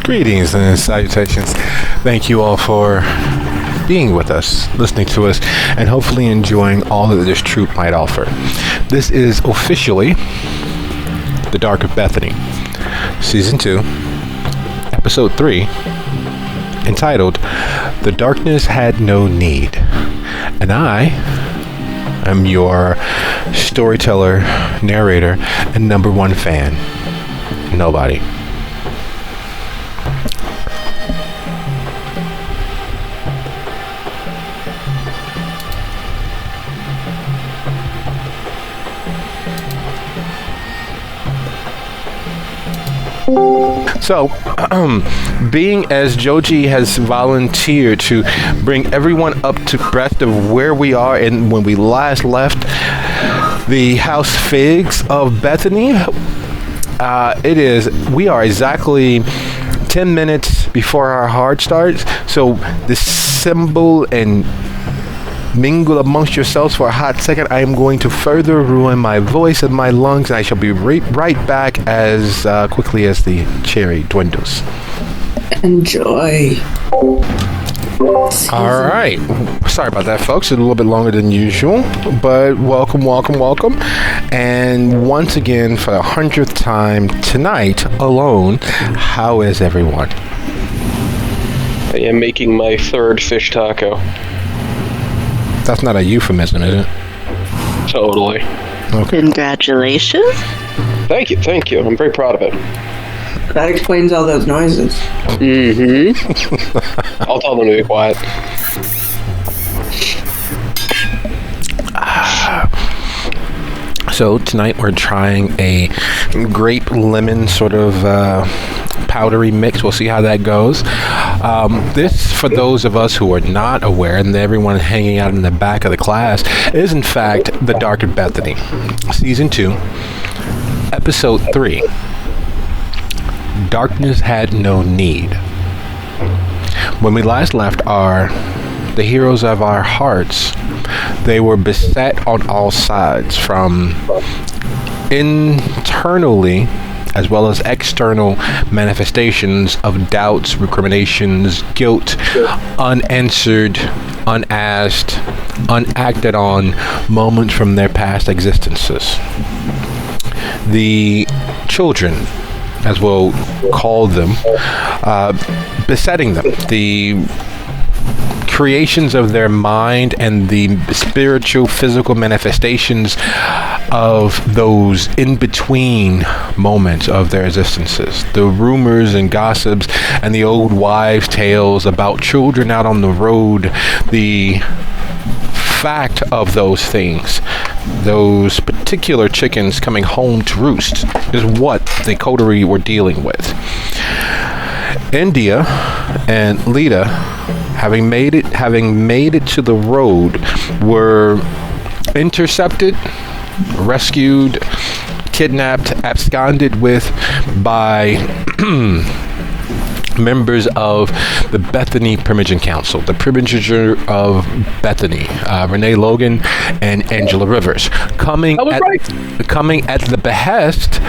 Greetings and salutations. Thank you all for being with us, listening to us, and hopefully enjoying all that this troop might offer. This is officially The Dark of Bethany, Season 2, Episode 3, entitled The Darkness Had No Need. And I am your storyteller, narrator, and number one fan, Nobody. So, being as Joji has volunteered to bring everyone up to breath of where we are and when we last left the House Figs of Bethany, we are exactly 10 minutes before our hard starts. So, dissemble and mingle amongst yourselves for a hot second. I am going to further ruin my voice and my lungs, and I shall be right back as quickly as the cherry dwindles. Enjoy. All right. Sorry about that, folks. It's a little bit longer than usual, but welcome. And once again, for the 100th time tonight alone, how is everyone? I am making my third fish taco. That's not a euphemism, is it? Totally. Okay. Congratulations. Thank you. I'm very proud of it. That explains all those noises. Mm-hmm. I'll tell them to be quiet. So tonight we're trying a grape lemon sort of powdery mix. We'll see how that goes. This, for those of us who are not aware, and everyone hanging out in the back of the class, is in fact The Dark of Bethany, Season 2, Episode 3, Darkness Had No Need. When we last left the heroes of our hearts, they were beset on all sides, from internally as well as external manifestations of doubts, recriminations, guilt, unanswered, unasked, unacted on moments from their past existences. The children, as we'll call them, besetting them, the creations of their mind and the spiritual, physical manifestations of those in-between moments of their existences. The rumors and gossips and the old wives' tales about children out on the road, the fact of those things, those particular chickens coming home to roost, is what the coterie were dealing with. India and Lita, having made it to the road, were intercepted, rescued, kidnapped, absconded with by members of the Bethany Primogen Council, the Primoger of Bethany, Renee Logan and Angela Rivers, coming at the behest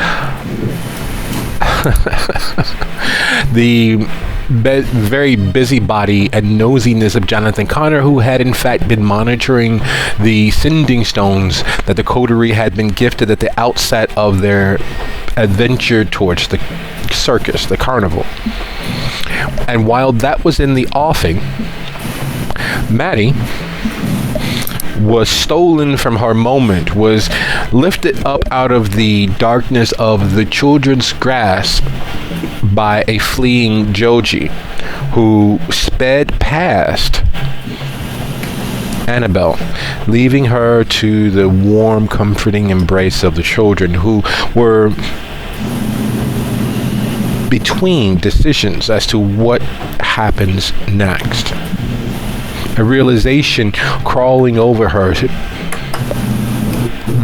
the very busybody and nosiness of Jonathan Connor, who had in fact been monitoring the sending stones that the coterie had been gifted at the outset of their adventure towards the circus, the carnival. And while that was in the offing, Maddie was stolen from her moment, was lifted up out of the darkness of the children's grasp by a fleeing Joji, who sped past Annabelle, leaving her to the warm, comforting embrace of the children, who were between decisions as to what happens next. A realization crawling over her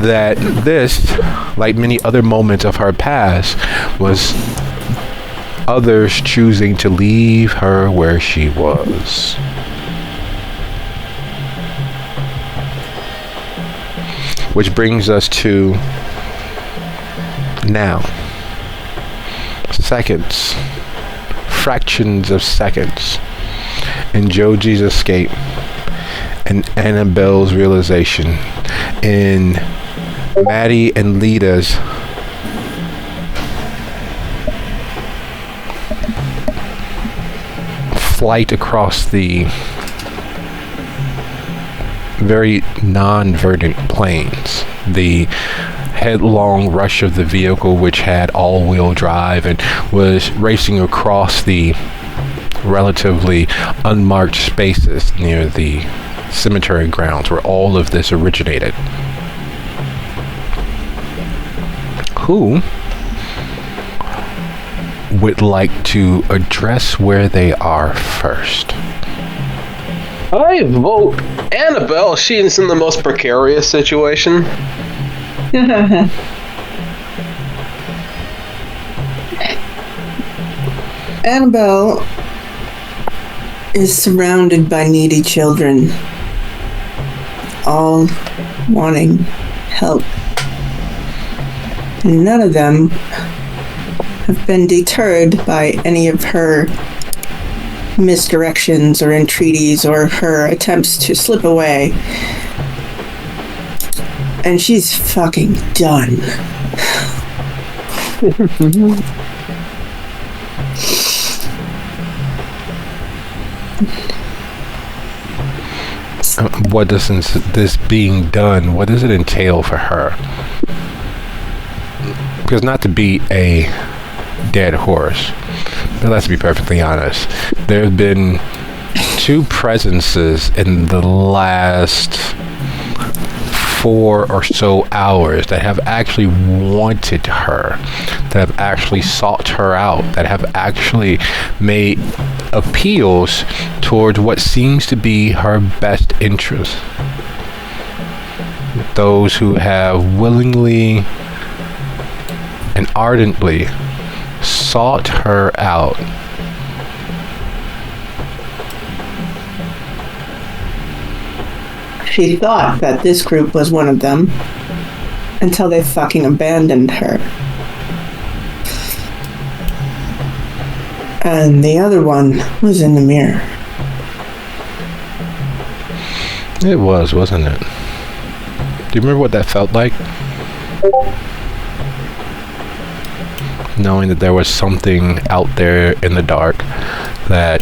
that this, like many other moments of her past, was others choosing to leave her where she was. Which brings us to now. Seconds fractions of seconds in Joji's escape and Annabelle's realization, in Maddie and Lita's flight across the very non-verdant plains, the headlong rush of the vehicle, which had all-wheel drive and was racing across the relatively unmarked spaces near the cemetery grounds where all of this originated. Who would like to address where they are first? I vote Annabelle. She's in the most precarious situation. Annabelle is surrounded by needy children, all wanting help. None of them have been deterred by any of her misdirections or entreaties or her attempts to slip away. And she's fucking done. What does this being done, what does it entail for her? Because not to be a dead horse, but let's be perfectly honest, there have been two presences in the last 4 or so hours that have actually wanted her, that have actually sought her out, that have actually made appeals towards what seems to be her best interest. Those who have willingly and ardently sought her out. She thought that this group was one of them until they fucking abandoned her. And the other one was in the mirror. It was, wasn't it? Do you remember what that felt like? Knowing that there was something out there in the dark that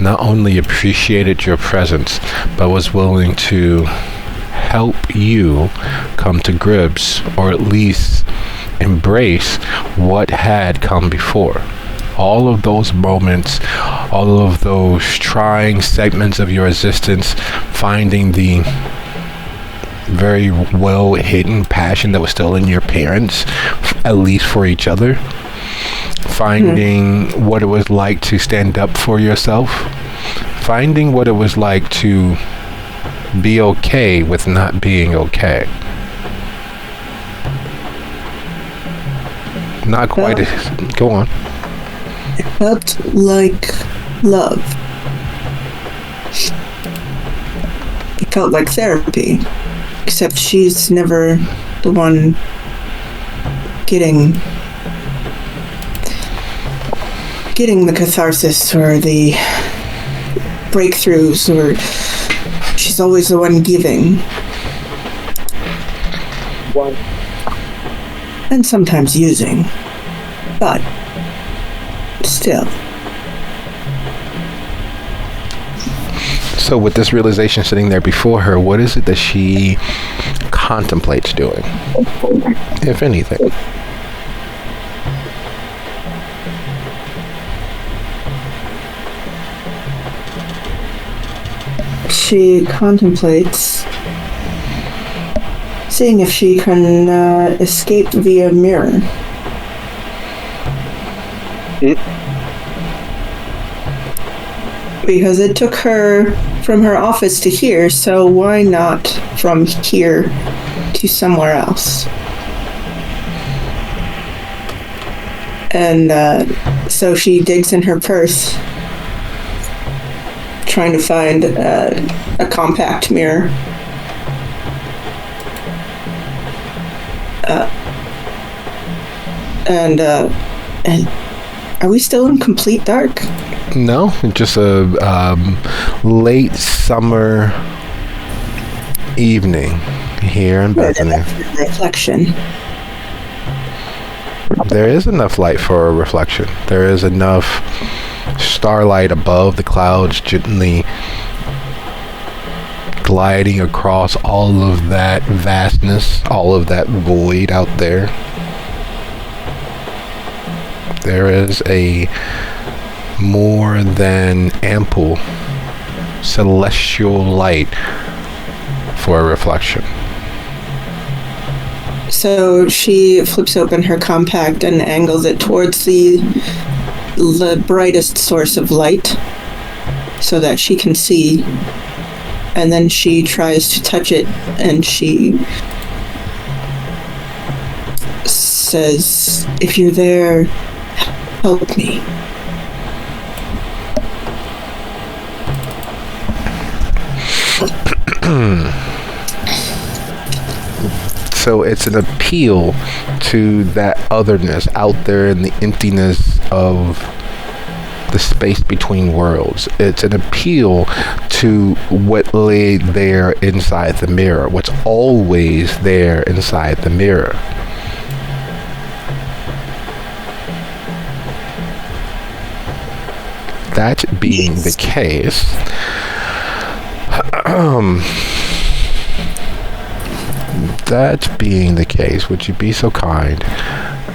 not only appreciated your presence, but was willing to help you come to grips, or at least embrace what had come before. All of those moments, all of those trying segments of your existence, finding the very well hidden passion that was still in your parents, at least for each other, finding what it was like to stand up for yourself, finding what it was like to be okay with not being okay. Not quite. Go on. It felt like love. It felt like therapy. Except she's never the one getting the catharsis or the breakthroughs, or she's always the one giving. One. And sometimes using. But still. So with this realization sitting there before her, what is it that she contemplates doing, if anything? She contemplates seeing if she can escape via mirror. Because it took her from her office to here, so why not from here to somewhere else? And so she digs in her purse, trying to find a compact mirror. And Are we still in complete dark? No, just a late summer evening here in Bethany. Reflection. There is enough light for a reflection. There is enough starlight above the clouds, gently gliding across all of that vastness, all of that void out there. There is a more than ample celestial light for a reflection. So she flips open her compact and angles it towards the brightest source of light so that she can see. And then she tries to touch it, and she says, "If you're there, help me." So it's an appeal to that otherness out there in the emptiness of the space between worlds. It's an appeal to what lay there inside the mirror, what's always there inside the mirror. That being the case, would you be so kind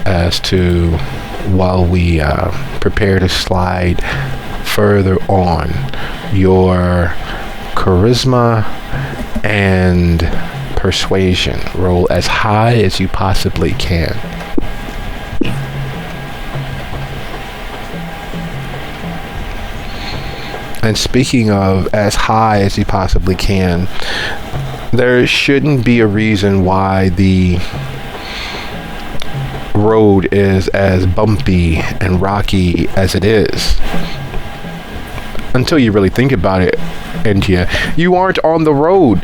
as to, while we prepare to slide further on, your charisma and persuasion roll as high as you possibly can. And speaking of as high as you possibly can, there shouldn't be a reason why the road is as bumpy and rocky as it is. Until you really think about it, India, you aren't on the road.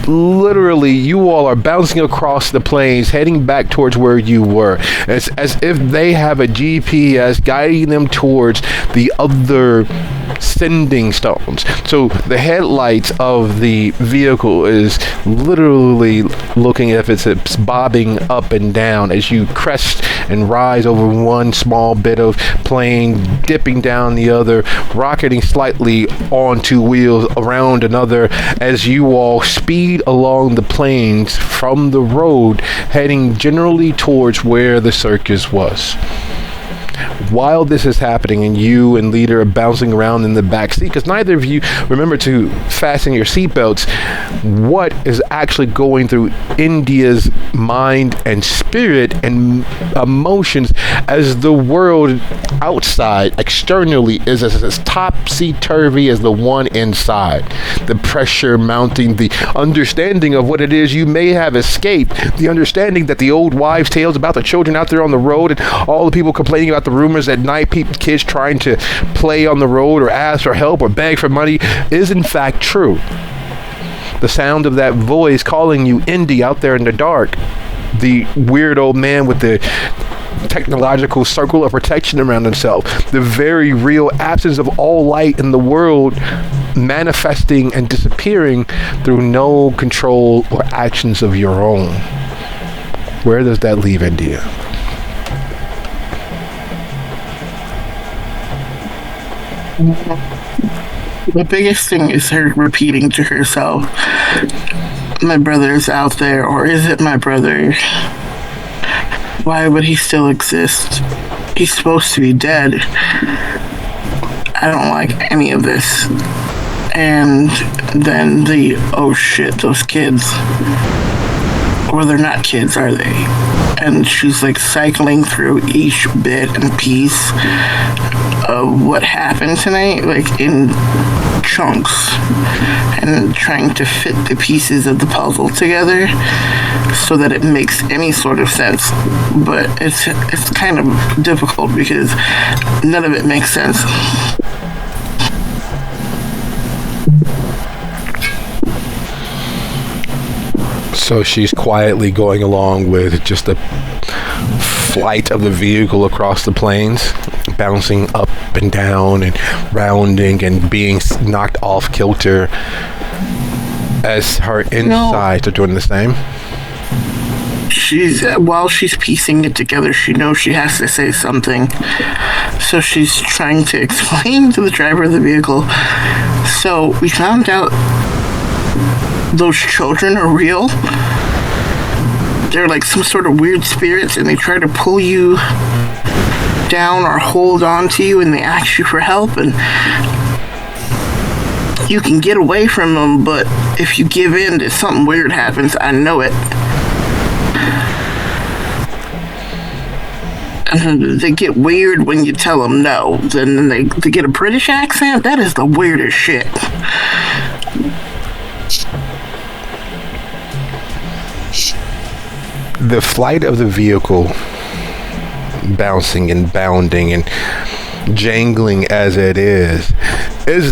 Literally, you all are bouncing across the plains, heading back towards where you were. It's as if they have a GPS guiding them towards the other sending stones. So the headlights of the vehicle is literally looking as if it's bobbing up and down as you crest and rise over one small bit of plain, dipping down the other, rocketing slightly on two wheels around another as you all speed along the plains from the road, heading generally towards where the circus was. While this is happening and you and Leader are bouncing around in the back seat, because neither of you remember to fasten your seatbelts, what is actually going through India's mind and spirit and emotions as the world outside externally is as topsy-turvy as the one inside. The pressure mounting, the understanding of what it is you may have escaped, the understanding that the old wives' tales about the children out there on the road and all the people complaining about the rumors at night, kids trying to play on the road or ask for help or beg for money is in fact true. The sound of that voice calling you Indy out there in the dark, the weird old man with the technological circle of protection around himself, the very real absence of all light in the world manifesting and disappearing through no control or actions of your own. Where does that leave India? The biggest thing is her repeating to herself, my brother's out there, or is it my brother? Why would he still exist? He's supposed to be dead. I don't like any of this. And then oh shit, those kids. Or they're not kids, are they? And she's like cycling through each bit and piece of what happened tonight, like in chunks, and trying to fit the pieces of the puzzle together so that it makes any sort of sense. But it's kind of difficult because none of it makes sense. So she's quietly going along with just the flight of the vehicle across the plains, bouncing up and down and rounding and being knocked off kilter as her insides are doing the same. While she's piecing it together, she knows she has to say something. So she's trying to explain to the driver of the vehicle. So we found out those children are real. They're like some sort of weird spirits, and they try to pull you down or hold on to you, and they ask you for help, and you can get away from them, but if you give in, something weird happens. I know it. And they get weird when you tell them no. Then they get a British accent. That is the weirdest shit. The flight of the vehicle, bouncing and bounding and jangling as it is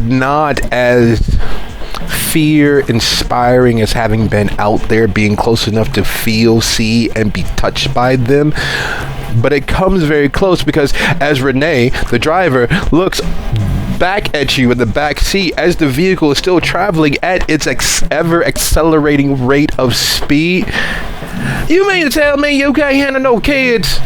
not as fear-inspiring as having been out there, being close enough to feel, see, and be touched by them. But it comes very close because as Renee, the driver, looks back at you in the back seat as the vehicle is still traveling at its ever-accelerating rate of speed. You mean to tell me you can't handle no kids?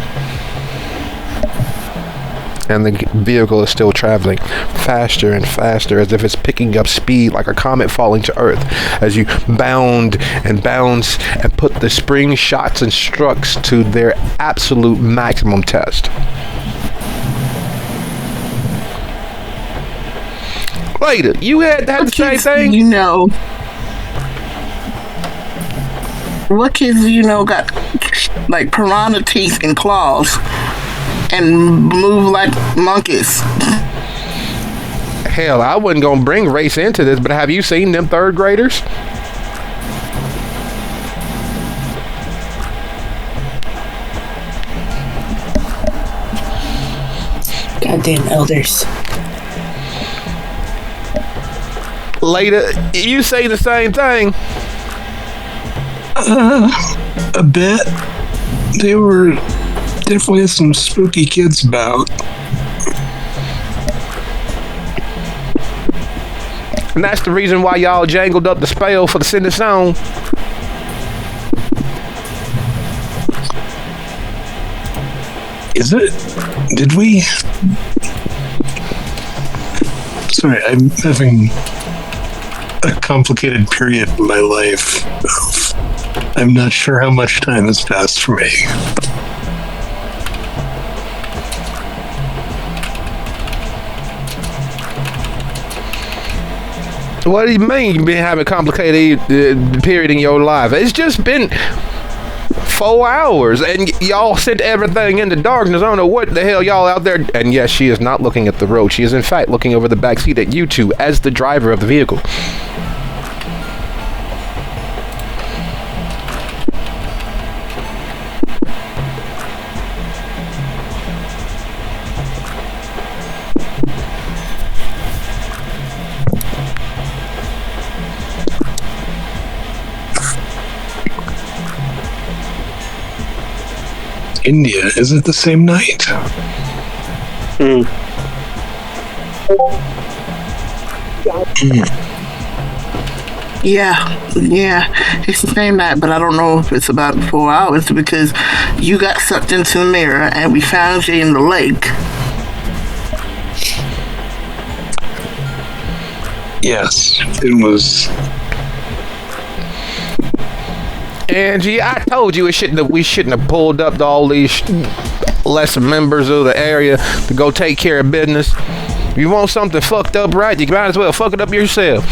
And the vehicle is still traveling faster and faster as if it's picking up speed like a comet falling to Earth as you bound and bounce and put the spring shots and struts to their absolute maximum test. Later, you had the same thing? You know. What kids got like piranha teeth and claws and move like monkeys? Hell, I wasn't gonna bring race into this, but have you seen them third graders? Goddamn elders. Later, you say the same thing. A bit. They were definitely some spooky kids about. And that's the reason why y'all jangled up the spell for the sending song. Is it? Did we? Sorry, I'm having a complicated period in my life. I'm not sure how much time has passed for me. What do you mean you've been having a complicated period in your life? It's just been 4 hours and y'all sent everything into darkness. I don't know what the hell y'all out there. And yes, she is not looking at the road. She is in fact looking over the back seat at you two as the driver of the vehicle. India, is it the same night? Yeah, it's the same night, but I don't know if it's about 4 hours because you got sucked into the mirror and we found you in the lake. Yes, it was. Angie, I told you we shouldn't have pulled up to all these lesser members of the area to go take care of business. If you want something fucked up right, you might as well fuck it up yourself.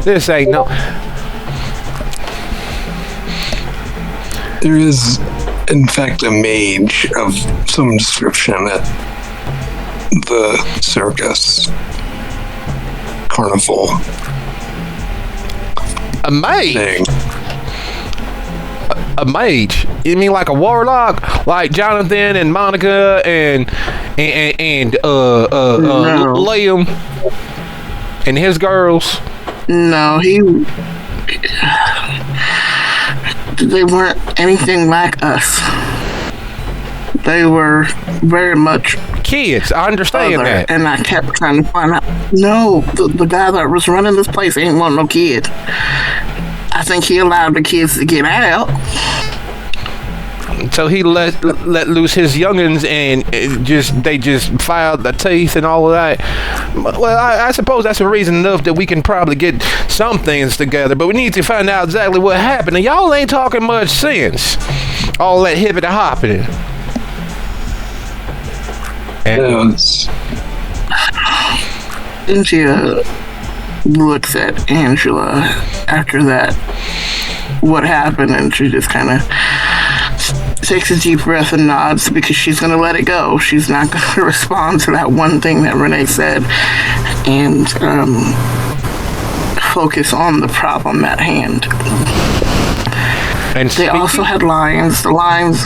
This ain't no... There is, in fact, a mage of some description at the circus carnival. A mage? Thing. A mage? You mean like a warlock, like Jonathan and Monica and Liam and his girls? No, they weren't anything like us. They were very much kids. I understand other, that. and I kept trying to find out. No, the guy that was running this place ain't want no kid. I think he allowed the kids to get out. So he let loose his youngins and they just filed the teeth and all of that. Well, I suppose that's a reason enough that we can probably get some things together, but we need to find out exactly what happened. And y'all ain't talking much sense. All that hippity hopping. And Cynthia looks at Angela after that. What happened? And she just kind of takes a deep breath and nods because she's going to let it go. She's not going to respond to that one thing that Renee said and focus on the problem at hand. And they also had lions. The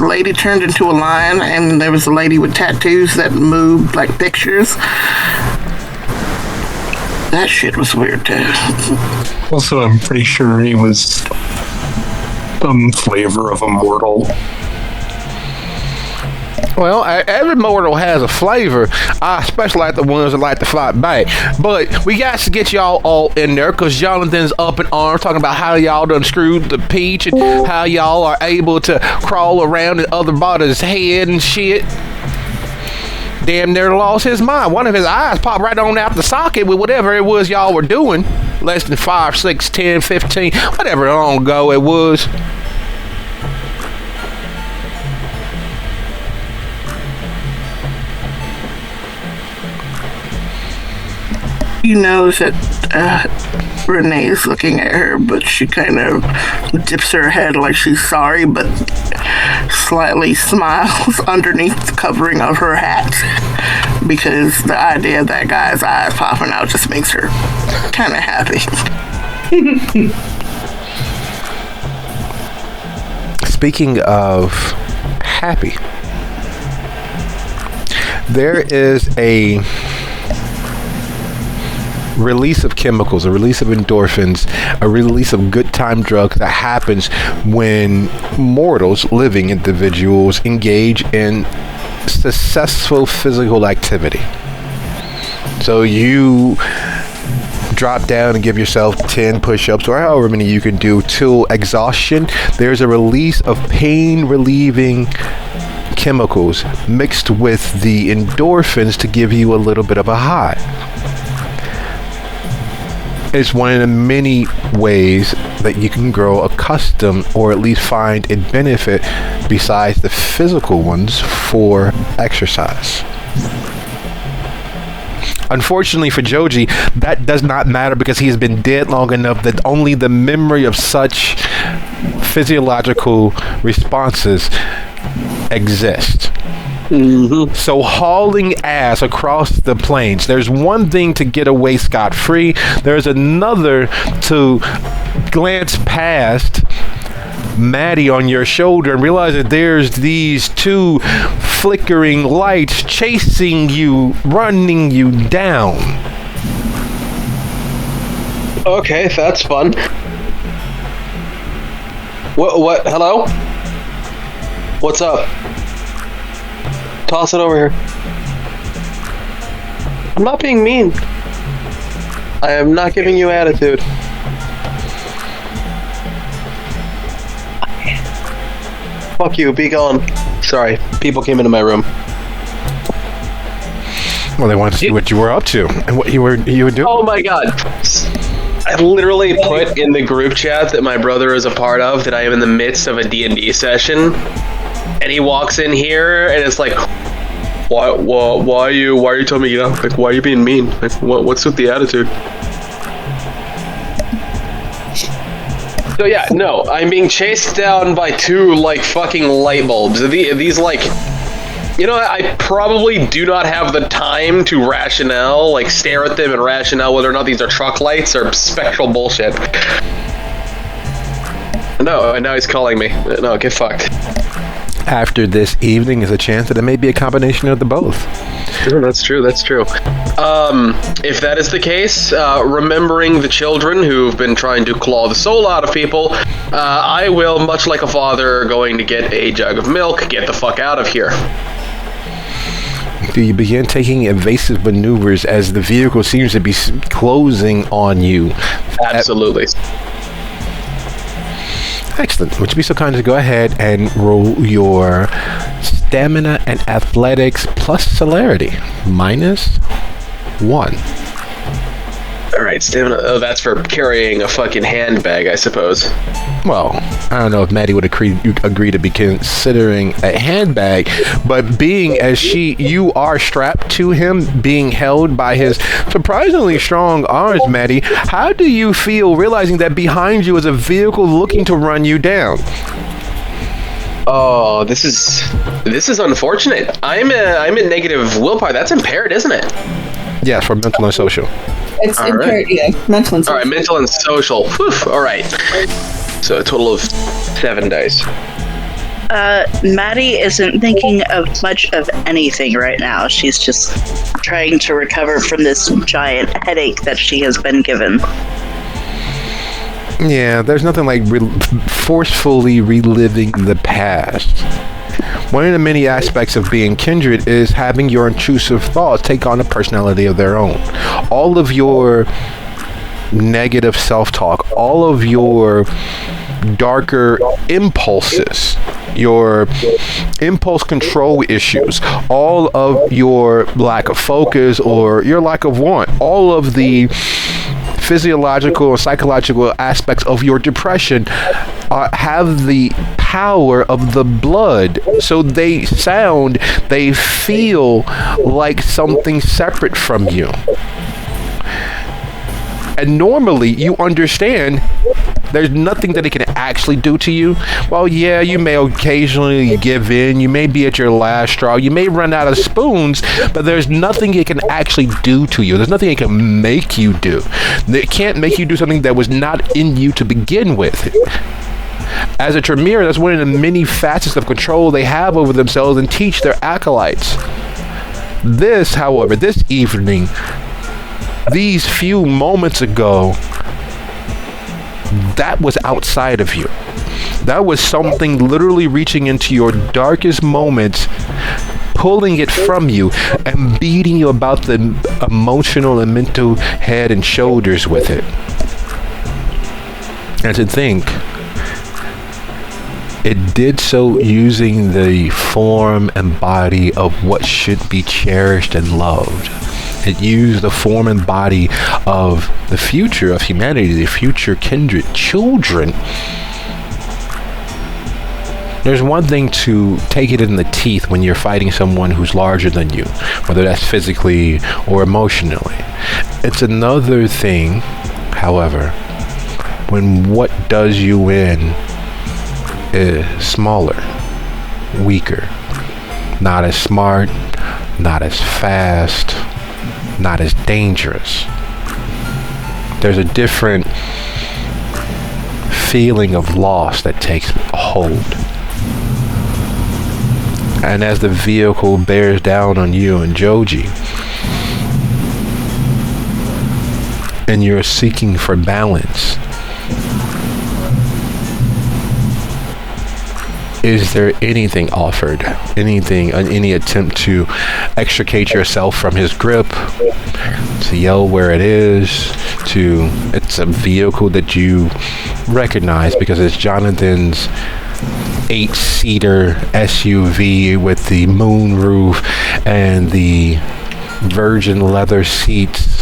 lady turned into a lion, and there was a lady with tattoos that moved like pictures. That shit was weird too. Also, I'm pretty sure he was some flavor of a mortal. Well, every mortal has a flavor. I especially like the ones that like to fight back. But we got to get y'all all in there because Jonathan's up in arms talking about how y'all done screwed the peach and how y'all are able to crawl around in other bodies' head and shit. Damn near lost his mind. One of his eyes popped right on out the socket with whatever it was y'all were doing. Less than 5, 6, 10, 15, whatever long ago it was. She knows that Renee's looking at her, but she kind of dips her head like she's sorry, but slightly smiles underneath the covering of her hat because the idea of that guy's eyes popping out just makes her kind of happy. Speaking of happy, there is a release of chemicals, a release of endorphins, a release of good time drugs that happens when mortals, living individuals, engage in successful physical activity. So you drop down and give yourself 10 push-ups or however many you can do till exhaustion. There's a release of pain-relieving chemicals mixed with the endorphins to give you a little bit of a high. It's one of the many ways that you can grow accustomed or at least find a benefit besides the physical ones for exercise. Unfortunately for Joji, that does not matter because he has been dead long enough that only the memory of such physiological responses exist. Mm-hmm. So hauling ass across the plains, there's one thing to get away scot-free. There's another to glance past Maddie on your shoulder and realize that there's these two flickering lights chasing you, running you down. Okay, that's fun. What? Hello? What's up? Toss it over here. I'm not being mean. I am not giving you attitude. Fuck you, be gone. Sorry, people came into my room. Well, they wanted to see what you were up to and what you were doing. Oh my god. I literally put in the group chat that my brother is a part of that I am in the midst of a D&D session. And he walks in here and it's like, why are you telling me to get up? Like, why are you being mean? Like, what's with the attitude? So yeah, no, I'm being chased down by two, like, fucking light bulbs. These like, you know, I probably do not have the time to rationale, like, stare at them and rationale whether or not these are truck lights or spectral bullshit. No, and now he's calling me. No, get fucked. After this evening is a chance that it may be a combination of the both. That's true. That's true. If that is the case, remembering the children who've been trying to claw the soul out of people, I will, much like a father going to get a jug of milk, get the fuck out of here. Do you begin taking evasive maneuvers as the vehicle seems to be closing on you? Absolutely. Excellent. Would you be so kind to go ahead and roll your stamina and athletics plus celerity -1. All right, stamina. Oh, that's for carrying a fucking handbag, I suppose. Well, I don't know if Maddie would agree to be considering a handbag, but being as you are strapped to him, being held by his surprisingly strong arms, Maddie, how do you feel realizing that behind you is a vehicle looking to run you down? Oh, this is unfortunate. I'm at negative willpower. That's impaired, isn't it? Yes, for mental and social. It's impaired, yeah. Mental and social. All right, mental and social. Whew, all right. So a total of 7 dice. Maddie isn't thinking of much of anything right now. She's just trying to recover from this giant headache that she has been given. Yeah, there's nothing like forcefully reliving the past. One of the many aspects of being kindred is having your intrusive thoughts take on a personality of their own. All of your negative self-talk, all of your darker impulses, your impulse control issues, all of your lack of focus or your lack of want, all of the physiological or psychological aspects of your depression have the power of the blood. So they feel like something separate from you. And normally you understand there's nothing that it can actually do to you. Well, yeah, you may occasionally give in. You may be at your last straw. You may run out of spoons, but there's nothing it can actually do to you. There's nothing it can make you do. It can't make you do something that was not in you to begin with. As a Tremere, that's one of the many facets of control they have over themselves and teach their acolytes. This, however, this evening, these few moments ago, that was outside of you. That was something literally reaching into your darkest moments, pulling it from you and beating you about the emotional and mental head and shoulders with it. And to think, it did so using the form and body of what should be cherished and loved. It used the form and body of the future of humanity, the future kindred children. There's one thing to take it in the teeth when you're fighting someone who's larger than you, whether that's physically or emotionally. It's another thing, however, when what does you in is smaller, weaker, not as smart, not as fast, not as dangerous. There's a different feeling of loss that takes hold. And as the vehicle bears down on you and Joji, and you're seeking for balance, is there anything offered? Any attempt to extricate yourself from his grip? To yell where it is? It's a vehicle that you recognize because it's Jonathan's 8-seater SUV with the moon roof and the virgin leather seats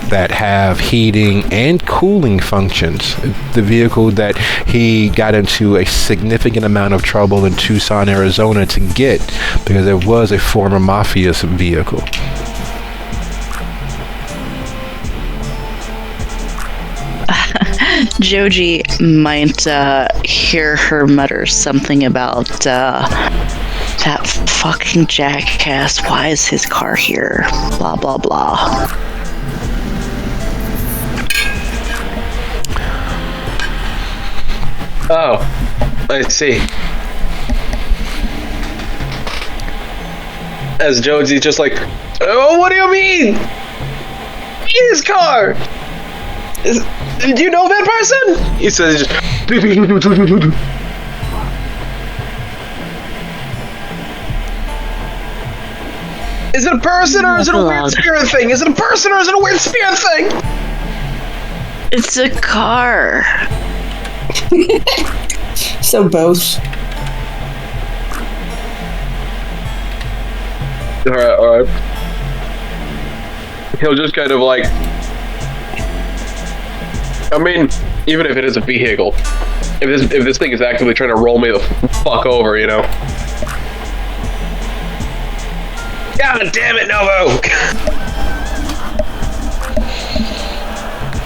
that have heating and cooling functions. The vehicle that he got into a significant amount of trouble in Tucson, Arizona to get because it was a former mafia vehicle. Joji might hear her mutter something about that fucking jackass. Why is his car here? Blah, blah, blah. Oh, I see. As Joji's just like, oh, what do you mean? His car. Do you know that person? He says, just. Is it a person or is it a weird spirit thing? Is it a person or is it a weird spirit thing? It's a car. So both. Alright. He'll just kind of like... I mean, even if it is a vehicle, if this thing is actively trying to roll me the fuck over, you know? God damn it, Novo!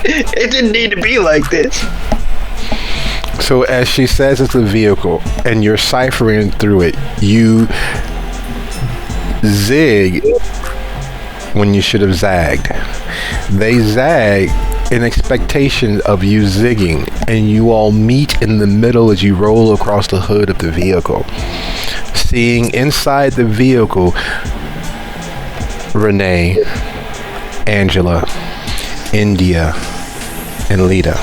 It didn't need to be like this. So as she says it's a vehicle, and you're ciphering through it, you zig when you should have zagged. They zag in expectation of you zigging, and you all meet in the middle as you roll across the hood of the vehicle. Seeing inside the vehicle Renee, Angela, India, and Lita.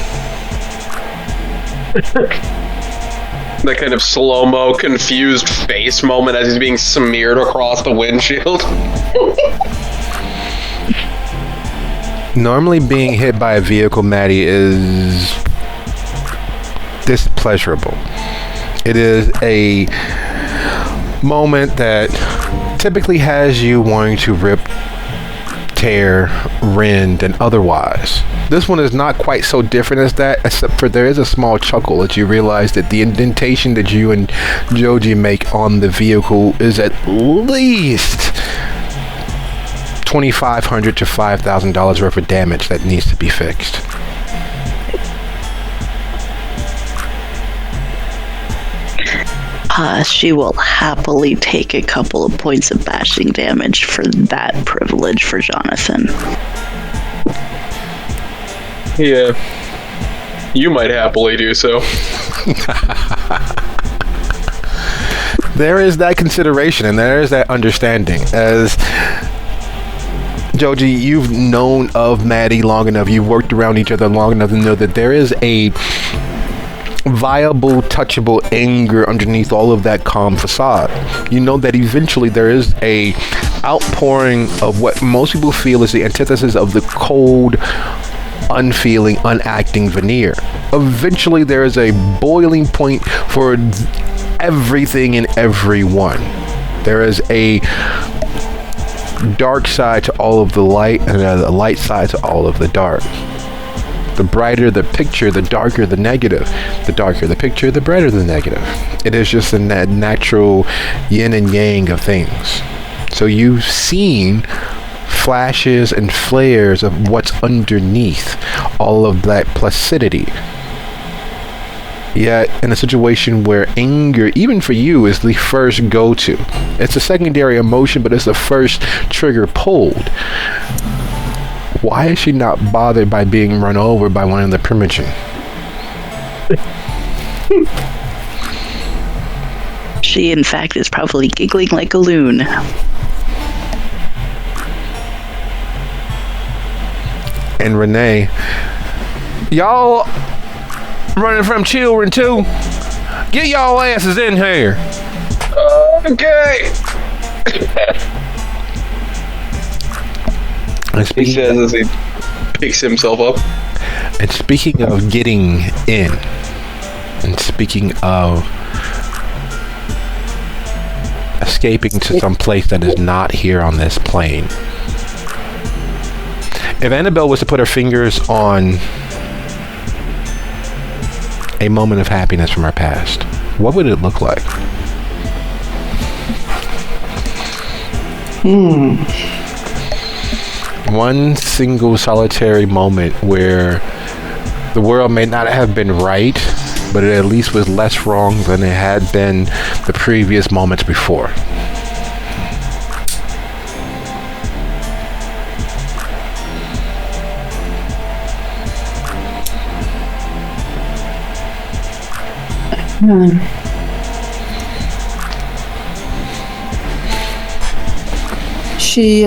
That kind of slow-mo, confused face moment as he's being smeared across the windshield. Normally being hit by a vehicle, Maddie, is displeasurable. It is a moment that typically has you wanting to rip, tear, rend, and otherwise. This one is not quite so different as that, except for there is a small chuckle as you realize that the indentation that you and Joji make on the vehicle is at least $2,500 to $5,000 worth of damage that needs to be fixed. She will happily take a couple of points of bashing damage for that privilege for Jonathan. Yeah. You might happily do so. There is that consideration and there is that understanding. As Joji, you've known of Maddie long enough, you've worked around each other long enough to know that there is a viable, touchable anger underneath all of that calm facade. You know that eventually there is a outpouring of what most people feel is the antithesis of the cold, unfeeling, unacting veneer. Eventually there is a boiling point for everything and everyone. There is a dark side to all of the light and a light side to all of the dark. The brighter the picture, the darker the negative. The darker the picture, the brighter the negative. It is just a natural yin and yang of things. So you've seen flashes and flares of what's underneath all of that placidity. Yet, in a situation where anger, even for you, is the first go-to. It's a secondary emotion, but it's the first trigger pulled. Why is she not bothered by being run over by one of the primogen? She, in fact, is probably giggling like a loon. And Renee, y'all running from children too? Get y'all asses in here. Okay. He says as he picks himself up. And speaking of getting in, and speaking of escaping to some place that is not here on this plane, if Annabelle was to put her fingers on a moment of happiness from her past, what would it look like? One single solitary moment where the world may not have been right, but it at least was less wrong than it had been the previous moments before. She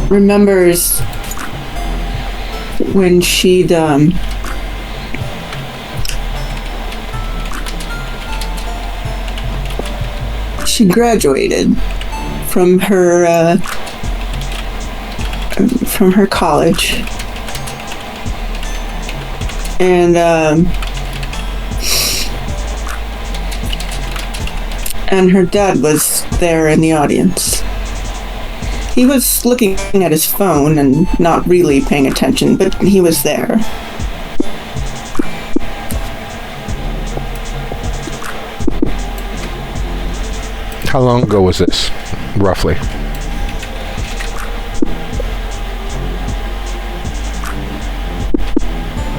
remembers when she graduated from her college, and her dad was there in the audience. He was looking at his phone and not really paying attention, but he was there. How long ago was this, roughly?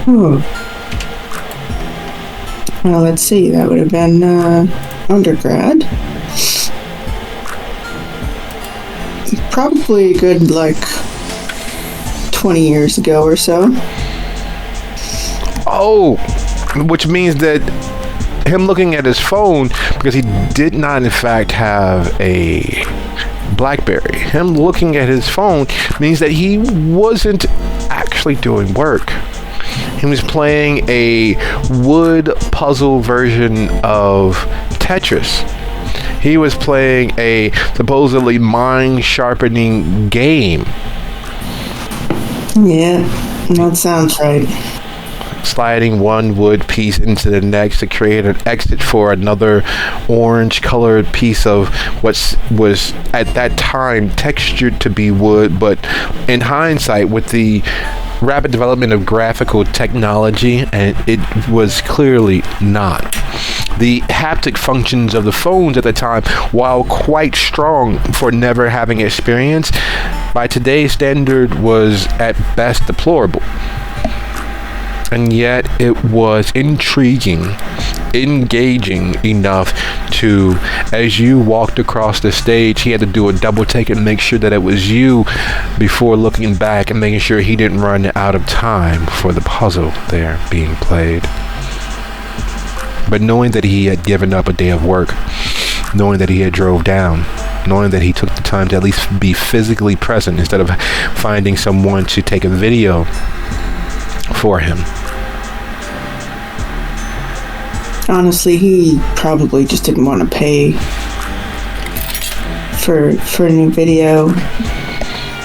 Well, let's see. That would have been undergrad. Probably a good, 20 years ago or so. Oh, which means that him looking at his phone, because he did not in fact have a BlackBerry, him looking at his phone means that he wasn't actually doing work. He was playing a wood puzzle version of Tetris. He was playing a supposedly mind-sharpening game. Yeah, that sounds right. Sliding one wood piece into the next to create an exit for another orange-colored piece of what was at that time textured to be wood, but in hindsight, with the rapid development of graphical technology, and it was clearly not. The haptic functions of the phones at the time, while quite strong for never having experience, by today's standard was at best deplorable. And yet it was intriguing, engaging enough to, as you walked across the stage, he had to do a double take and make sure that it was you before looking back and making sure he didn't run out of time for the puzzle there being played. But knowing that he had given up a day of work, knowing that he had drove down, knowing that he took the time to at least be physically present instead of finding someone to take a video for him. Honestly, he probably just didn't want to pay for a new video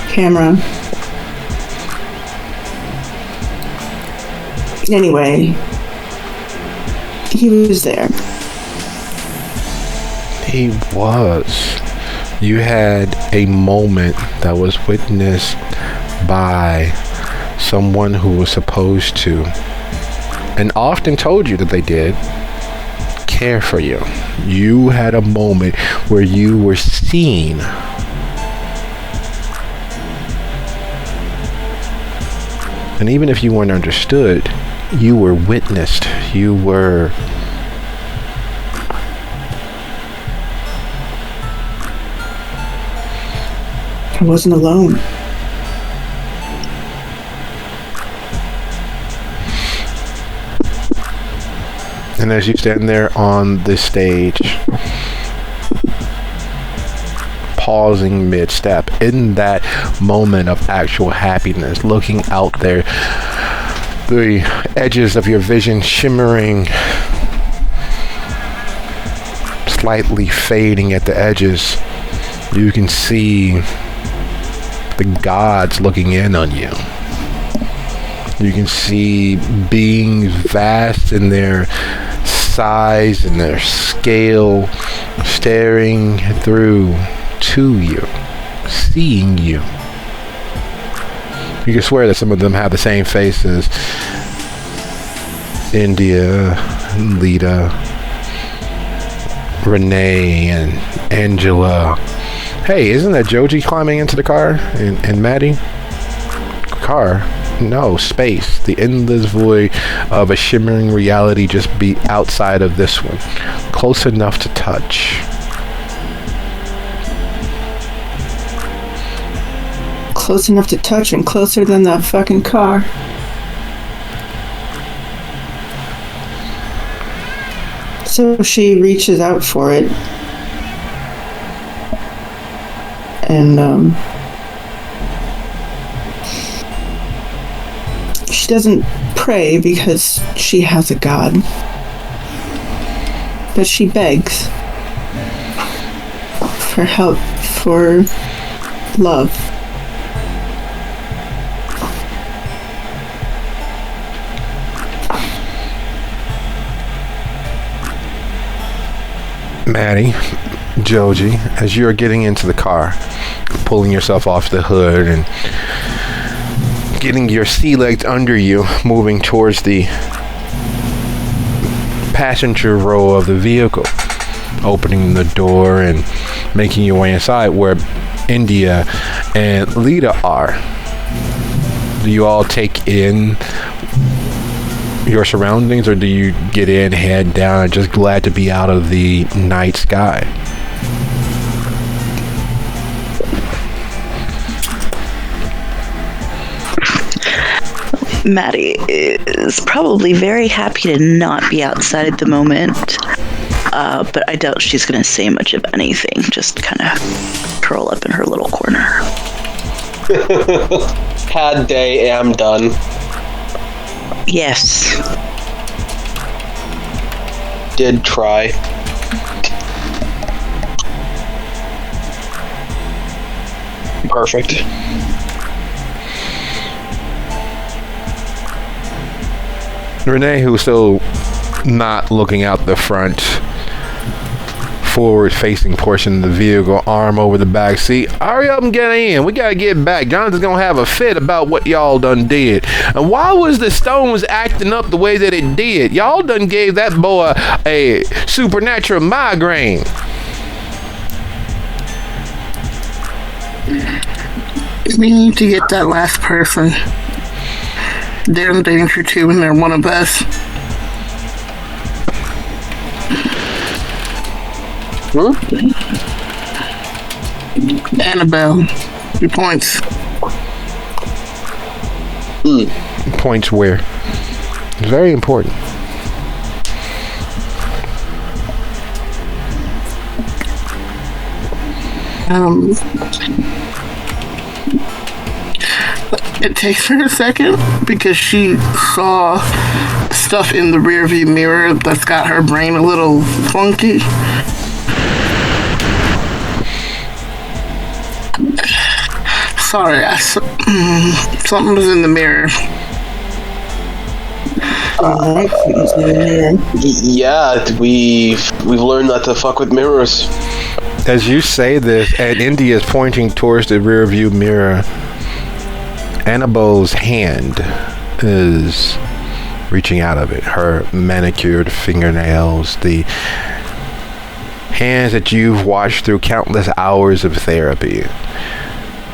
camera. Anyway, he was there. He was. You had a moment that was witnessed by someone who was supposed to, and often told you that they did, care for you. You had a moment where you were seen. And even if you weren't understood, you were witnessed. You were I wasn't alone. And as you stand there on the stage, pausing mid-step, in that moment of actual happiness, looking out there, the edges of your vision shimmering, slightly fading at the edges, you can see the gods looking in on you. You can see beings vast in their size and their scale, staring through to you, seeing you. You can swear that some of them have the same faces. India, Lita, Renee, and Angela. Hey, isn't that Joji climbing into the car? And Maddie? Car? No, space. The endless void of a shimmering reality just be outside of this one. Close enough to touch. Close enough to touch and closer than that fucking car. So she reaches out for it And she doesn't pray because she has a God, but she begs for help, for love. Maddie, Joji, as you're getting into the car, pulling yourself off the hood and getting your sea legs under you, moving towards the passenger row of the vehicle, opening the door and making your way inside where India and Lita are. Do you all take in your surroundings, or do you get in, head down, and just glad to be out of the night sky? Maddie is probably very happy to not be outside at the moment, but I doubt she's going to say much of anything, just kind of curl up in her little corner. Had day, am done. Yes. Did try. Perfect. Renee, who's still not looking out the front forward-facing portion of the vehicle, arm over the back seat. Hurry up and get in. We gotta get back. Jonathan's gonna have a fit about what y'all done did. And why was the Stones acting up the way that it did? Y'all done gave that boy a supernatural migraine. We need to get that last person. They're in danger too, and they're one of us. Annabelle, your points. Points where? It's very important. It takes her a second because she saw stuff in the rearview mirror that's got her brain a little funky. Sorry, something was in the mirror. Yeah, we've learned not to fuck with mirrors. As you say this, and India is pointing towards the rear view mirror, Annabelle's hand is reaching out of it. Her manicured fingernails, the hands that you've watched through countless hours of therapy,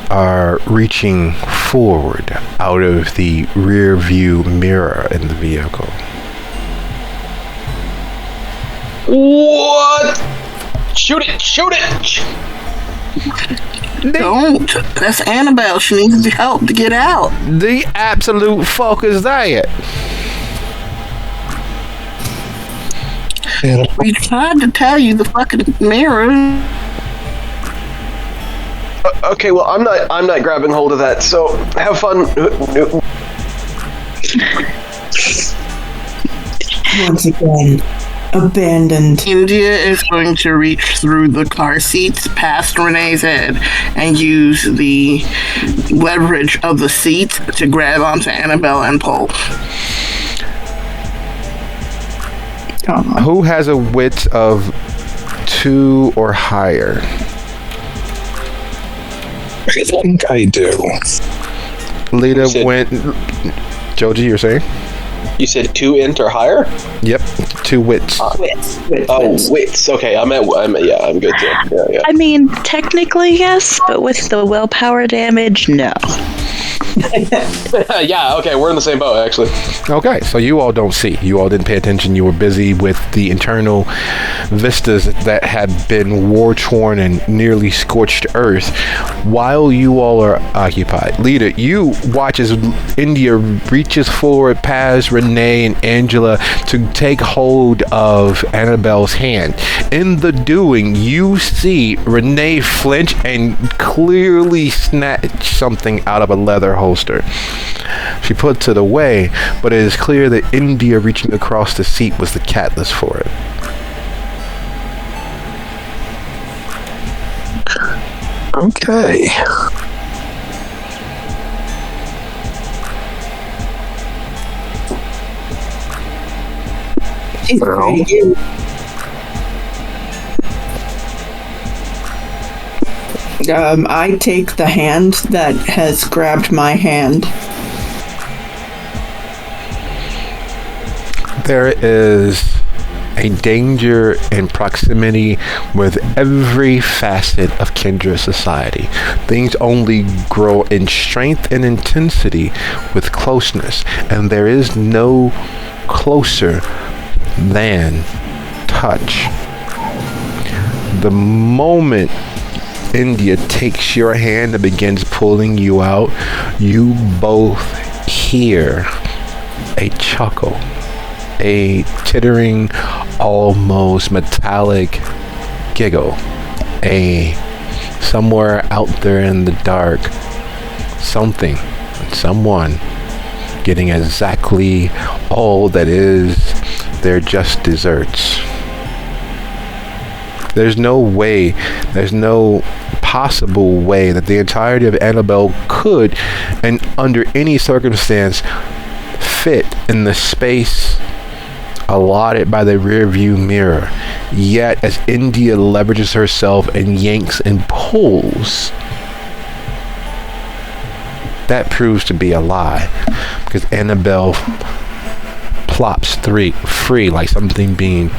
are reaching forward out of the rear view mirror in the vehicle. What? Shoot it! Shoot it! Don't. That's Annabelle. She needs help to get out. The absolute fuck is that? We tried to tell you the fucking mirror. Okay, well, I'm not grabbing hold of that. So have fun. Once again, abandoned. India is going to reach through the car seats past Renee's head and use the leverage of the seat to grab onto Annabelle and pull. Who has a wit of 2 or higher? I think I do. Lita went. Joji, you're saying? You said 2 int or higher? Yep, 2 wits. Wits. Okay, I'm good too. Yeah. I mean, technically yes, but with the willpower damage, no. Yeah, okay, we're in the same boat, actually. Okay, so you all don't see. You all didn't pay attention. You were busy with the internal vistas that had been war-torn and nearly scorched earth while you all are occupied. Lita, you watch as India reaches forward past Renee and Angela to take hold of Annabelle's hand. in the doing, you see Renee flinch and clearly snatch something out of a leather holster. She puts it away, but it is clear that India reaching across the seat was the catalyst for it. Okay. She's Well. pretty cute. I take the hand that has grabbed my hand. There is a danger in proximity with every facet of Kendra society. Things only grow in strength and intensity with closeness, and there is no closer than touch. The moment India takes your hand and begins pulling you out, you both hear a chuckle, a tittering, almost metallic giggle, a somewhere out there in the dark, something, someone getting exactly all that is their just desserts. There's no way, there's no possible way that the entirety of Annabelle could, and under any circumstance, fit in the space allotted by the rear view mirror. Yet, as India leverages herself and yanks and pulls, that proves to be a lie, because Annabelle plops free like something being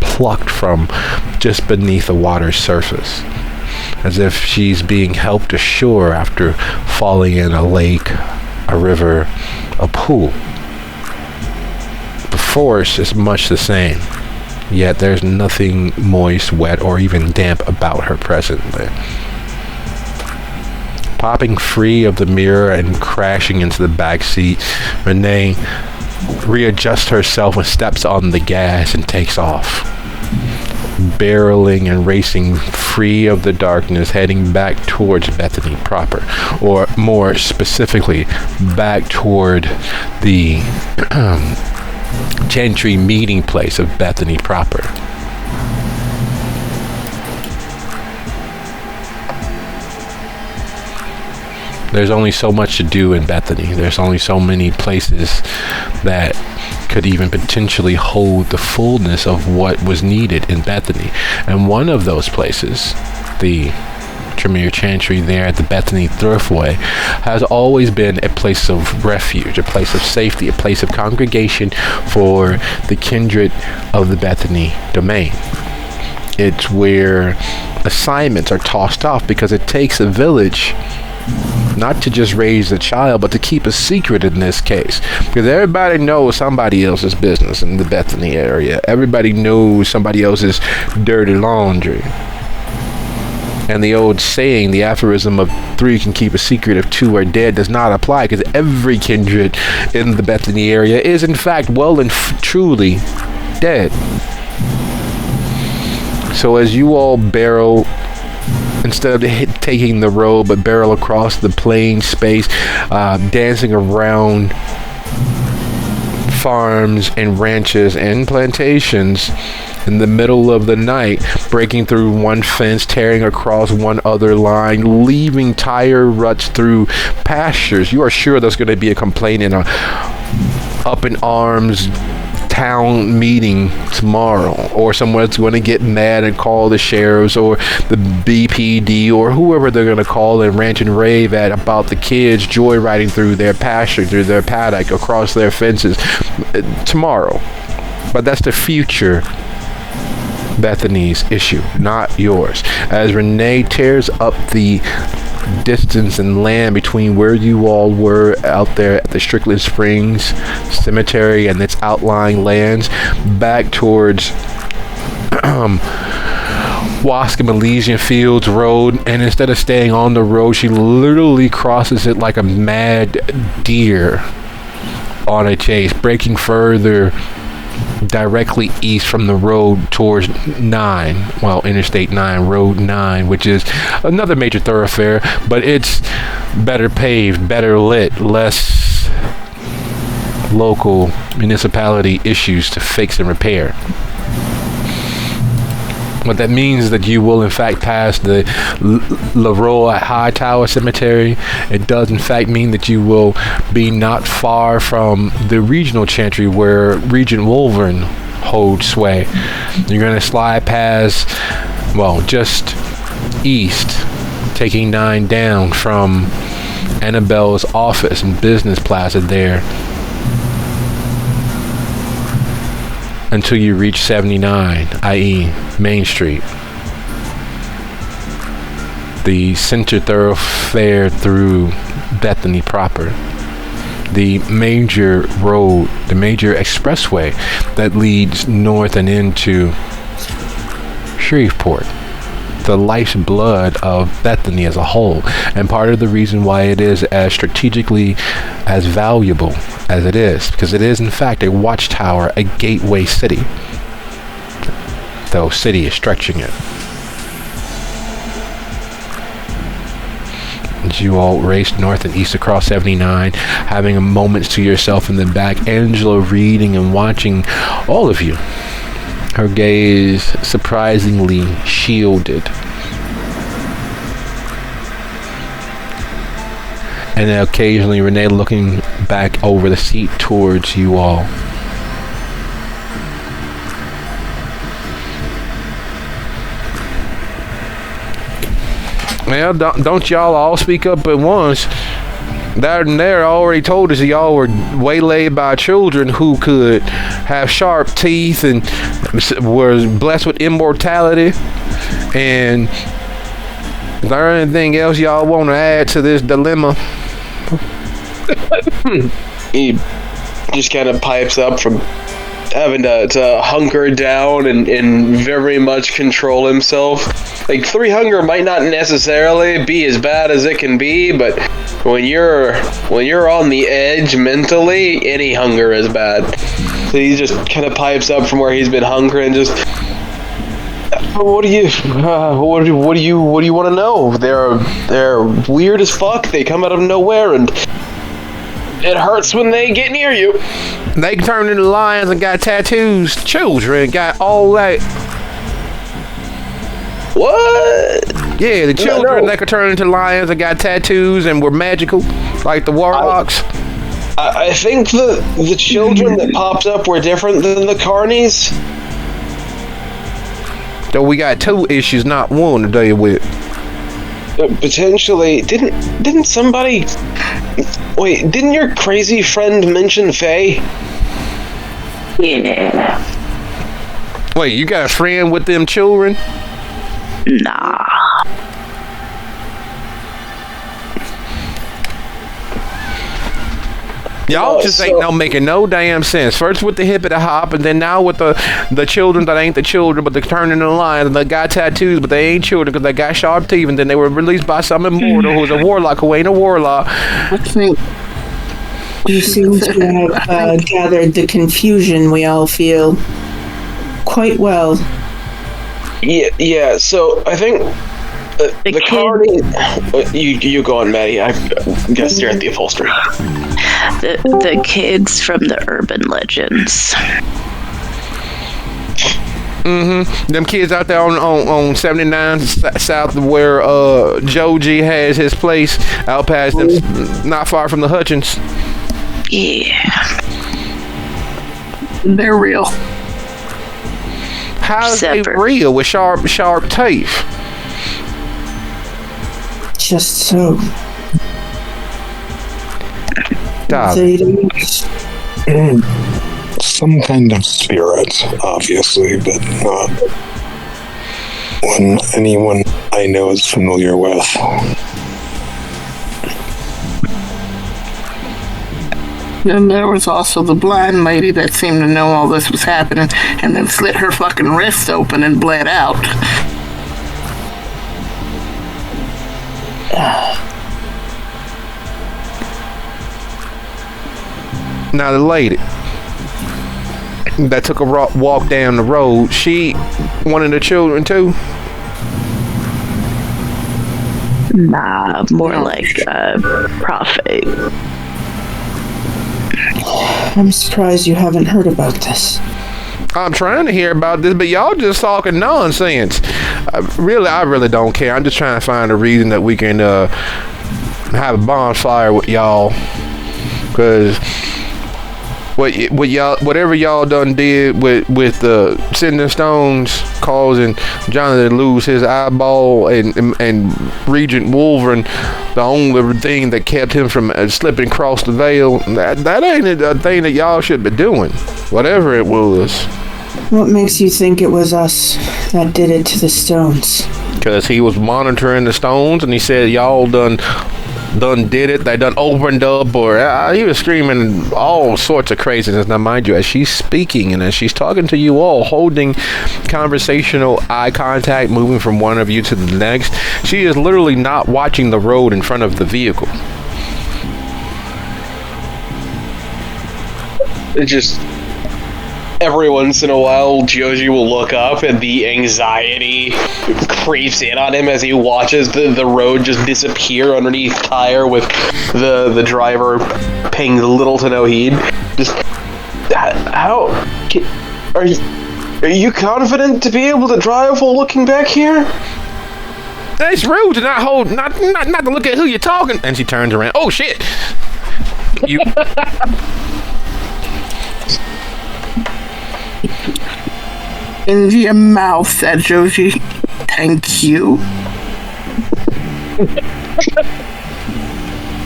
plucked from just beneath the water's surface, as if she's being helped ashore after falling in a lake, a river, a pool. The force is much the same, yet there's nothing moist, wet, or even damp about her presently. Popping free of the mirror and crashing into the back seat, Renee readjusts herself and steps on the gas and takes off, barreling and racing free of the darkness, heading back towards Bethany proper, or more specifically, back toward the Chantry meeting place of Bethany proper. There's only so much to do in Bethany. There's only so many places that could even potentially hold the fullness of what was needed in Bethany. And one of those places, the Tremere Chantry there at the Bethany Thriftway, has always been a place of refuge, a place of safety, a place of congregation for the kindred of the Bethany domain. It's where assignments are tossed off, because it takes a village not to just raise a child, but to keep a secret in this case. Because everybody knows somebody else's business in the Bethany area. Everybody knows somebody else's dirty laundry. And the old saying, the aphorism of 3 can keep a secret if 2 are dead, does not apply, because every kindred in the Bethany area is in fact well and truly dead. So as you all barrel, instead of taking the road, but barrel across the plain space, dancing around farms and ranches and plantations in the middle of the night, breaking through one fence, tearing across one other line, leaving tire ruts through pastures. You are sure there's going to be a complaint in a up in arms town meeting tomorrow, or someone's going to get mad and call the sheriffs or the BPD or whoever they're going to call and rant and rave at about the kids joyriding through their pasture, through their paddock, across their fences tomorrow. But that's the future Bethany's issue, not yours. As Renee tears up the distance and land between where you all were out there at the Strickland Springs Cemetery and its outlying lands, back towards Wascom Elysian Fields Road, and instead of staying on the road, she literally crosses it like a mad deer on a chase, breaking further directly east from the road towards 9, well, Interstate 9, Road 9, which is another major thoroughfare, but it's better paved, better lit, less local municipality issues to fix and repair. What that means is that you will in fact pass the Leroy Hightower Cemetery. It does in fact mean that you will be not far from the regional chantry where Regent Wolvern holds sway. You're going to slide past, well, just east, taking 9 down from Annabelle's office and business plaza there, until you reach 79, i.e. Main Street. The center thoroughfare through Bethany proper. The major road, the major expressway that leads north and into Shreveport. The lifeblood of Bethany as a whole, and part of the reason why it is as strategically as valuable as it is, because it is in fact a watchtower, a gateway city, though city is stretching it. As you all race north and east across 79, having moments to yourself in the back, Angela reading and watching all of you, her gaze surprisingly shielded. And then occasionally Renee looking back over the seat towards you all. Well, don't y'all all speak up at once. That and there already told us y'all were waylaid by children who could have sharp teeth and were blessed with immortality. And is there anything else y'all want to add to this dilemma? He just kind of pipes up from having to hunker down and very much control himself. Like 3 hunger might not necessarily be as bad as it can be, but when you're on the edge mentally, any hunger is bad. So he just kind of pipes up from where he's been hungering, just what do you want to know? They're weird as fuck. They come out of nowhere and it hurts when they get near you. They turned into lions and got tattoos. Children got all that. What? Yeah, the children that could turn into lions and got tattoos and were magical, like the warlocks. I think the children that popped up were different than the carnies. So we got 2 issues, not 1 to deal with. Potentially, didn't somebody? Wait, didn't your crazy friend mention Faye? Yeah. Wait, you got a friend with them children? Nah. Y'all just ain't making no damn sense. First with the hippity hop, and then now with the children that ain't the children, but they're turning into lions, and they got tattoos, but they ain't children because they got sharp teeth, and then they were released by some immortal who's a warlock who ain't a warlock. I think You seem to have gathered the confusion we all feel quite well. Yeah. So I think the carny. You go on, Maddie. I gotta stare at the upholstery. The kids from the urban legends. Mm-hmm. Them kids out there on 79 south of where Joe G has his place, out past them, not far from the Hutchins. Yeah. they're real. How's they real with sharp teeth? Just so. Some kind of spirit, obviously, but not one anyone I know is familiar with. And there was also the blind lady that seemed to know all this was happening and then slit her fucking wrist open and bled out. Now the lady. that took a walk down the road, she one of the children too? Nah, more like a prophet. I'm surprised you haven't heard about this. I'm trying to hear about this, but y'all just talking nonsense. I really don't care. I'm just trying to find a reason that we can have a bonfire with y'all, because whatever y'all done did with the Sending Stones causing Jonathan to lose his eyeball and Regent Wolverine, the only thing that kept him from slipping across the veil, that ain't a thing that y'all should be doing, whatever it was. What makes you think it was us that did it to the stones? Because he was monitoring the stones and he said y'all done did it, they done opened up, or he was screaming all sorts of craziness. Now mind you, as she's speaking and as she's talking to you all, holding conversational eye contact, moving from one of you to the next, she is literally not watching the road in front of the vehicle. It just, every once in a while, Joji will look up and the anxiety creeps in on him as he watches the road just disappear underneath Tyre with the driver paying little to no heed. Just, how, are you confident to be able to drive while looking back here? It's rude to not to look at who you're talking. And she turns around. Oh shit! You. In your mouth, said Joji. Thank you.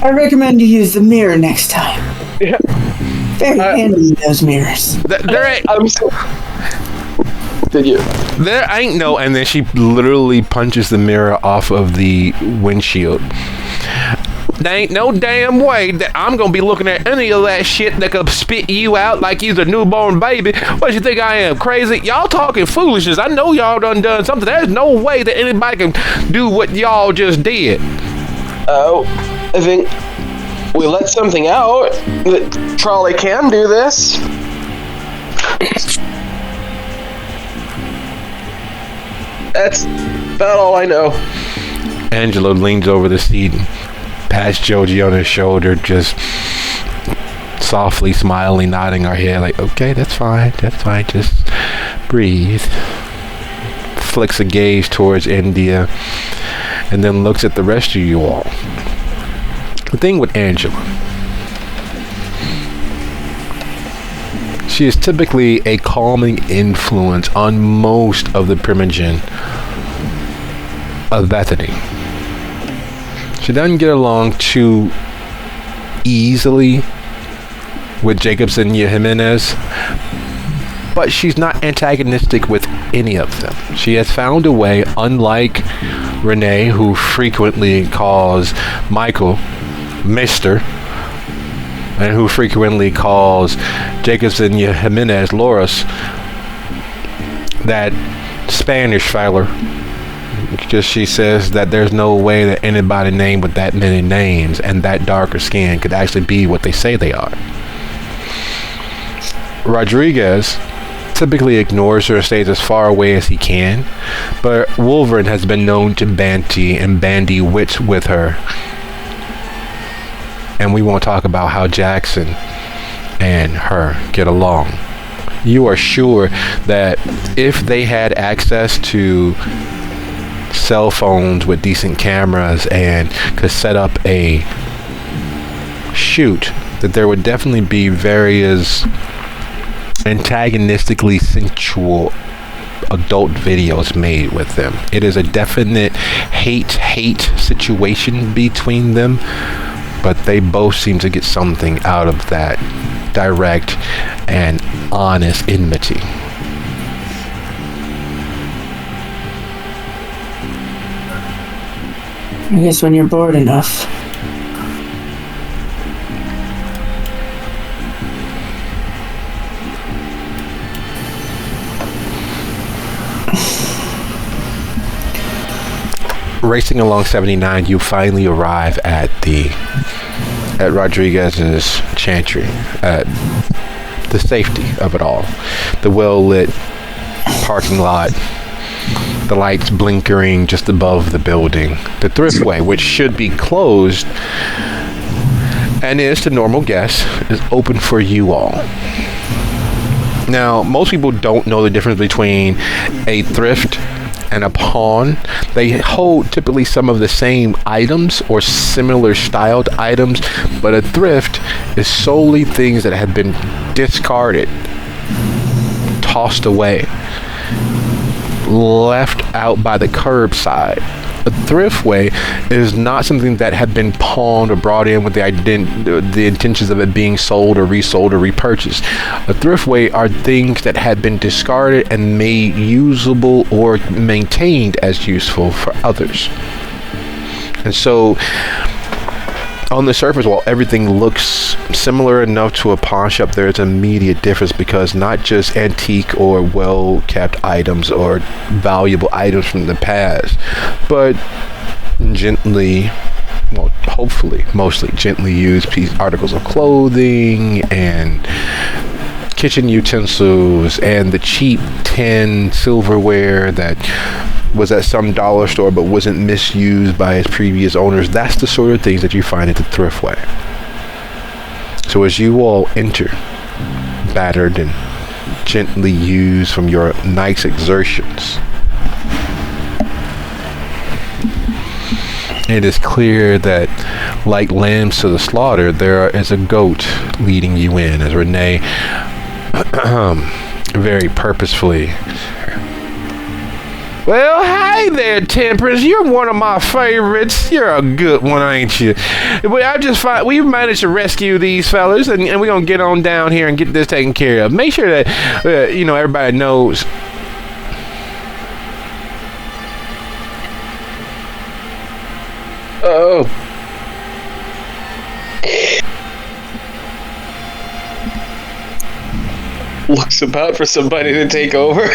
I recommend you use the mirror next time. Yeah. Very handy, those mirrors. Did you? There ain't no, and then she literally punches the mirror off of the windshield. There ain't no damn way that I'm gonna be looking at any of that shit that could spit you out like you's a newborn baby. What you think I am, crazy? Y'all talking foolishness. I know y'all done something. There's no way that anybody can do what y'all just did. Oh, I think we let something out. That Trolley can do this. That's about all I know. Angela leans over the seat and pats Joji on his shoulder, just softly smiling, nodding her head like, okay, that's fine, just breathe. Flicks a gaze towards India and then looks at the rest of you all. The thing with Angela, she is typically a calming influence on most of the Primogen of Bethany. She doesn't get along too easily with Jacobson and Jimenez, but she's not antagonistic with any of them. She has found a way, unlike Renee, who frequently calls Michael Mr., and who frequently calls Jacobson and Jimenez Loris, that Spanish feller. Just she says that there's no way that anybody named with that many names and that darker skin could actually be what they say they are. Rodriguez typically ignores her and stays as far away as he can, but Wolverine has been known to bandy wits with her. And we won't talk about how Jackson and her get along. You are sure that if they had access to cell phones with decent cameras and could set up a shoot, that there would definitely be various antagonistically sensual adult videos made with them. It is a definite hate situation between them, but they both seem to get something out of that direct and honest enmity. I guess when you're bored enough. Racing along 79, you finally arrive at Rodriguez's chantry. the safety of it all. The well-lit parking lot, the lights blinkering just above the building. The thriftway, which should be closed and is to normal guests, is open for you all. Now, most people don't know the difference between a thrift and a pawn. They hold typically some of the same items or similar styled items, but a thrift is solely things that have been discarded, tossed away, left out by the curbside. A thriftway is not something that had been pawned or brought in with the intentions of it being sold or resold or repurchased. A thriftway are things that had been discarded and made usable or maintained as useful for others. And so, on the surface, while everything looks similar enough to a pawn shop, there's an immediate difference, because not just antique or well-kept items or valuable items from the past, but gently, well, hopefully, mostly gently used articles of clothing and kitchen utensils and the cheap tin silverware that was at some dollar store but wasn't misused by its previous owners. That's the sort of things that you find at the thriftway. So as you all enter, battered and gently used from your night's exertions, it is clear that, like lambs to the slaughter, there is a goat leading you in, as Renee very purposefully, "Well, hi there, Temperance. You're one of my favorites. You're a good one, ain't you? Well, we've managed to rescue these fellas, and we're going to get on down here and get this taken care of. Make sure that, everybody knows." Oh. Looks about for somebody to take over.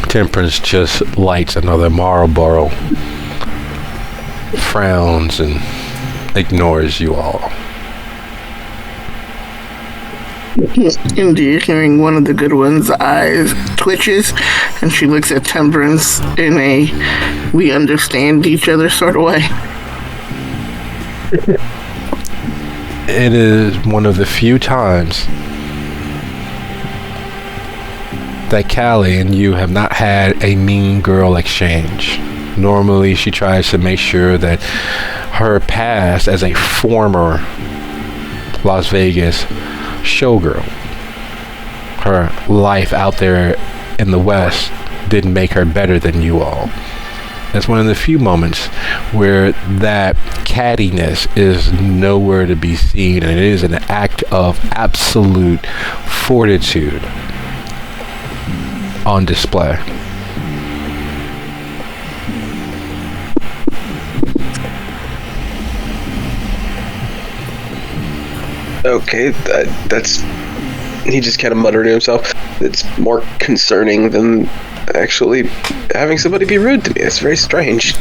Temperance just lights another Marlboro, frowns, and ignores you all. Indeed, hearing one of the good one's eyes twitches, and she looks at Temperance in a we understand each other sort of way. It is one of the few times that Callie and you have not had a mean girl exchange. Normally, she tries to make sure that her past as a former Las Vegas showgirl, her life out there in the West, didn't make her better than you all. It's one of the few moments where that cattiness is nowhere to be seen, and it is an act of absolute fortitude on display. Okay, that's... He just kind of muttered to himself. It's more concerning than actually having somebody be rude to me. It's very strange.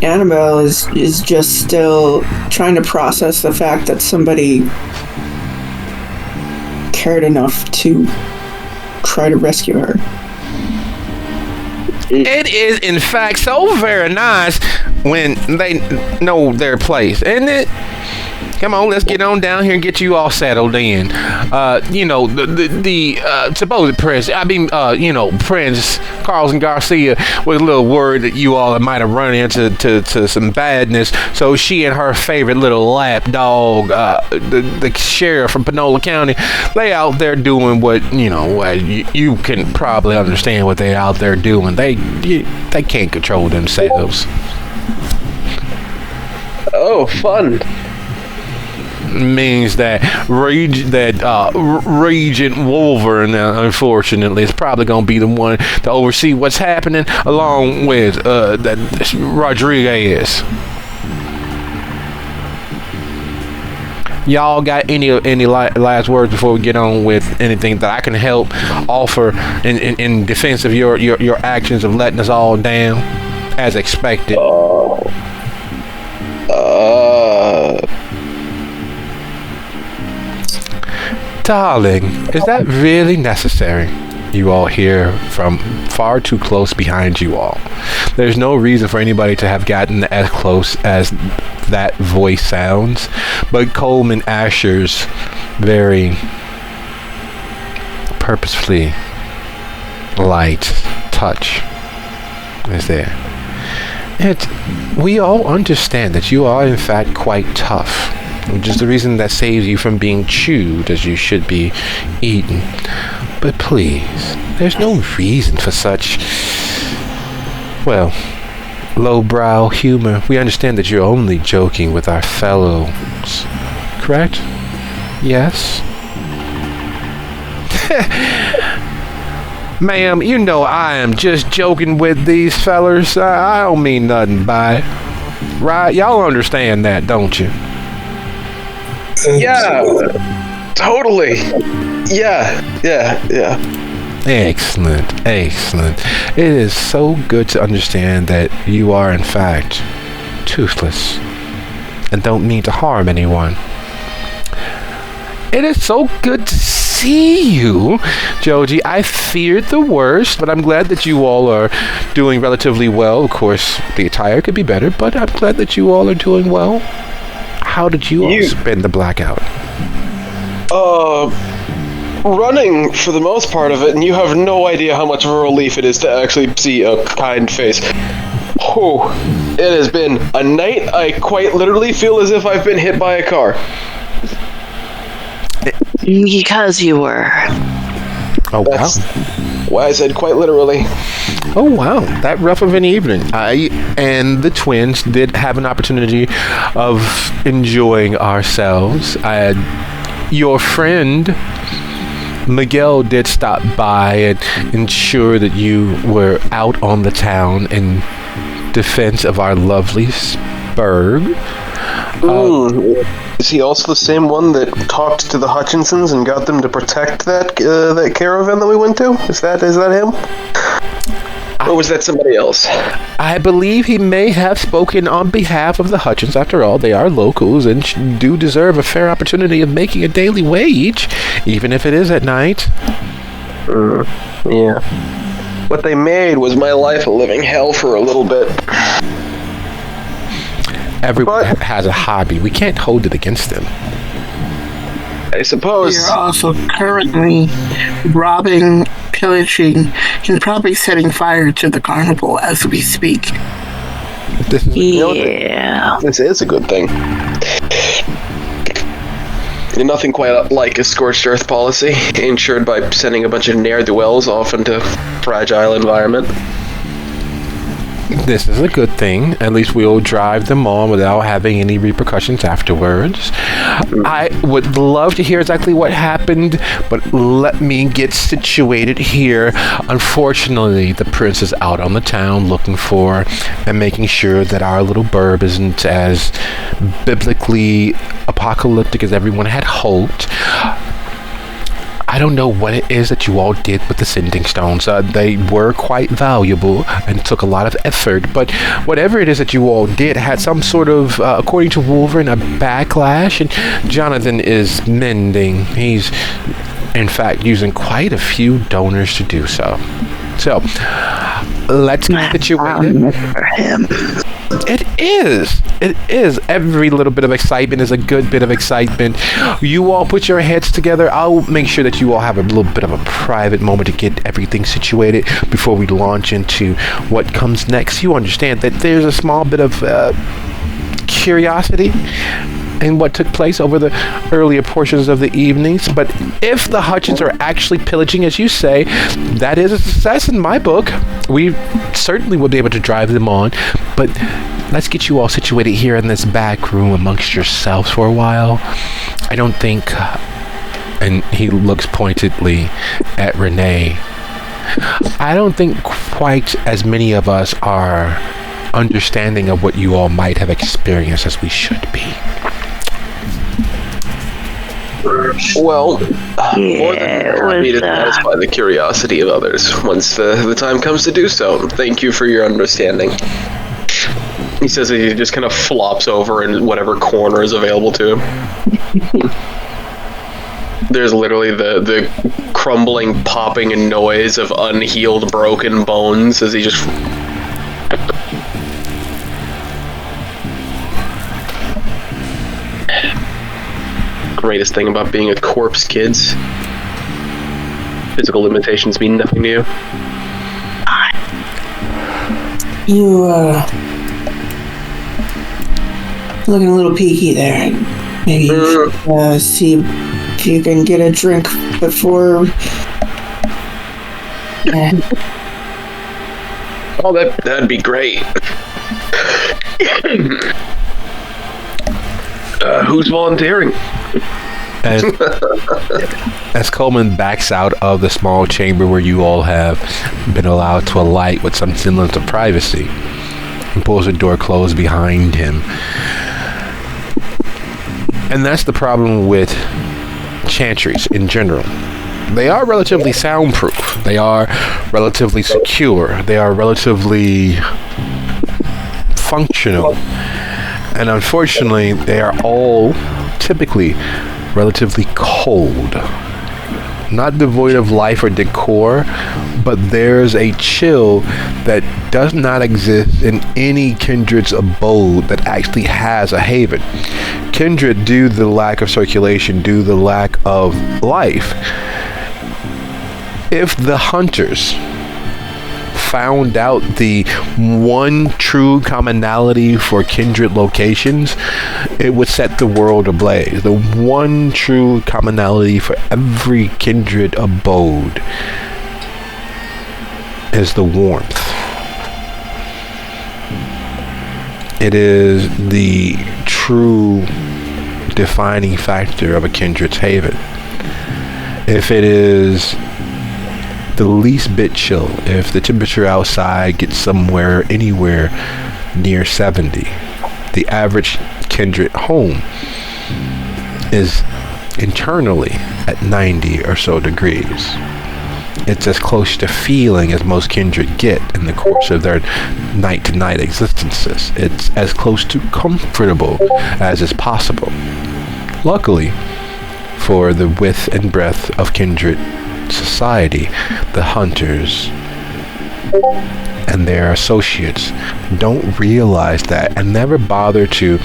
Annabelle is just still trying to process the fact that somebody cared enough to try to rescue her. It is, in fact, so very nice when they know their place, isn't it? Come on, let's get on down here and get you all settled in. The supposed prince, Prince Carlson Garcia was a little worried that you all might have run into some badness. So she and her favorite little lap dog, the sheriff from Panola County, they out there doing what you can probably understand what they're out there doing. They can't control themselves. Oh, fun. Means that Regent Wolverine, unfortunately, is probably going to be the one to oversee what's happening, along with that Rodriguez. Y'all got any last words before we get on with anything that I can help offer in defense of your actions of letting us all down as expected? Darling, is that really necessary? You all hear from far too close behind you all. There's no reason for anybody to have gotten as close as that voice sounds, but Coleman Asher's very purposefully light touch is there. We all understand that you are in fact quite tough, which is the reason that saves you from being chewed as you should be eaten. But please, there's no reason for such, well, lowbrow humor. We understand that you're only joking with our fellows, correct? Yes? Ma'am, you know I am just joking with these fellers. I don't mean nothing by it. Right? Y'all understand that, don't you? Yeah, totally. Yeah. Excellent. It is so good to understand that you are in fact toothless and don't mean to harm anyone. It is so good to see you, Joji. I feared the worst, but I'm glad that you all are doing relatively well. Of course, the attire could be better, but I'm glad that you all are doing well. How did you all spend the blackout? Running for the most part of it, and you have no idea how much of a relief it is to actually see a kind face. Oh, it has been a night I quite literally feel as if I've been hit by a car. Because you were. Oh, That's wow. why I said quite literally. Oh, wow. That rough of an evening. I and the twins did have an opportunity of enjoying ourselves. Your friend Miguel did stop by and ensure that you were out on the town in defense of our lovely Spurg. Is he also the same one that talked to the Hutchinsons and got them to protect that caravan that we went to? Is that him? Or was that somebody else? I believe he may have spoken on behalf of the Hutchins. After all, they are locals and do deserve a fair opportunity of making a daily wage, even if it is at night. Yeah. What they made was my life a living hell for a little bit. Everyone has a hobby. We can't hold it against them. I suppose. You're also currently robbing, pillaging, and probably setting fire to the carnival as we speak. This is This is a good thing. And nothing quite like a scorched earth policy, ensured by sending a bunch of ne'er-do-wells off into fragile environment. This is a good thing. At least we'll drive them on without having any repercussions afterwards. I would love to hear exactly what happened, but let me get situated here. Unfortunately, the prince is out on the town looking for and making sure that our little burb isn't as biblically apocalyptic as everyone had hoped. I don't know what it is that you all did with the sending stones. They were quite valuable and took a lot of effort, but whatever it is that you all did had some sort of, according to Wolverine, a backlash, and Jonathan is mending. He's, in fact, using quite a few donors to do so. So, let's get situated. For him. It is. Every little bit of excitement is a good bit of excitement. You all put your heads together. I'll make sure that you all have a little bit of a private moment to get everything situated before we launch into what comes next. You understand that there's a small bit of curiosity in what took place over the earlier portions of the evenings, but if the Hutchins are actually pillaging, as you say, that is a success in my book. We certainly will be able to drive them on, but let's get you all situated here in this back room amongst yourselves for a while. I don't think, and he looks pointedly at Renee, I don't think quite as many of us are understanding of what you all might have experienced as we should be. Well, more than happy to satisfy the curiosity of others once the time comes to do so. Thank you for your understanding. He says that he just kind of flops over in whatever corner is available to him. There's literally the crumbling, popping noise of unhealed, broken bones as he just... Greatest thing about being a corpse, kids. Physical limitations mean nothing to you. You, looking a little peaky there. Maybe see if you can get a drink before... Oh, that'd be great. Who's volunteering? As Coleman backs out of the small chamber where you all have been allowed to alight with some semblance of privacy, and pulls the door closed behind him. And that's the problem with chantries in general. They are relatively soundproof. They are relatively secure. They are relatively functional. And unfortunately, they are all typically relatively cold. Not devoid of life or decor, but there's a chill that does not exist in any kindred's abode that actually has a haven. Kindred, due to the lack of circulation, due to the lack of life, if the hunters found out the one true commonality for kindred locations, it would set the world ablaze. The one true commonality for every kindred abode is the warmth. It is the true defining factor of a kindred's haven. If it is the least bit chill, if the temperature outside gets anywhere near 70, the average kindred home is internally at 90 or so degrees. It's as close to feeling as most kindred get in the course of their night-to-night existences. It's as close to comfortable as is possible. Luckily, for the width and breadth of kindred society, the hunters and their associates don't realize that and never bother to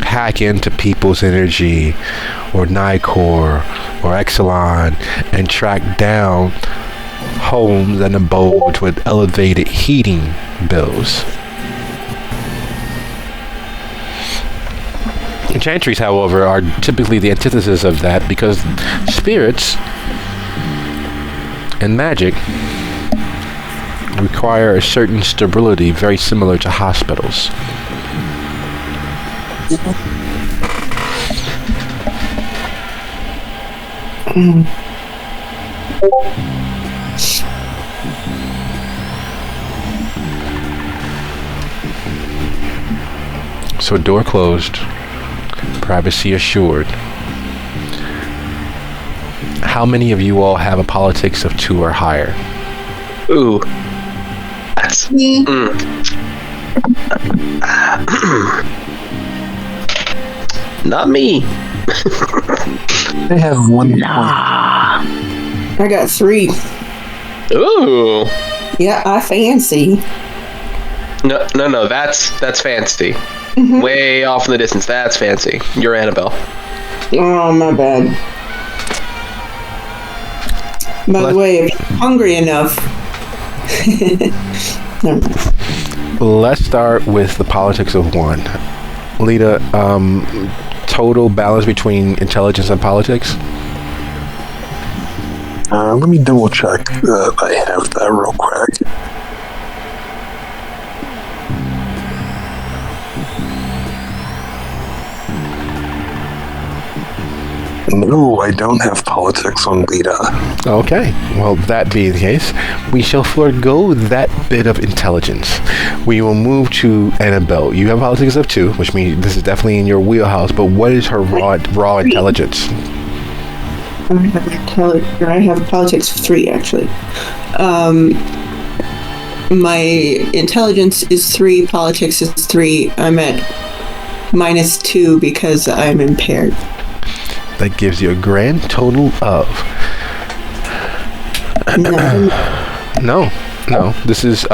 hack into people's energy or Nicor or Exelon and track down homes and abodes with elevated heating bills. Chantries, however, are typically the antithesis of that, because spirits and magic require a certain stability very similar to hospitals. So door closed, privacy assured. How many of you all have a politics of 2 or higher? Ooh. That's... Not me. I have one. I got 3. Ooh. Yeah, I fancy. No, that's fancy. Way off in the distance. That's fancy. You're Annabelle. Oh, my bad. By the way, if you're hungry enough... Never mind. Let's start with the politics of 1. Lita, total balance between intelligence and politics? Let me double check that I have that real quick. No, I don't have politics on Lita. Okay, well, that being the case, we shall forego that bit of intelligence. We will move to Annabelle. You have politics of 2, which means this is definitely in your wheelhouse, but what is her raw intelligence? I have politics 3 actually. My intelligence is 3, politics is 3. I'm at -2 because I'm impaired. That gives you a grand total of no. This is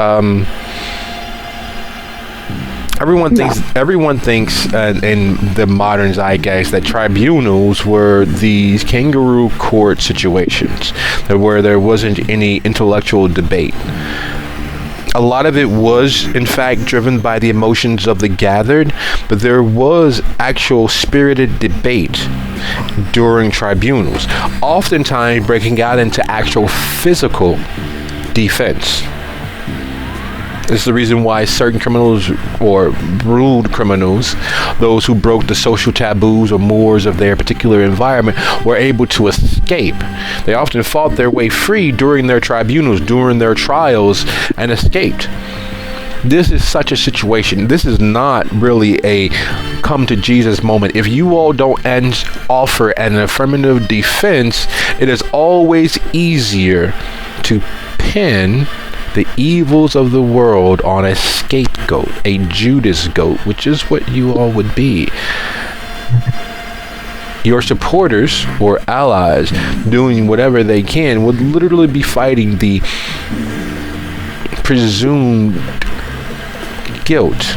everyone thinks in the modern zeitgeist that tribunals were these kangaroo court situations where there wasn't any intellectual debate. A lot of it was, in fact, driven by the emotions of the gathered, but there was actual spirited debate during tribunals, oftentimes breaking out into actual physical defense. This is the reason why certain criminals or rude criminals, those who broke the social taboos or mores of their particular environment, were able to escape. They often fought their way free during their tribunals, during their trials, and escaped. This is such a situation. This is not really a come to Jesus moment. If you all don't offer an affirmative defense, it is always easier to pin the evils of the world on a scapegoat, a Judas goat, which is what you all would be. Your supporters or allies doing whatever they can would literally be fighting the presumed guilt.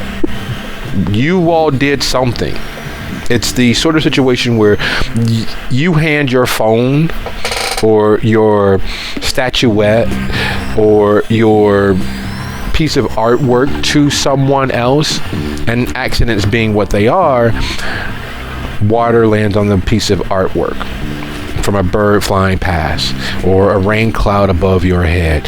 You all did something. It's the sort of situation where you hand your phone or your statuette or your piece of artwork to someone else, and accidents being what they are, water lands on the piece of artwork from a bird flying past or a rain cloud above your head.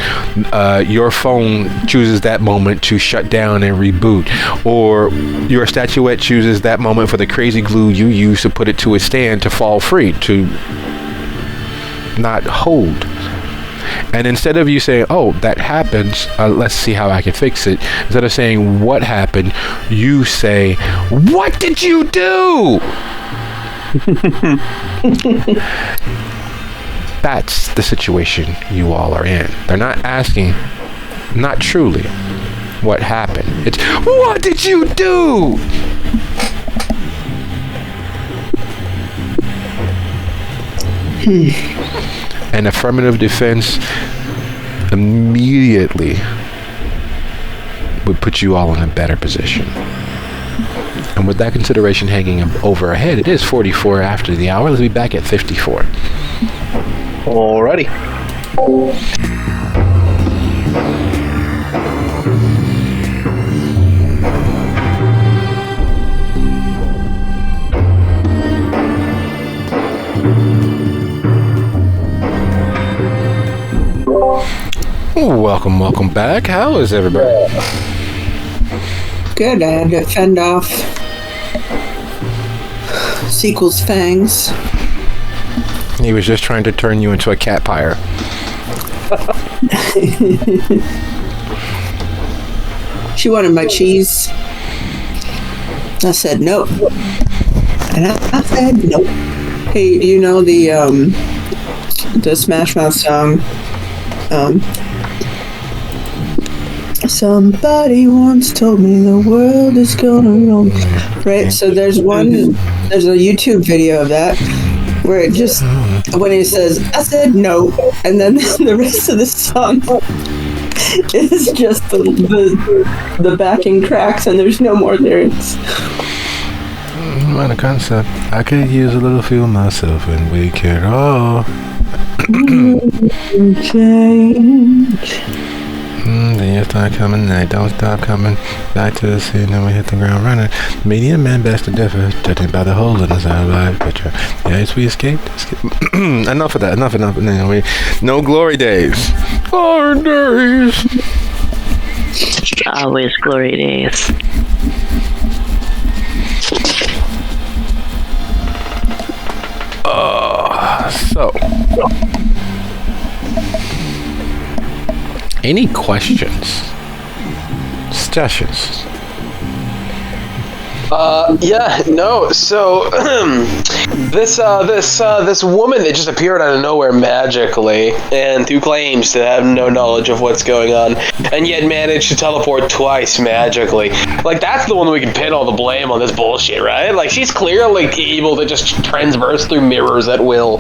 Your phone chooses that moment to shut down and reboot, or your statuette chooses that moment for the crazy glue you use to put it to a stand to fall free, to not hold. And instead of you saying, oh, that happens, let's see how I can fix it, instead of saying what happened, you say, what did you do? That's the situation you all are in. They're not asking, not truly, what happened. It's, what did you do? An affirmative defense immediately would put you all in a better position. And with that consideration hanging over our head, it is 44 after the hour. Let's be back at 54. Alrighty. Welcome back. How is everybody? Good. I had to fend off Sequel's fangs. He was just trying to turn you into a cat pyre. She wanted my cheese. I said nope. And I said nope. Hey, do you know the Smash Mouth song? Somebody once told me the world is gonna roll. Right? So there's a YouTube video of that where it just, when he says, I said no, and then the rest of the song is just the backing tracks and there's no more lyrics. What a concept. I could use a little feel myself and we could all change. Then you start coming, they don't stop coming. Back to the scene, and we hit the ground running. Medium man best to differ, judging by the hole in the satellite picture. Yes, we escaped. Enough of that. Enough. No glory days. Glory days. Always glory days. So. Any questions? Suggestions? Yeah, no. So this woman that just appeared out of nowhere magically, and who claims to have no knowledge of what's going on, and yet managed to teleport twice magically. Like, that's the one that we can pin all the blame on this bullshit, right? Like, she's clearly able to just transverse through mirrors at will.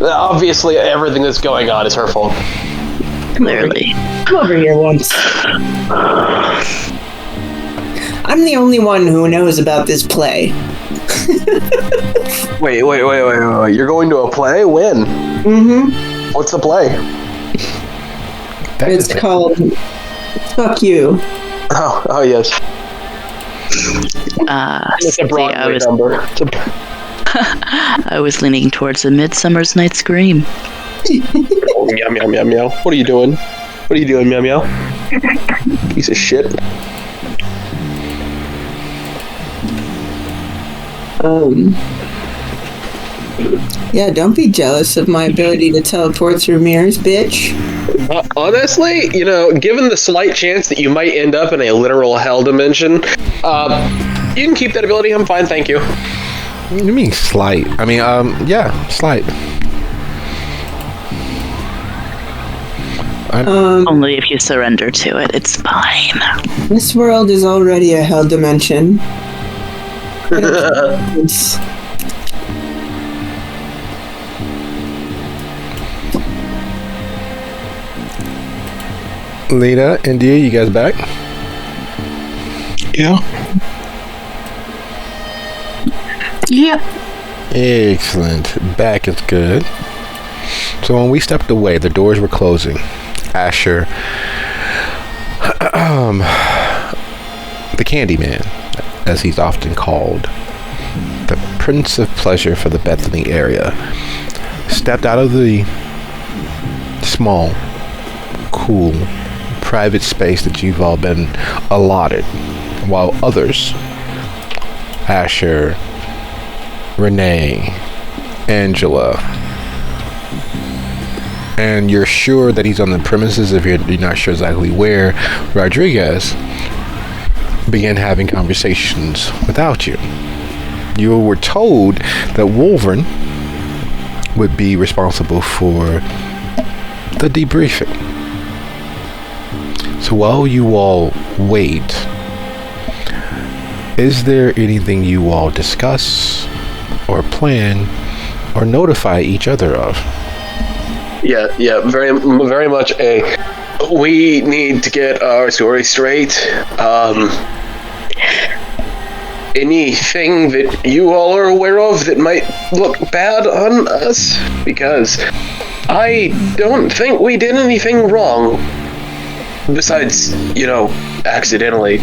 Obviously, everything that's going on is her fault. Clearly. Come over here once. I'm the only one who knows about this play. Wait. You're going to a play? When? Mm-hmm. What's the play? It's called Fuck You. Oh yes. It's a Broadway number. I was leaning towards A Midsummer's Night's Dream. Oh, meow, meow, meow, meow. What are you doing? What are you doing, meow, meow? Piece of shit. Yeah, don't be jealous of my ability to teleport through mirrors, bitch. Honestly, given the slight chance that you might end up in a literal hell dimension, you can keep that ability. I'm fine, thank you. What do you mean slight? I mean, yeah, slight. Only if you surrender to it, it's fine. This world is already a hell dimension. It's Lita, India, you guys back? Yeah. Yep. Excellent. Back is good. So when we stepped away, the doors were closing. Asher, the Candyman, as he's often called, the Prince of Pleasure for the Bethany area, stepped out of the small, cool, private space that you've all been allotted, while others, Asher, Renee, Angela, and you're sure that he's on the premises if you're not sure exactly where, Rodriguez began having conversations without you. You were told that Wolverine would be responsible for the debriefing. So while you all wait, is there anything you all discuss or plan or notify each other of? Yeah, very much we need to get our story straight. Anything that you all are aware of that might look bad on us? Because I don't think we did anything wrong. Besides, accidentally.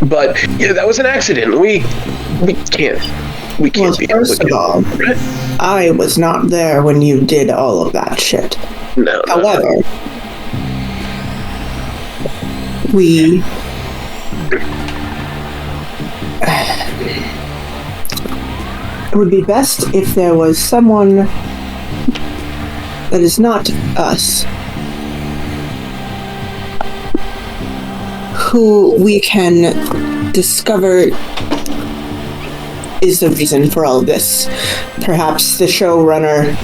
But, yeah, that was an accident. We can't well, be first of all, I was not there when you did all of that shit. No. However, we... It would be best if there was someone that is not us who we can discover is the reason for all of this. Perhaps the showrunner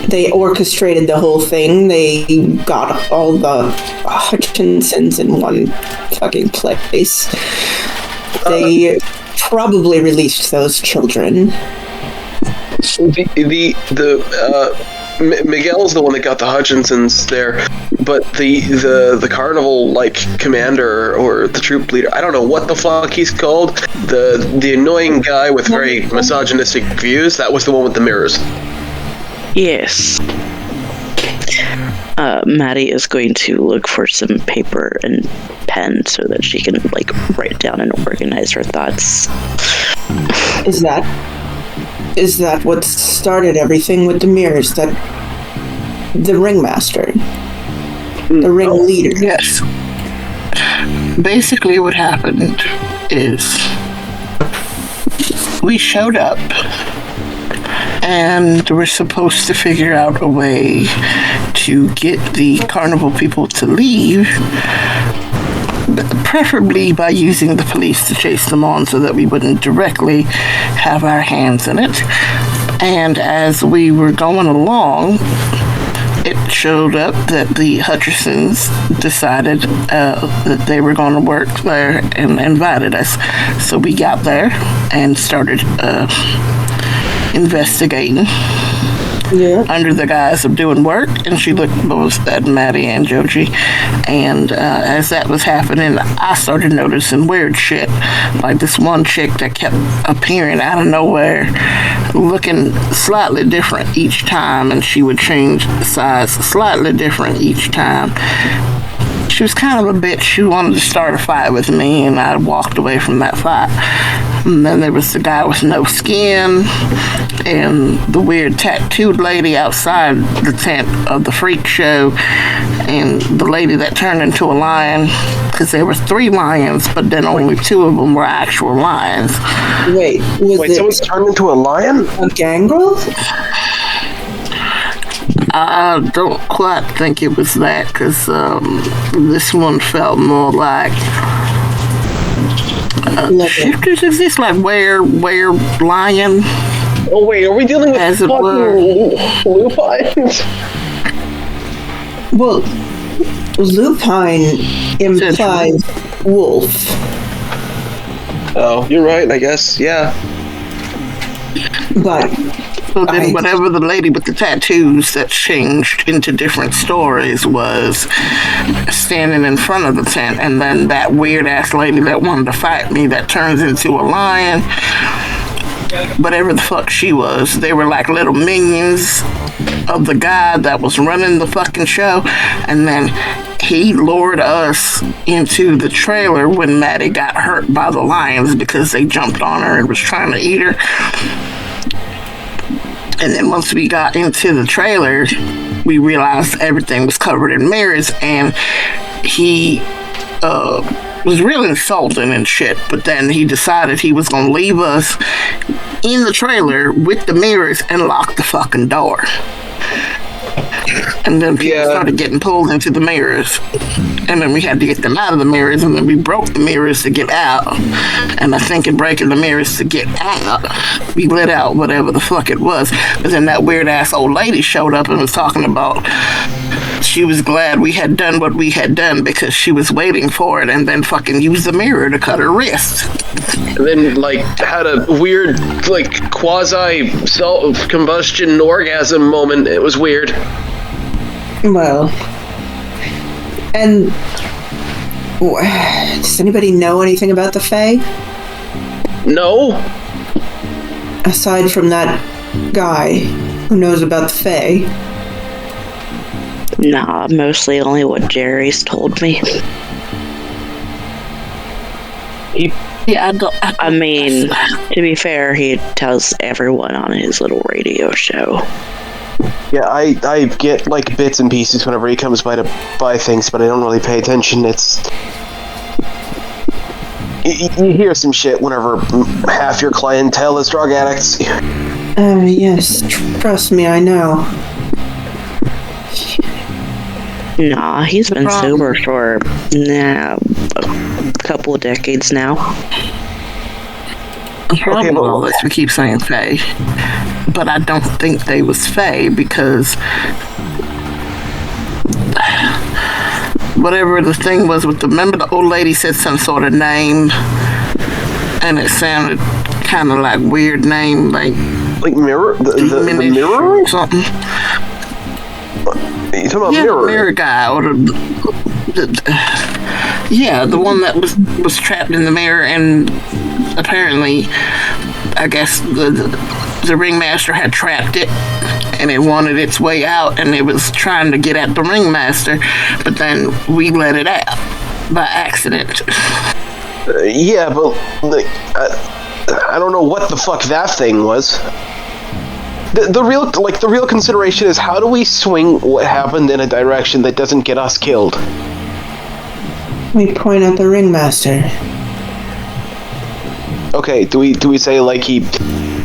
they orchestrated the whole thing. They got all the Hutchinsons in one fucking place. They probably released those children. Miguel's the one that got the Hutchinsons there, but the carnival commander or the troop leader, I don't know what the fuck he's called, the annoying guy with very misogynistic views, that was the one with the mirrors. Yes. Maddie is going to look for some paper and pen so that she can write down and organize her thoughts. Is that what started everything with the mirrors? That the ringmaster, the ring leader? Yes. Basically what happened is we showed up and we're supposed to figure out a way to get the carnival people to leave, preferably by using the police to chase them on so that we wouldn't directly have our hands in it. And as we were going along, it showed up that the Hutchersons decided that they were going to work there and invited us. So we got there and started investigating under the guise of doing work. And she looked both at Maddie and Joji. And as that was happening, I started noticing weird shit. Like this one chick that kept appearing out of nowhere, looking slightly different each time, and she would change size slightly different each time. She was kind of a bitch. She wanted to start a fight with me, and I walked away from that fight. And then there was the guy with no skin, and the weird tattooed lady outside the tent of the freak show, and the lady that turned into a lion, because there were 3 lions, but then only 2 of them were actual lions. Wait, someone's turned into a lion? A gangrel? I don't quite think it was that, because this one felt more like shifters. Is this like where lion? Oh wait, are we dealing with as it were lupines? Well, lupine implies wolf. Oh, you're right, I guess, yeah. But so then whatever the lady with the tattoos that changed into different stories was standing in front of the tent, and then that weird ass lady that wanted to fight me that turns into a lion, whatever the fuck she was, they were like little minions of the guy that was running the fucking show. And then he lured us into the trailer when Maddie got hurt by the lions because they jumped on her and was trying to eat her. And then once we got into the trailer, we realized everything was covered in mirrors, and he was really insulting and shit. But then he decided he was going to leave us in the trailer with the mirrors and lock the fucking door. And then people started getting pulled into the mirrors. And then we had to get them out of the mirrors, and then we broke the mirrors to get out. And I think in breaking the mirrors to get out, we let out whatever the fuck it was. But then that weird ass old lady showed up and was talking about she was glad we had done what we had done because she was waiting for it, and then fucking used the mirror to cut her wrist. And then, like, had a weird, like, quasi-self-combustion orgasm moment. It was weird. Well, and does anybody know anything about the Fae? No. Aside from that guy who knows about the Fae. Nah, mostly only what Jerry's told me. Yeah, I mean, to be fair, he tells everyone on his little radio show. Yeah, I get, like, bits and pieces whenever he comes by to buy things, but I don't really pay attention. It's... You hear some shit whenever half your clientele is drug addicts. Yes, trust me, I know. Nah, he's been sober for, a couple of decades now. The problem with all this, we keep saying Fae, but I don't think they was Fae because whatever the thing was with remember the old lady said some sort of name, and it sounded kind of like weird name, like mirror, the mirror or something. You talking about mirror guy, or the one that was trapped in the mirror, and apparently, I guess the ringmaster had trapped it, and it wanted its way out, and it was trying to get at the ringmaster, but then we let it out by accident. Yeah, but I don't know what the fuck that thing was. The real consideration is how do we swing what happened in a direction that doesn't get us killed? We point at the ringmaster. Okay, do we say like he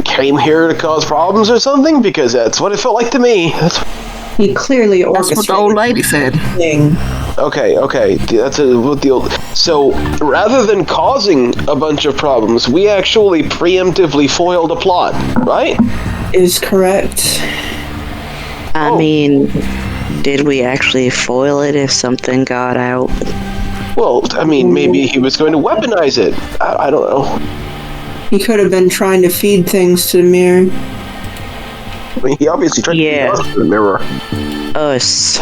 came here to cause problems or something? Because that's what it felt like to me. He clearly That's what the old lady said. Okay. That's a deal. So, rather than causing a bunch of problems, we actually preemptively foiled a plot, right? Is correct. I mean, did we actually foil it if something got out? Well, I mean, maybe he was going to weaponize it. I don't know. He could have been trying to feed things to the mirror. I mean, he obviously tried to feed us to the mirror. Us.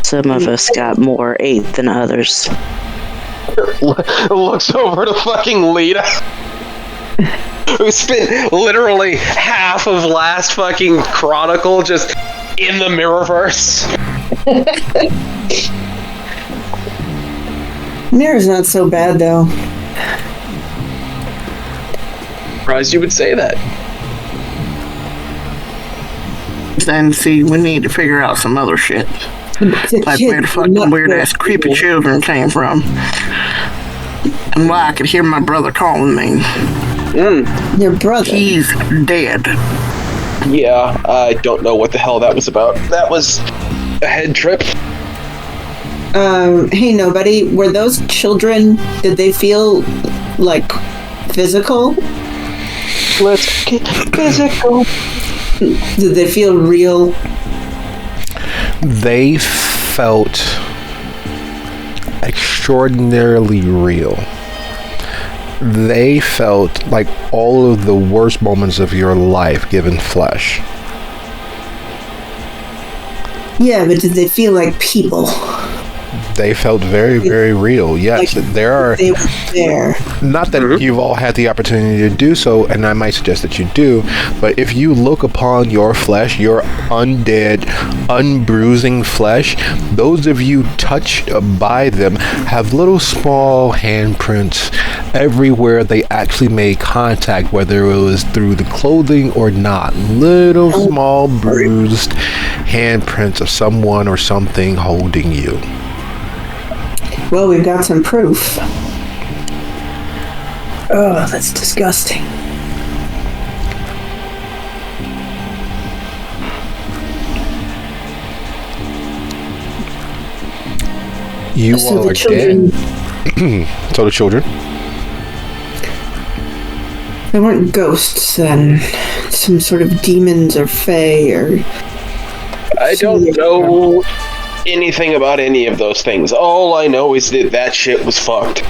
Some of us got more ate than others. Looks over to fucking Lita, who spent literally half of last fucking Chronicle just in the Mirrorverse. Mirror's not so bad, though. Surprised you would say that. Then see, we need to figure out some other shit. Like where the fucking weird ass creepy children came from. And why I could hear my brother calling me. Your brother. He's dead. Yeah, I don't know what the hell that was about. That was a head trip. Hey, nobody. Were those children, did they feel, like, physical? Let's get physical. Did they feel real? They felt extraordinarily real. They felt like all of the worst moments of your life given flesh. Yeah, but did they feel like people? They felt very, very real. Yes, Like, there are. they were there. Not that you've all had the opportunity to do so, and I might suggest that you do, but if you look upon your flesh, your undead, unbruising flesh, those of you touched by them have little small handprints everywhere they actually made contact, whether it was through the clothing or not. Little small bruised handprints of someone or something holding you. Well, we've got some proof. Oh, that's disgusting. You So all the are children, dead. So the children. they weren't ghosts then. Some sort of demons or fae or... I don't know anything about any of those things. All I know is that shit was fucked.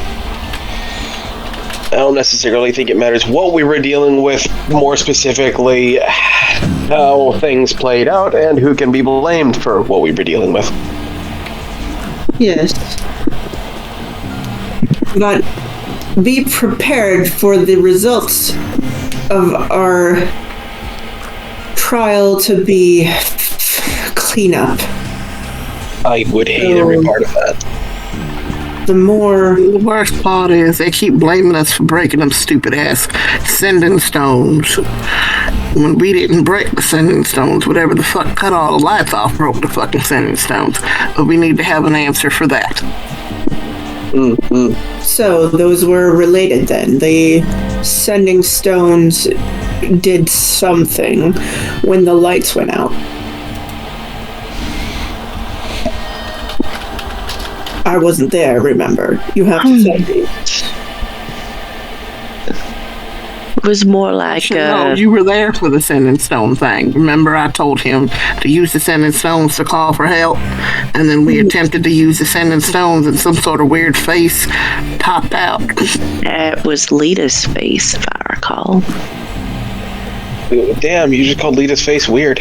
I don't necessarily think it matters what we were dealing with, more specifically, how things played out and who can be blamed for what we were dealing with. Yes. But be prepared for the results of our trial to be cleanup. I would hate every part of that. The more... The worst part is they keep blaming us for breaking them stupid ass sending stones. When we didn't break the sending stones, whatever the fuck cut all the lights off broke the fucking sending stones. But we need to have an answer for that. So, those were related then. The sending stones did something when the lights went out. I wasn't there, remember. You have to send me. It was more like, No, you were there for the sending stone thing. Remember, I told him to use the sending stones to call for help, and then we attempted to use the sending stones, and some sort of weird face popped out. it was Lita's face, if I recall. Damn, you just called Lita's face weird.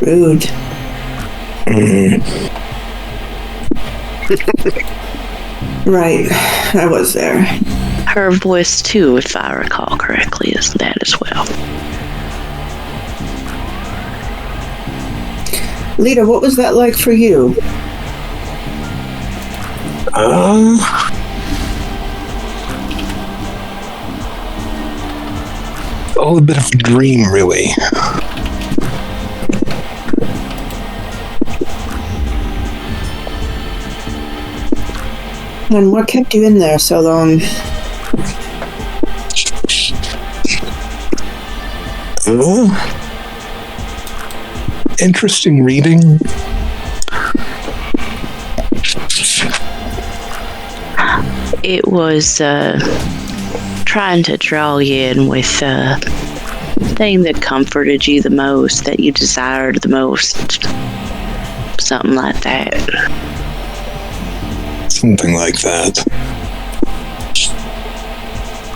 Rude. Right, I was there. Her voice, too, if I recall correctly, is that as well. Lita, what was that like for you? All a bit of a dream, really. And what kept you in there so long? Interesting reading. It was trying to draw you in with the thing that comforted you the most, that you desired the most. Something like that. Something like that.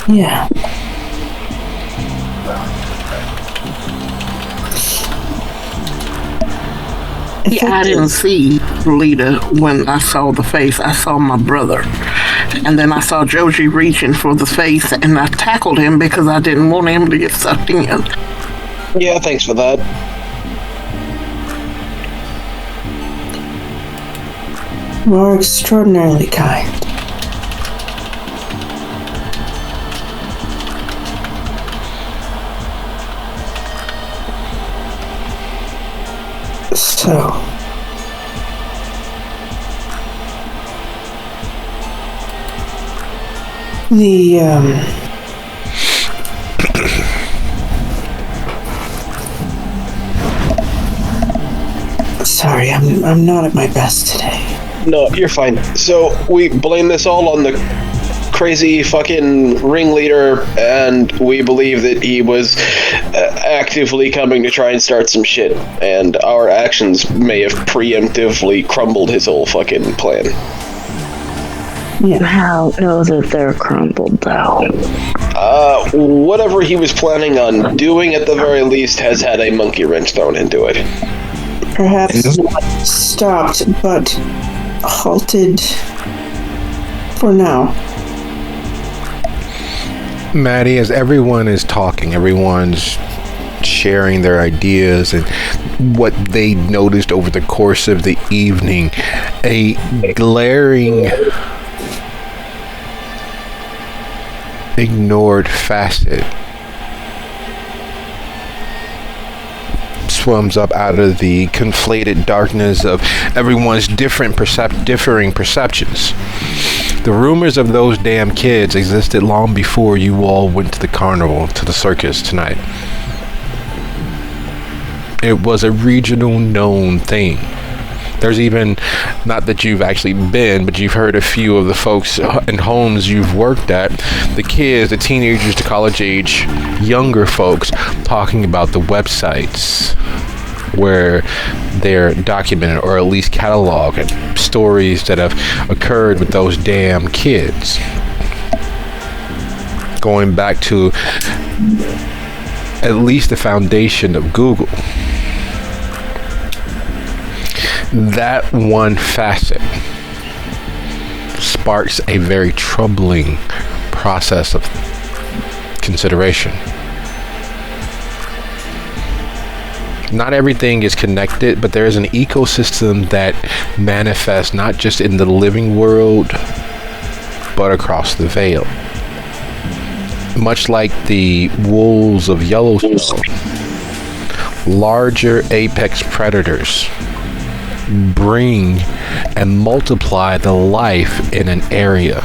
Yeah. I didn't see Lita when I saw the face. I saw my brother. And then I saw Joji reaching for the face, and I tackled him because I didn't want him to get sucked in. Yeah, thanks for that. You are extraordinarily kind. So, sorry, I'm not at my best today. No, you're fine. So we blame this all on the crazy fucking ringleader, and we believe that he was actively coming to try and start some shit, and our actions may have preemptively crumbled his whole fucking plan. Yeah. How know that they're crumbled, though? Whatever he was planning on doing, at the very least, has had a monkey wrench thrown into it. Perhaps not stopped, but halted for now. Maddie, as everyone is talking, everyone's sharing their ideas and what they noticed over the course of the evening, a glaring, ignored facet swims up out of the conflated darkness of everyone's differing perceptions. The rumors of those damn kids existed long before you all went to the carnival, to the circus tonight. It was a regional known thing. There's even, not that you've actually been, but you've heard a few of the folks in homes you've worked at, the kids, the teenagers, the college age, younger folks talking about the websites where they're documented or at least cataloged stories that have occurred with those damn kids. Going back to at least the foundation of Google. That one facet sparks a very troubling process of consideration. Not everything is connected, but there is an ecosystem that manifests not just in the living world, but across the veil. Much like the wolves of Yellowstone, larger apex predators bring and multiply the life in an area.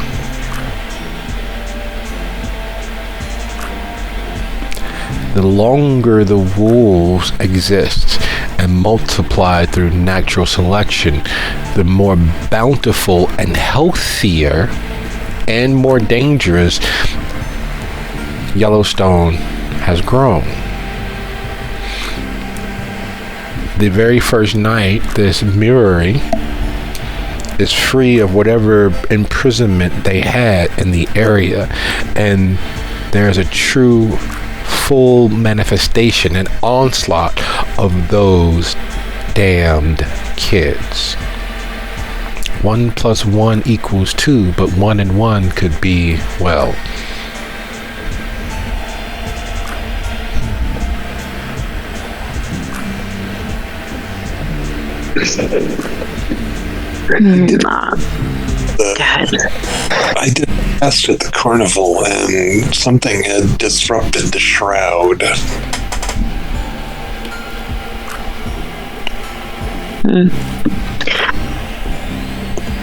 The longer the wolves exist and multiply through natural selection, the more bountiful and healthier and more dangerous Yellowstone has grown. The very first night, this mirroring is free of whatever imprisonment they had in the area, and there's a true full manifestation and onslaught of those damned kids. 1 + 1 = 2, but 1 and 1 could be, well, I did a test at the carnival and something had disrupted the shroud. The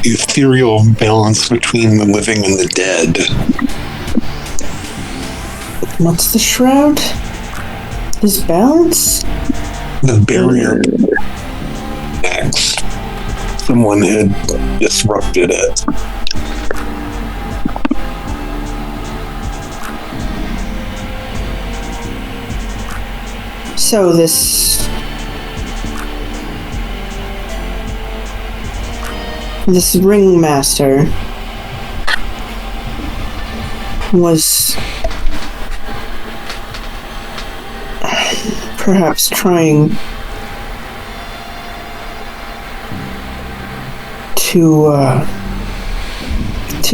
ethereal balance between the living and the dead. What's the shroud? His balance? The barrier. Next. Someone had disrupted it. So this ringmaster was perhaps trying to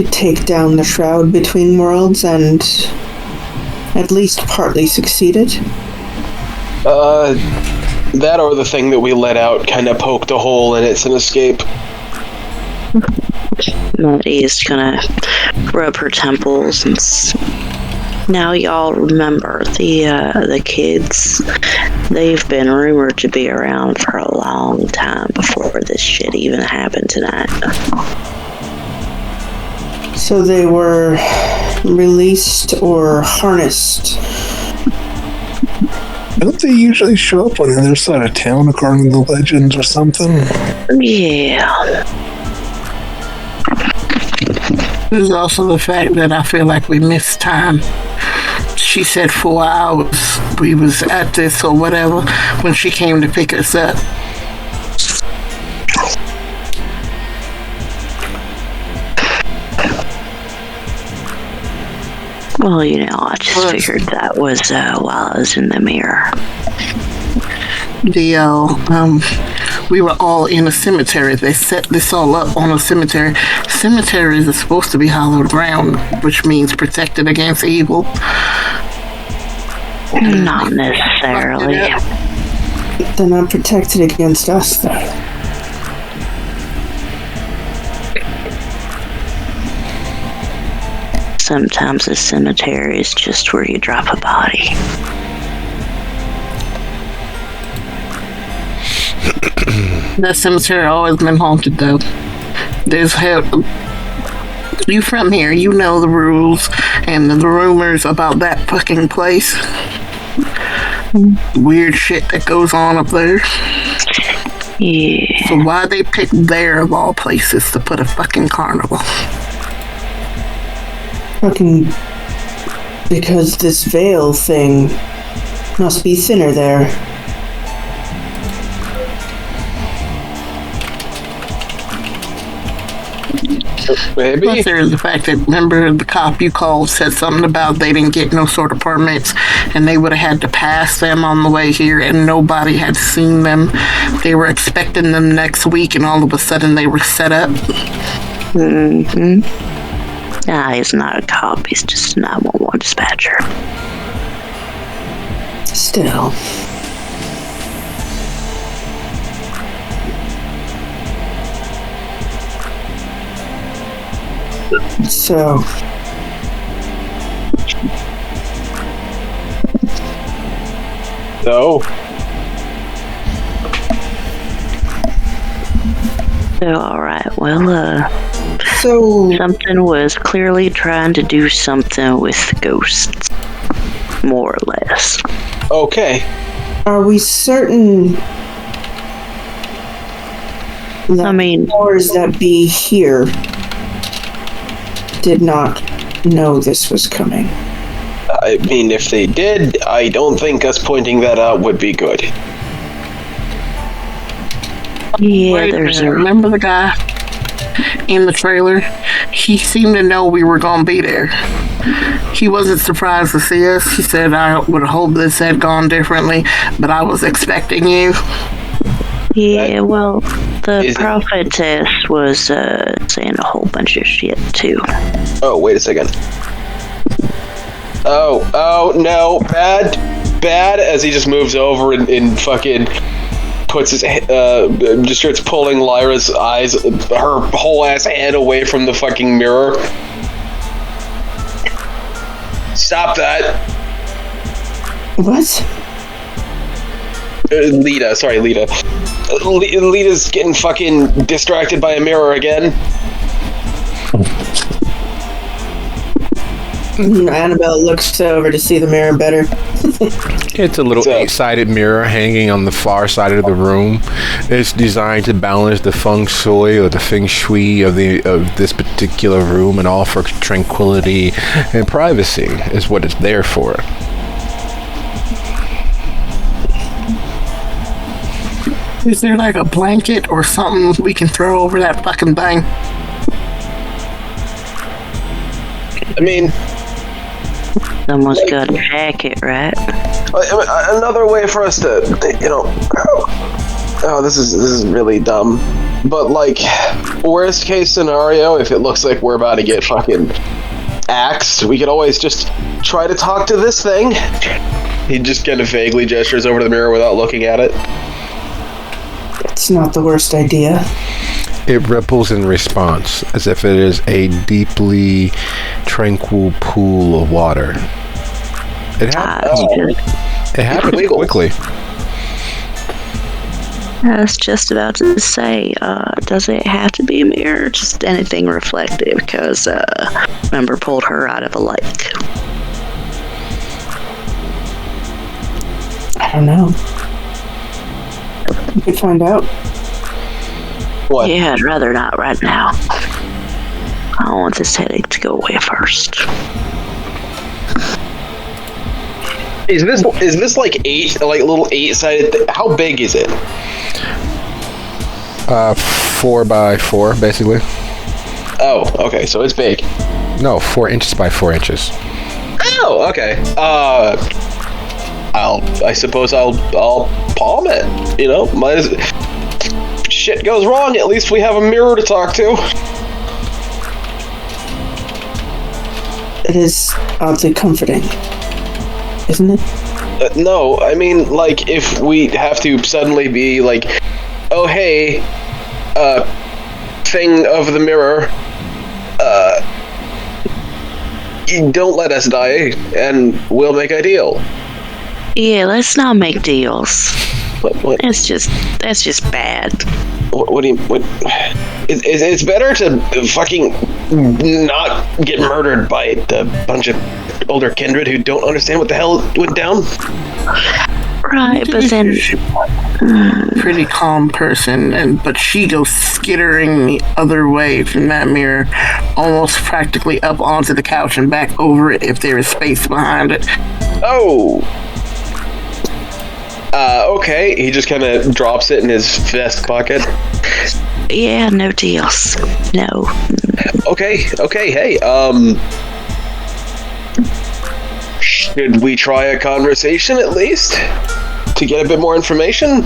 take down the shroud between worlds, and at least partly succeeded. That or the thing that we let out kind of poked a hole in it's an escape. Melody's gonna rub her temples and now y'all remember the kids. They've been rumored to be around for a long time before this shit even happened tonight. So they were released or harnessed. Don't they usually show up on the other side of town according to the legends or something? Yeah. There's also the fact that I feel like we missed time. She said 4 hours we was at this or whatever when she came to pick us up. Well, I just figured that was while I was in the mirror. We were all in a cemetery. They set this all up on a cemetery. Cemeteries are supposed to be hallowed ground, which means protected against evil. Not necessarily. They're not protected against us, though. Sometimes a cemetery is just where you drop a body. That cemetery always been haunted, though. There's you from here, you know the rules and the rumors about that fucking place. Weird shit that goes on up there. Yeah. So why they pick there of all places to put a fucking carnival? Because this veil thing must be thinner there. Maybe. Plus there's the fact that, remember, the cop you called said something about they didn't get no sort of permits and they would have had to pass them on the way here and nobody had seen them. They were expecting them next week and all of a sudden they were set up. Mm-hmm. Nah, he's not a cop. He's just a 911 dispatcher. Still. So. No. So, alright, well, So. something was clearly trying to do something with ghosts. More or less. Okay. Are we certain that powers that be here did not know this was coming? I mean, if they did, I don't think us pointing that out would be good. Yeah, remember the guy in the trailer? He seemed to know we were gonna be there. He wasn't surprised to see us. He said, I would hope this had gone differently, but I was expecting you. Yeah, well, the prophetess was saying a whole bunch of shit, too. Oh, wait a second. Oh, no, bad, as he just moves over and fucking puts his, just starts pulling Lyra's eyes, her whole ass head away from the fucking mirror. Stop that. What? Lita. Lita's getting fucking distracted by a mirror again. Annabelle looks over to see the mirror better. It's a little eight-sided mirror hanging on the far side of the room. It's designed to balance the feng shui or the feng shui of this particular room and offer tranquility and privacy is what it's there for. Is there like a blanket or something we can throw over that fucking thing? I mean, Someone's got to hack it, right? another way for us to, oh, this is really dumb. But like, worst case scenario, if it looks like we're about to get fucking axed, we could always just try to talk to this thing. He just kind of vaguely gestures over to the mirror without looking at it. It's not the worst idea. It ripples in response, as if it is a deeply tranquil pool of water. It happens quickly. I was just about to say, does it have to be a mirror or just anything reflective? Because, remember, pulled her out of a lake. I don't know. We could find out. What? Yeah, I'd rather not right now. I want this headache to go away first. Is this like little 8-sided? How big is it? 4 by 4, basically. Oh, okay, so it's big. No, 4 inches by 4 inches. Oh, okay. I suppose I'll palm it. You know, shit goes wrong. At least we have a mirror to talk to. It is oddly comforting, isn't it? No, I mean, like, if we have to suddenly be like, oh, hey, thing of the mirror, don't let us die, and we'll make a deal. Yeah, let's not make deals. What? That's just bad. What do you? What? It's better to fucking not get murdered by a bunch of older kindred who don't understand what the hell went down. Right, but then Pretty calm person, but she goes skittering the other way from that mirror, almost practically up onto the couch and back over it if there is space behind it. Oh. Okay. He just kind of drops it in his vest pocket. yeah, no deals. No. Okay. Hey, should we try a conversation at least to get a bit more information?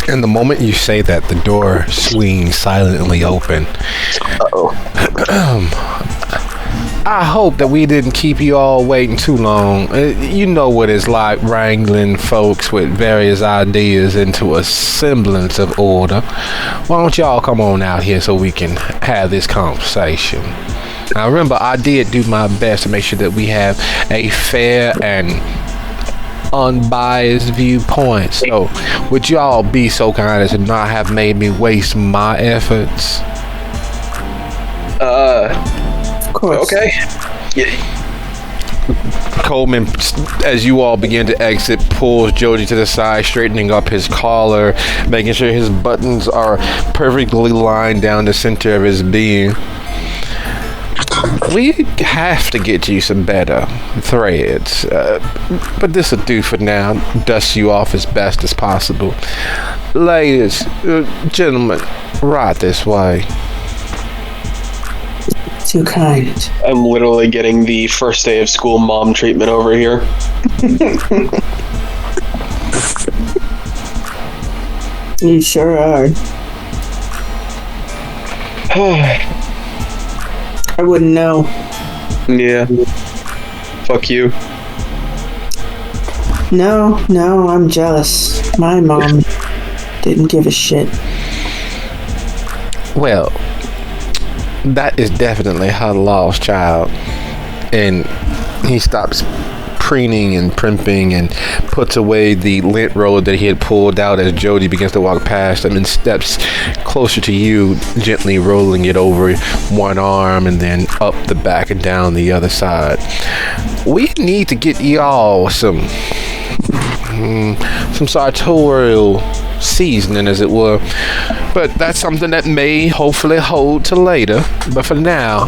And the moment you say that, the door swings silently open. I hope that we didn't keep you all waiting too long. You know what it's like wrangling folks with various ideas into a semblance of order. Why don't y'all come on out here so we can have this conversation? Now remember, I did do my best to make sure that we have a fair and unbiased viewpoint. So would y'all be so kind as to not have made me waste my efforts? Of course. Okay. Yeah. Coleman, as you all begin to exit, pulls Jody to the side, straightening up his collar, making sure his buttons are perfectly lined down the center of his being. We have to get you some better threads, but this'll do for now. Dust you off as best as possible. Ladies, gentlemen, right this way. Too kind. I'm literally getting the first day of school mom treatment over here. You sure are. I wouldn't know. Yeah. Fuck you. No, I'm jealous. My mom didn't give a shit. Well, that is definitely her lost child. And he stops preening and primping and puts away the lint roller that he had pulled out as Jody begins to walk past him and steps closer to you, gently rolling it over one arm and then up the back and down the other side. We need to get y'all some sartorial seasoning, as it were, but that's something that may hopefully hold to later. But for now,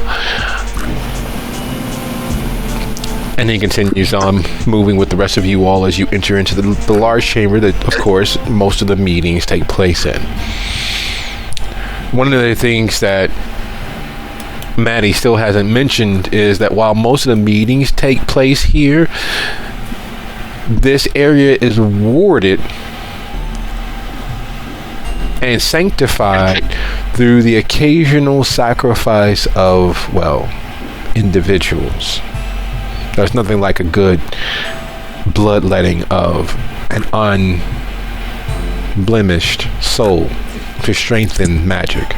And he continues on moving with the rest of you all as you enter into the large chamber that, of course, most of the meetings take place in. One of the things that Maddie still hasn't mentioned is that while most of the meetings take place here, this area is warded and sanctified through the occasional sacrifice of, well, individuals. There's nothing like a good bloodletting of an unblemished soul to strengthen magic.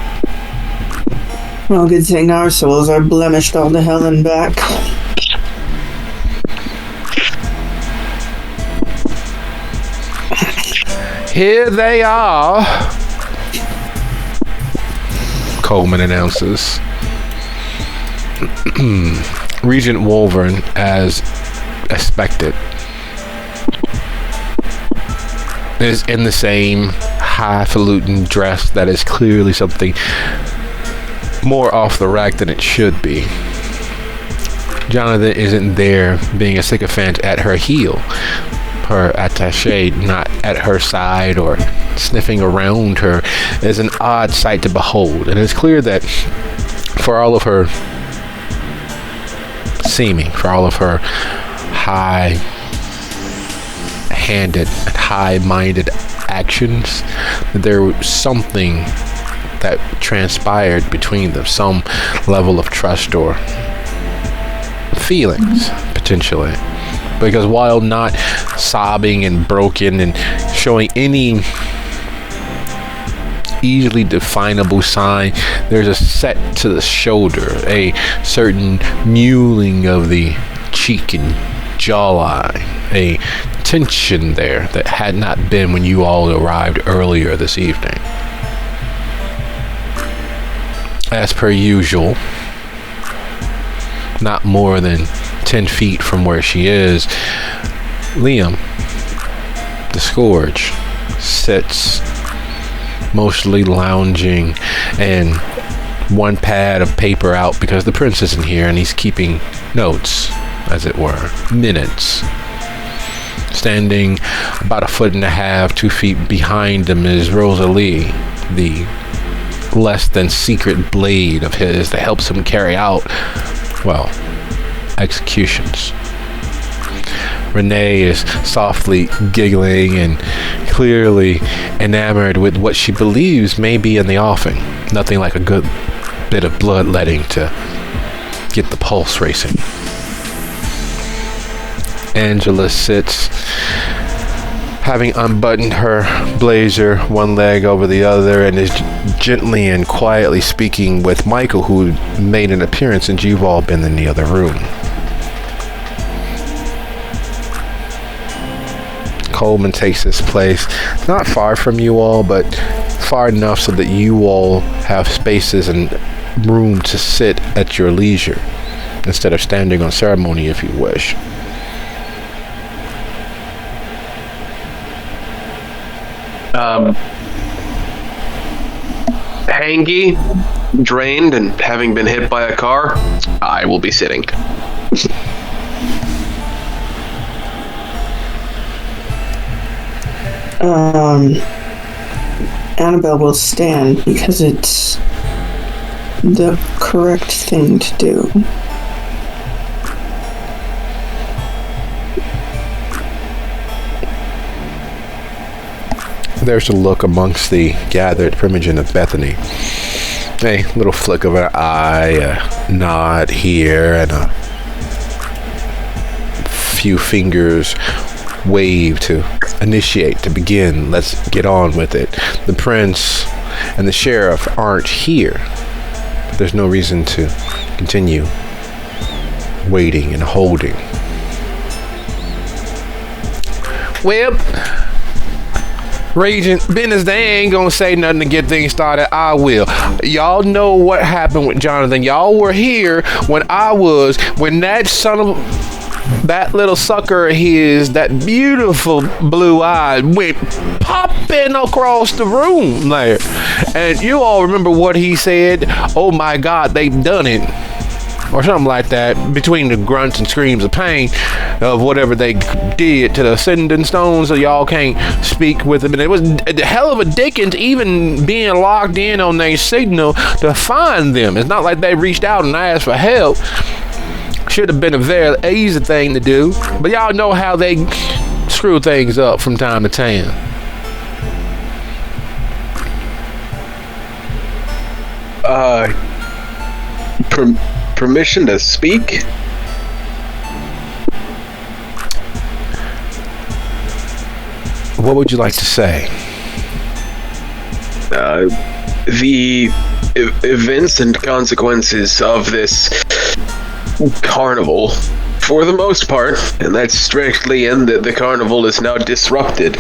Well, good thing our souls are blemished all to hell and back. Here they are, Coleman announces. Regent Wolvern, as expected, is in the same highfalutin dress that is clearly something more off the rack than it should be. Jonathan isn't there being a sycophant at her heel. Her attaché not at her side or sniffing around her is an odd sight to behold, and it's clear that for all of her seeming, for all of her high-handed and high-minded actions, that there was something that transpired between them, some level of trust or feelings, potentially. Because while not sobbing and broken and showing any easily definable sign, there's a set to the shoulder, a certain muling of the cheek and jawline, a tension there that had not been when you all arrived earlier this evening. As per usual, not more than 10 feet from where she is, Liam, the Scourge, sits mostly lounging and one pad of paper out because the prince isn't here and he's keeping notes, as it were, minutes. Standing about 1.5 feet, 2 feet behind him is Rosalie, the less than secret blade of his that helps him carry out, well, executions. Renee is softly giggling and clearly enamored with what she believes may be in the offing. Nothing like a good bit of bloodletting to get the pulse racing. Angela sits, having unbuttoned her blazer, one leg over the other, and is gently and quietly speaking with Michael, who made an appearance and you've all been in the other room. Coleman takes his place, not far from you all, but far enough so that you all have spaces and room to sit at your leisure, instead of standing on ceremony if you wish. Hangy, drained, and having been hit by a car, I will be sitting. Annabelle will stand because it's the correct thing to do. There's a look amongst the gathered Primogen of Bethany. A little flick of an eye, a nod here, and a few fingers wave to initiate, to begin. Let's get on with it. The prince and the sheriff aren't here. There's no reason to continue waiting and holding. Well, Regent, business, they ain't gonna say nothing to get things started. I will. Y'all know what happened with Jonathan. Y'all were here when that little sucker of his, that beautiful blue eye, went popping across the room there. And you all remember what he said? Oh my God, they've done it. or something like that, between the grunts and screams of pain of whatever they did to the ascending stones, so y'all can't speak with them. And it was a hell of a dickens even being locked in on their signal to find them. It's not like they reached out and asked for help. Should have been a very easy thing to do, but y'all know how they screw things up from time to time. Permission to speak? What would you like to say? The events and consequences of this carnival, for the most part, and that's strictly in that the carnival is now disrupted,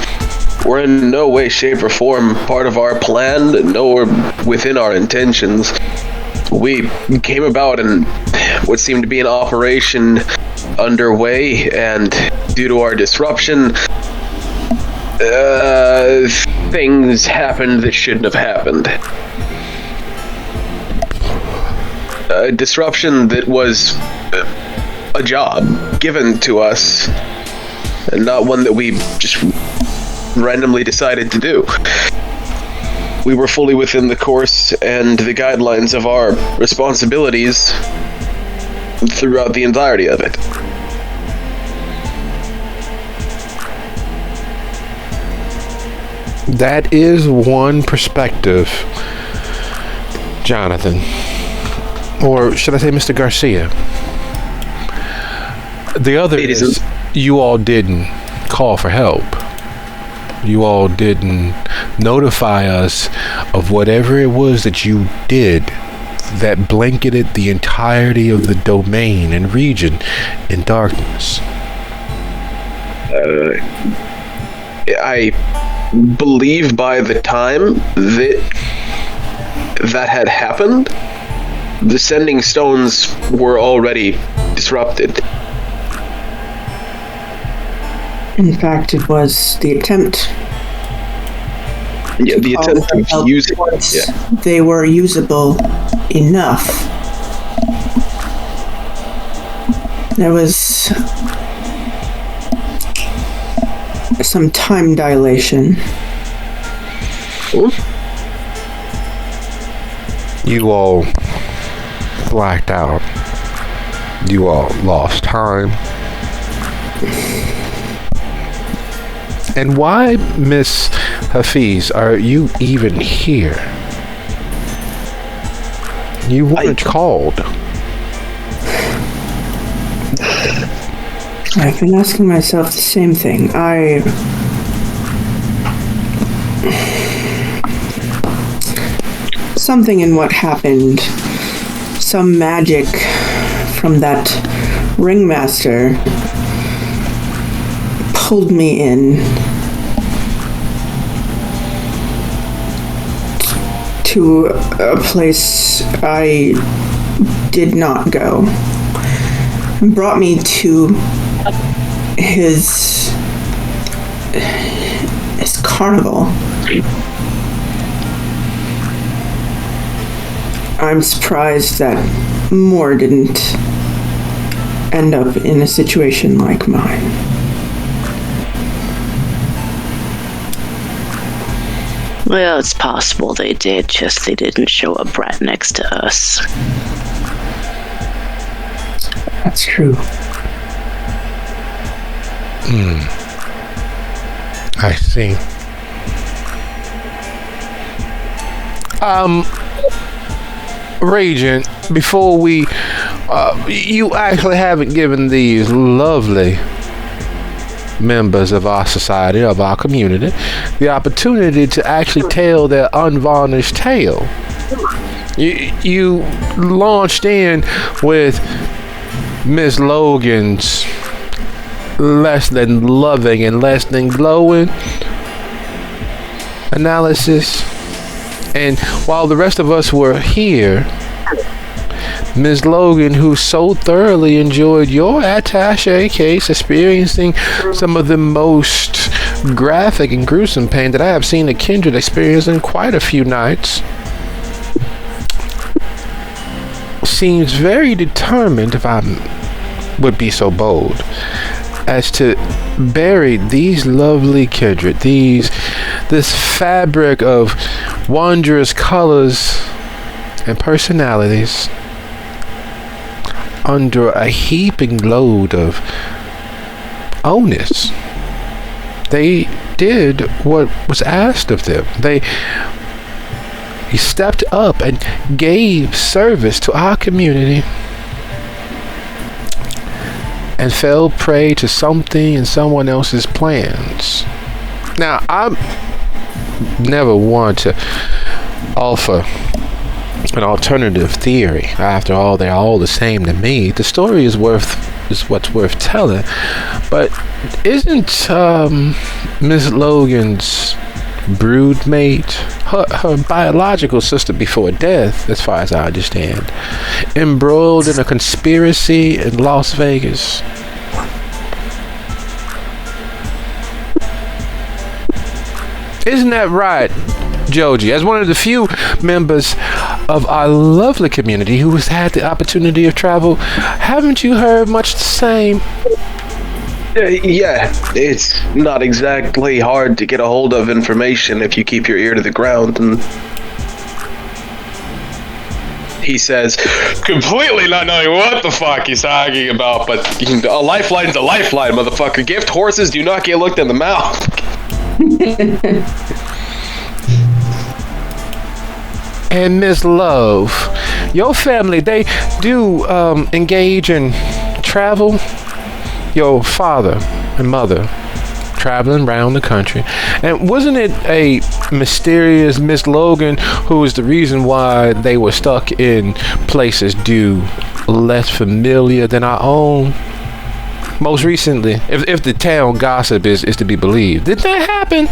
were in no way, shape, or form part of our plan, nor within our intentions. We came about in what seemed to be an operation underway, and due to our disruption, things happened that shouldn't have happened. A disruption that was a job given to us, and not one that we just randomly decided to do. We were fully within the course and the guidelines of our responsibilities throughout the entirety of it. That is one perspective, Jonathan. Or should I say Mr. Garcia? The other is you all didn't call for help. You all didn't notify us of whatever it was that you did that blanketed the entirety of the domain and region in darkness. I believe by the time that had happened, the sending stones were already disrupted. In fact, it was the attempt. Yeah, the attempt to use it. Yeah. They were usable enough. There was some time dilation. You all blacked out. You all lost time. And why, Miss Hafiz, are you even here? You weren't called. I've been asking myself the same thing. Something in what happened, some magic from that ringmaster pulled me in to a place I did not go. Brought me to his carnival. I'm surprised that more didn't end up in a situation like mine. Well, it's possible they did, just they didn't show up right next to us. That's true. I see. Regent, before we, you actually haven't given these lovely members of our society, of our community, the opportunity to actually tell their unvarnished tale. You launched in with Miss Logan's less than loving and less than glowing analysis, and while the rest of us were here, Ms. Logan, who so thoroughly enjoyed your attaché case, experiencing some of the most graphic and gruesome pain that I have seen a kindred experience in quite a few nights, seems very determined, if I would be so bold, as to bury these lovely kindred, this fabric of wondrous colors and personalities under a heaping load of onus. They did what was asked of them. He stepped up and gave service to our community and fell prey to something and someone else's plans. Now, I never want to offer an alternative theory. After all, they're all the same to me. The story is what's worth telling. But isn't Miss Logan's broodmate, her biological sister before death, as far as I understand, embroiled in a conspiracy in Las Vegas? Isn't that right, Joji? As one of the few members of our lovely community who has had the opportunity of travel, haven't you heard much the same? Yeah, it's not exactly hard to get a hold of information if you keep your ear to the ground. And he says, completely not knowing what the fuck he's talking about, but a lifeline's a lifeline, motherfucker. Gift horses do not get looked in the mouth. And Miss Love, your family, they do engage in travel. Your father and mother traveling around the country. And wasn't it a mysterious Miss Logan who was the reason why they were stuck in places due less familiar than our own? Most recently, if the town gossip is to be believed. Did that happen?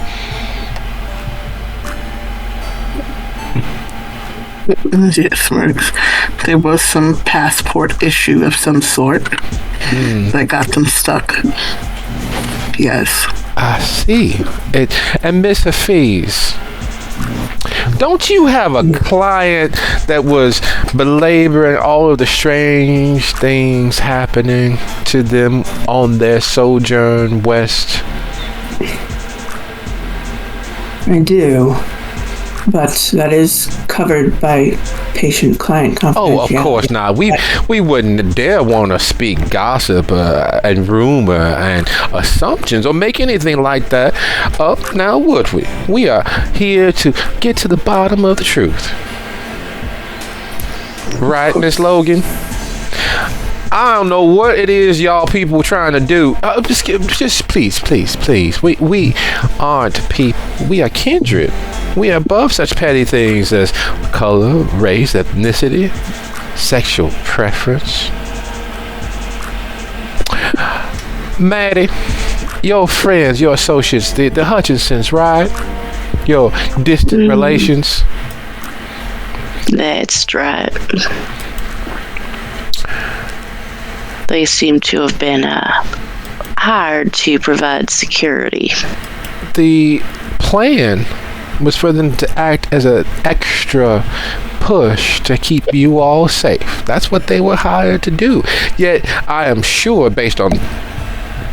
Yes, Mercs. There was some passport issue of some sort that got them stuck. Yes. I see. And Miss Hafiz, don't you have a client that was belaboring all of the strange things happening to them on their sojourn west? I do. But that is covered by patient-client confidentiality. Oh, of course not. We wouldn't dare want to speak gossip and rumor and assumptions or make anything like that up. Now, would we? We are here to get to the bottom of the truth. Right, Miss Logan? I don't know what it is y'all people trying to do. Just please. We aren't people. We are kindred. We are above such petty things as color, race, ethnicity, sexual preference. Maddie, your friends, your associates, the Hutchinsons, right? Your distant relations. That's right. They seem to have been hired to provide security. The plan was for them to act as an extra push to keep you all safe. That's what they were hired to do. Yet, I am sure, based on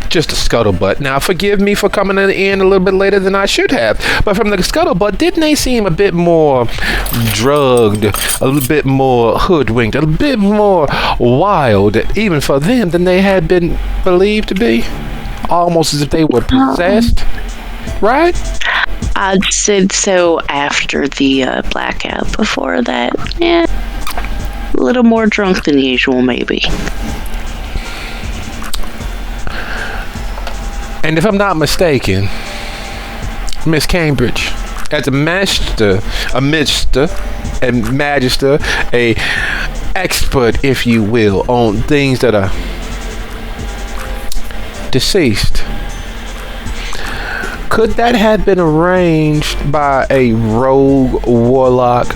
just a scuttlebutt. Now, forgive me for coming in a little bit later than I should have, but from the scuttlebutt, didn't they seem a bit more drugged, a little bit more hoodwinked, a bit more wild, even for them, than they had been believed to be? Almost as if they were possessed, right? I'd said so after the blackout. Before that, yeah, a little more drunk than usual, maybe. And if I'm not mistaken, Miss Cambridge, as a magister, a expert, if you will, on things that are deceased, could that have been arranged by a rogue warlock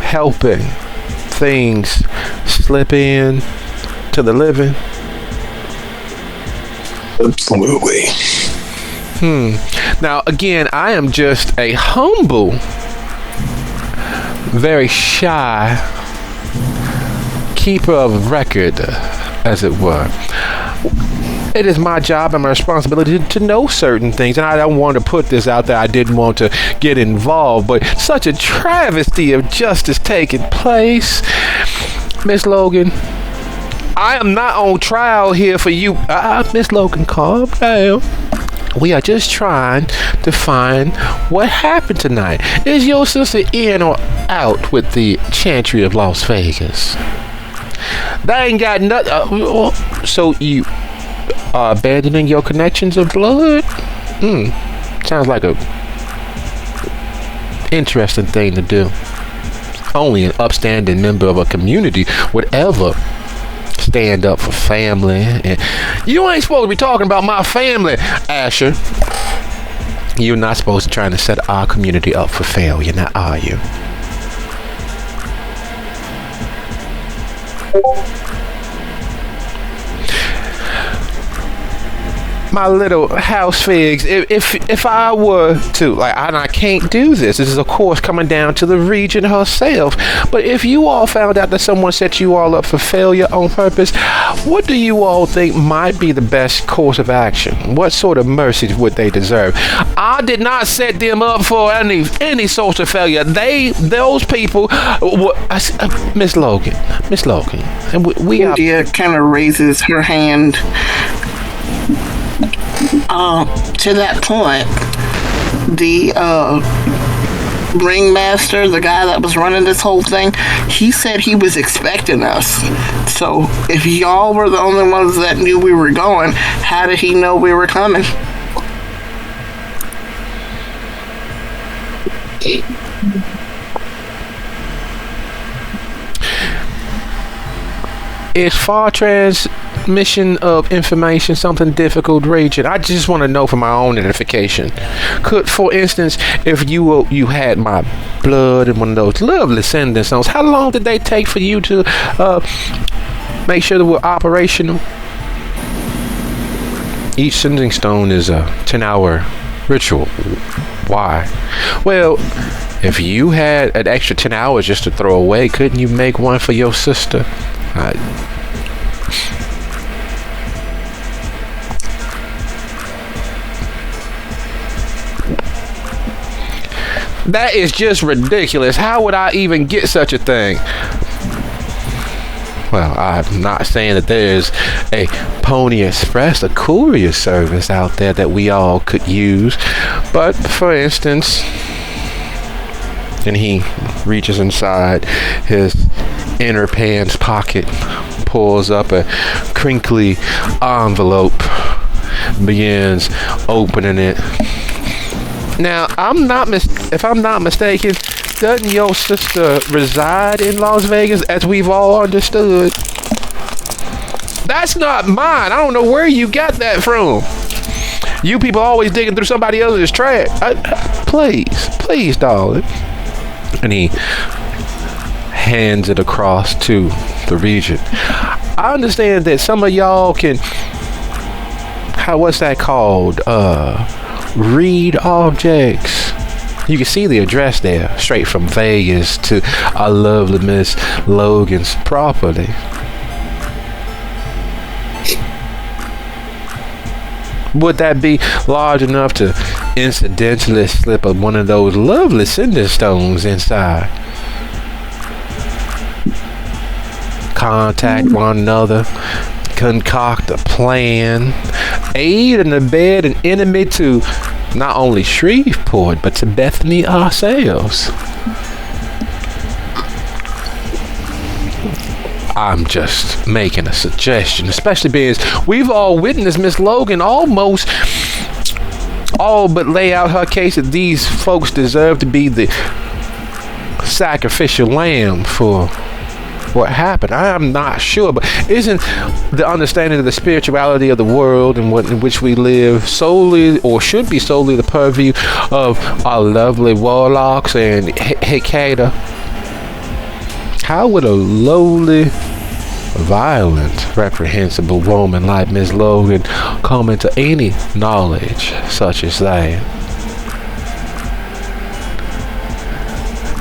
helping things slip in to the living? Absolutely. Now, again, I am just a humble very shy keeper of record, as it were. It is my job and my responsibility to know certain things, and I don't want to put this out there. I didn't want to get involved, but such a travesty of justice taking place. Miss Logan, I am not on trial here for you. Miss Logan, calm down. We are just trying to find what happened tonight. Is your sister in or out with the Chantry of Las Vegas? That ain't got nothing. So you are abandoning your connections of blood? Sounds like a interesting thing to do. Only an upstanding member of a community would ever stand up for family. And you ain't supposed to be talking about my family, Asher. You're not supposed to try to set our community up for failure, now are you? My little house figs, if I were to, like, I can't do this. This is, of course, coming down to the Regent herself. But if you all found out that someone set you all up for failure on purpose, what do you all think might be the best course of action? What sort of mercy would they deserve? I did not set them up for any sort of failure. Those people, Miss Logan, and we are. India kind of raises her hand. To that point, the ringmaster, the guy that was running this whole thing, he said he was expecting us. So if y'all were the only ones that knew we were going, how did he know we were coming? Is far transmission of information something difficult, Regent? I just want to know for my own edification. Could, for instance, if you had my blood in one of those lovely sending stones, how long did they take for you to make sure that we're operational? Each sending stone is a 10-hour ritual. Why? Well, if you had an extra 10 hours just to throw away, couldn't you make one for your sister? That is just ridiculous. How would I even get such a thing? Well, I'm not saying that there's a Pony Express, a courier service out there that we all could use, but for instance, and he reaches inside his inner pants pocket, pulls up a crinkly envelope, begins opening it. Now, if I'm not mistaken, doesn't your sister reside in Las Vegas, as we've all understood? That's not mine. I don't know where you got that from. You people always digging through somebody else's trash. Please, darling. And he hands it across to the Regent. I understand that some of y'all can, what's that called? Read objects. You can see the address there, straight from Vegas to our lovely Miss Logan's property. Would that be large enough to incidentally slip one of those lovely cinder stones inside? Contact one another, concoct a plan, aid and abet an enemy to not only Shreveport, but to Bethany ourselves. I'm just making a suggestion, especially because we've all witnessed Miss Logan almost all but lay out her case that these folks deserve to be the sacrificial lamb for what happened. I'm not sure, but isn't the understanding of the spirituality of the world and in which we live solely, or should be solely, the purview of our lovely warlocks and Hecata? How would a lowly, violent, reprehensible woman like Miss Logan come into any knowledge such as that?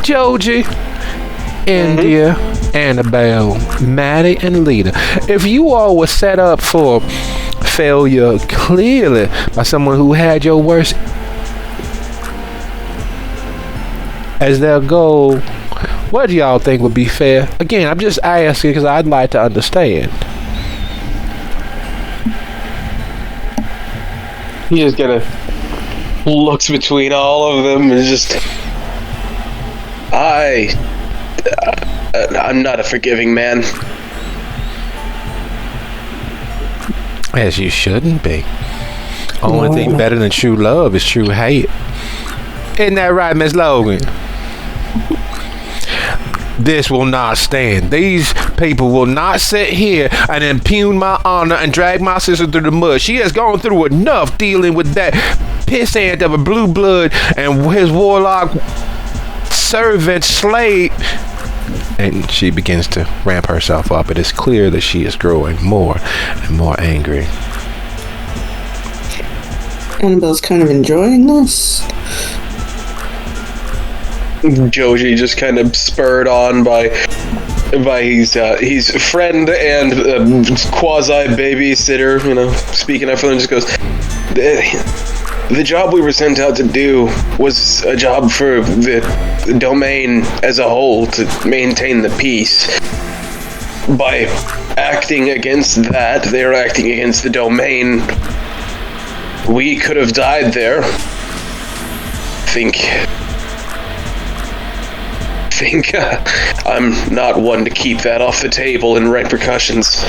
Joji, India, Annabelle, Maddie, and Lita. If you all were set up for failure clearly by someone who had your worst as their goal, what do y'all think would be fair? Again, I'm just asking because I'd like to understand. He just kind of looks between all of them and just... I'm not a forgiving man. As you shouldn't be. Only thing better than true love is true hate. Isn't that right, Miss Logan? This will not stand. These people will not sit here and impugn my honor and drag my sister through the mud. She has gone through enough dealing with that pissant of a blue blood and his warlock servant slave. And she begins to ramp herself up. It is clear that she is growing more and more angry. Annabelle's kind of enjoying this. Joji just kind of spurred on by his friend and quasi babysitter, speaking up for them, just goes, the job we were sent out to do was a job for the domain as a whole, to maintain the peace. By acting against that, they're acting against the domain. We could have died there. Think I'm not one to keep that off the table in repercussions.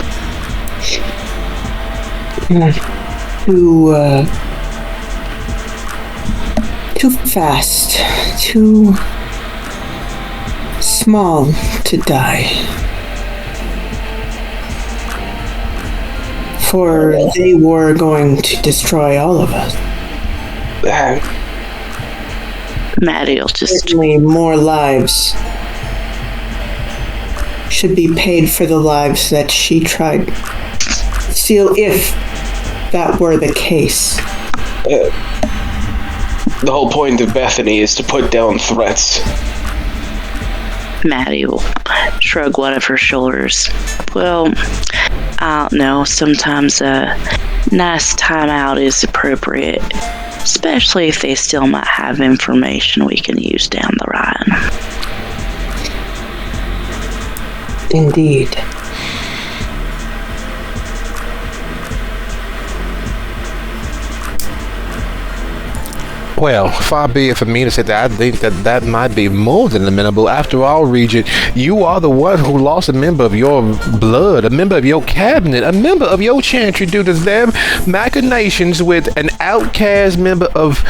Too fast, too small to die. For they were going to destroy all of us. Maddie will just... Certainly more lives should be paid for the lives that she tried to steal, if that were the case. The whole point of Bethany is to put down threats. Maddie will shrug one of her shoulders. Well, I don't know. Sometimes a nice timeout is appropriate. Especially if they still might have information we can use down the line. Indeed. Well, far be it for me to say that I think that might be more than amenable. After all, Regent, you are the one who lost a member of your blood, a member of your cabinet, a member of your chantry due to them machinations with an outcast member of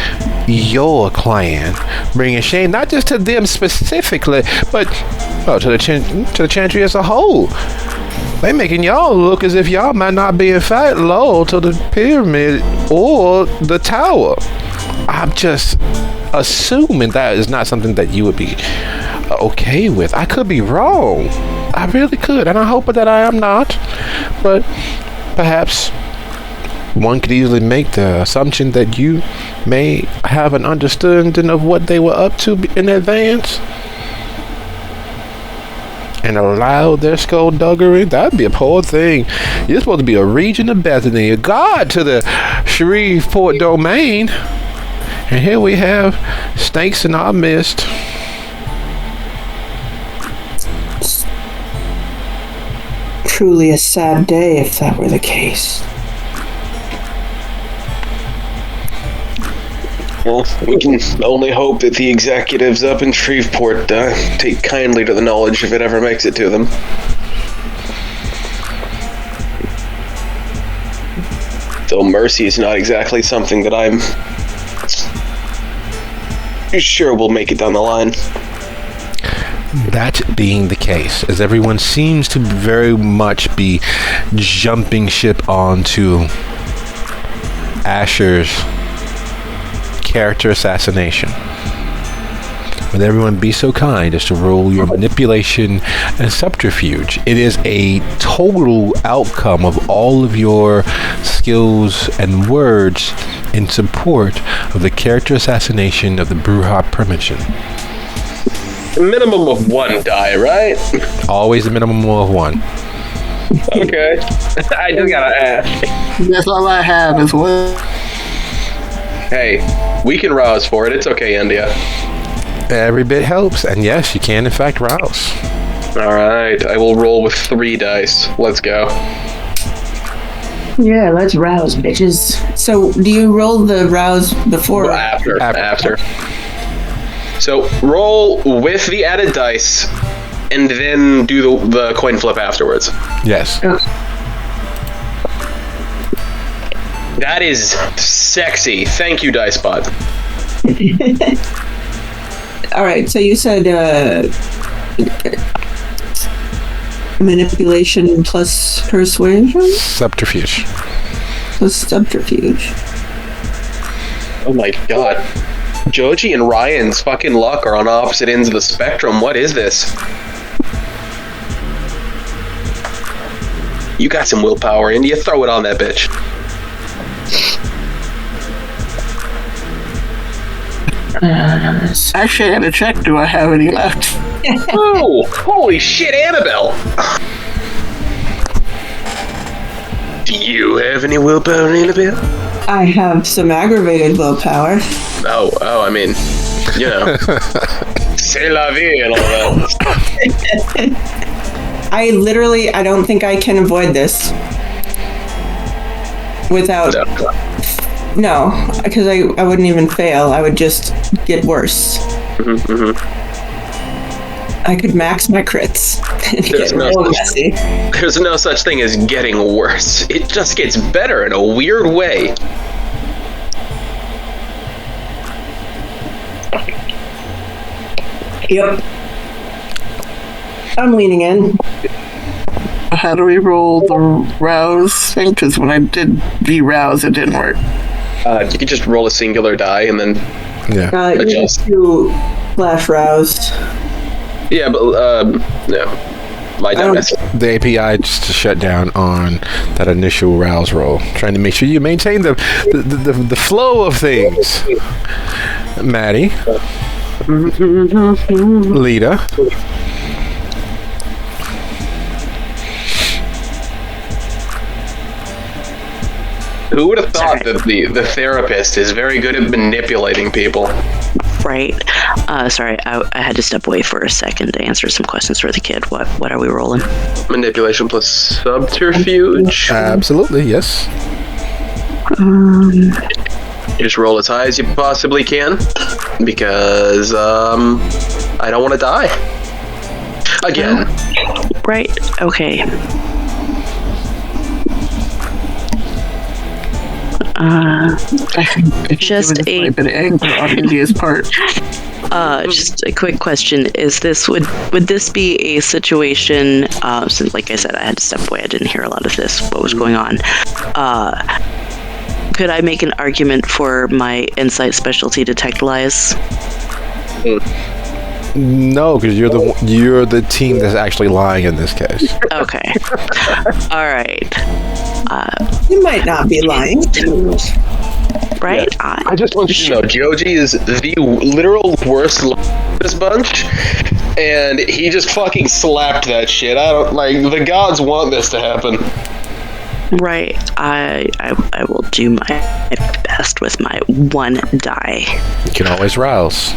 your clan, bringing shame not just to them specifically, but to the chantry as a whole. They making y'all look as if y'all might not be in fact loyal to the pyramid or the tower. I'm just assuming that is not something that you would be okay with. I could be wrong. I really could, and I hope that I am not. But perhaps one could easily make the assumption that you may have an understanding of what they were up to in advance and allow their skullduggery. That'd be a poor thing. You're supposed to be a regent of Bethany, a god to the Shreveport domain. And here we have snakes in our midst. Truly a sad day if that were the case. Well, we can only hope that the executives up in Shreveport take kindly to the knowledge if it ever makes it to them. Though mercy is not exactly something that I'm sure we'll make it down the line. That being the case, as everyone seems to very much be jumping ship onto Asher's character assassination, would everyone be so kind as to roll your manipulation and subterfuge? It is a total outcome of all of your skills and words in support of the character assassination of the Bruja Primogen. Minimum of 1 die, right? Always a minimum of 1. Okay. I just gotta ask. That's all I have is one. Hey, we can rouse for it. It's okay, India. Every bit helps, and yes, you can in fact rouse. Alright, I will roll with 3 dice. Let's go. Yeah, let's rouse, bitches. So, do you roll the rouse before? Well, after. So, roll with the added dice, and then do the coin flip afterwards. Yes. Okay. That is sexy. Thank you, DiceBot. All right, so you said manipulation plus persuasion Subterfuge. plus subterfuge. Oh my god. Joji and Ryan's fucking luck are on opposite ends of the spectrum. What is this? You got some willpower, India. Throw it on that bitch. Actually, I had to check. Do I have any left? Oh, holy shit, Annabelle! Do you have any willpower, Annabelle? I have some aggravated willpower. Oh, I mean, you know. C'est la vie and all that. I don't think I can avoid this without. No, because I wouldn't even fail. I would just get worse. I could max my crits and get real messy. There's no such thing as getting worse. It just gets better in a weird way. Yep. I'm leaning in. How do we roll the rouse thing? Because when I did de-rouse, it didn't work. You could just roll a singular die and then Yeah. You adjust. do flash roused. Yeah, but no. My dumbass. The API just to shut down on that initial rouse roll, trying to make sure you maintain the flow of things. Maddie, Lita, Who would have thought that the therapist is very good at manipulating people? Right. Sorry, I had to step away for a second to answer some questions for the kid. What are we rolling? Manipulation plus subterfuge. absolutely yes. You just roll as high as you possibly can, because I don't want to die again. Right. Okay. Just a bit of anger on India's part. just a quick question: Is this would this be a situation? Since, like I said, I had to step away. I didn't hear a lot of this. What was going on? Could I make an argument for my insight specialty detect lies? No, because you're the team that's actually lying in this case. Okay. All right. You might not be lying. Right. Yeah. I just want you to know, Joji is the literal worst of this bunch, and he just fucking slapped that shit. I don't like the gods want this to happen. Right. I will do my best with my 1 die. You can always rouse.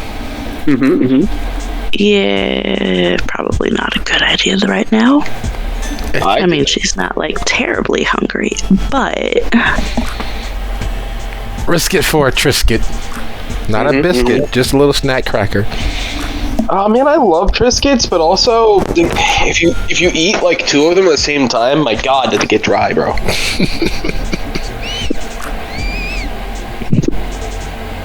Yeah, probably not a good idea right now. I mean, she's not like terribly hungry, but Risk it for a Trisket. Not a biscuit, just a little snack cracker. Man, I love Triscuits, but also if you eat like 2 of them at the same time, my god, did it get dry, bro.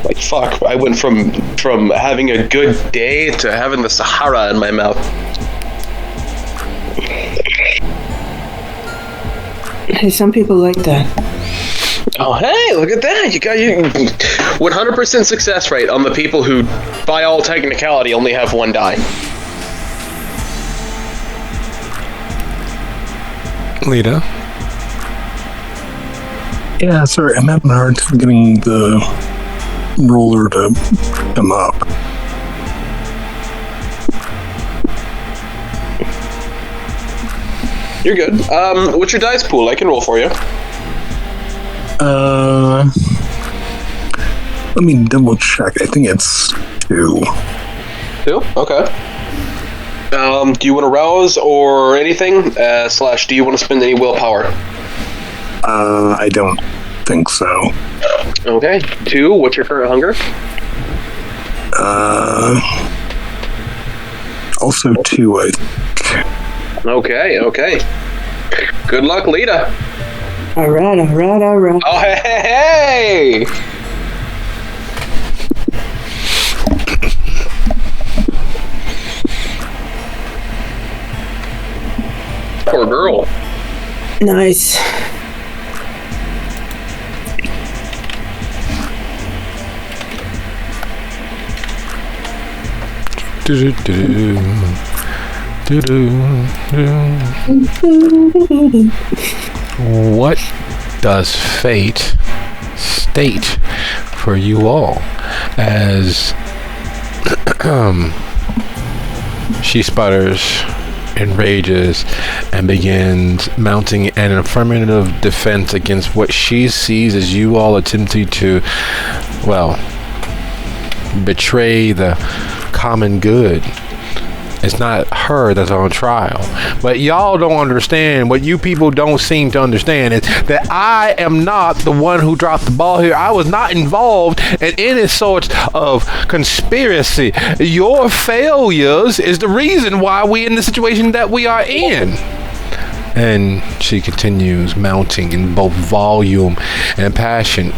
Like fuck, I went from having a good day to having the Sahara in my mouth. Hey, some people like that. Oh, hey, look at that. You got 100% success rate on the people who, by all technicality, only have 1 die. Lita. Yeah, sorry, I'm having a hard time getting the roller to come up. You're good. What's your dice pool? I can roll for you. Let me double check. I think it's 2. 2? Okay. Do you want to rouse or anything? / do you want to spend any willpower? I don't think so. Okay. 2. What's your current hunger? Also 2, I think. Okay. Good luck, Lita. All right. Oh, hey! Poor girl. Nice. What does fate state for you all as she sputters, enrages, and begins mounting an affirmative defense against what she sees as you all attempting to, well, betray the common good. It's not her that's on trial. But y'all don't understand, what you people don't seem to understand is that I am not the one who dropped the ball here. I was not involved in any sort of conspiracy. Your failures is the reason why we're in the situation that we are in. And she continues mounting in both volume and passion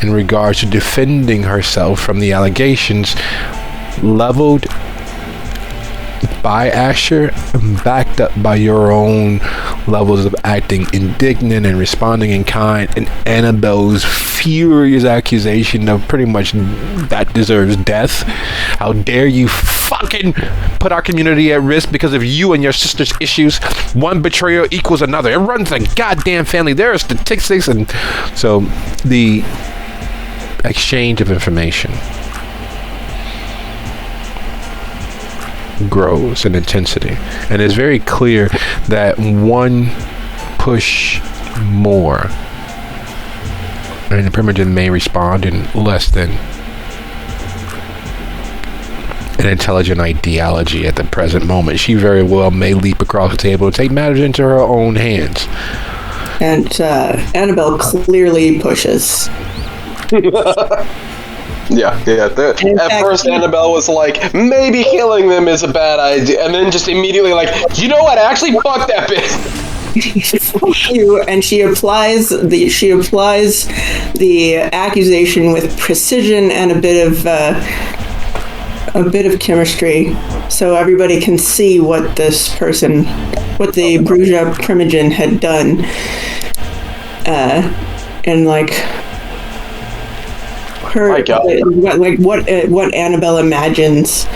in regards to defending herself from the allegations leveled by Asher and backed up by your own levels of acting indignant and responding in kind, and Annabelle's furious accusation of pretty much that deserves death. How dare you fucking put our community at risk because of you and your sister's issues. One betrayal equals another. It runs a goddamn family. There are statistics. And so the exchange of information grows in intensity, and it's very clear that one push more and the primogen may respond in less than an intelligent ideology at the present moment. She very well may leap across the table and take matters into her own hands. And Annabelle clearly pushes. Yeah. At first, Annabelle was like, maybe killing them is a bad idea, and then just immediately like, you know what? Actually, fuck that bitch. Fuck you. And she applies the accusation with precision and a bit of chemistry, so everybody can see what the Bruja Primogen had done, and like. What Annabelle imagines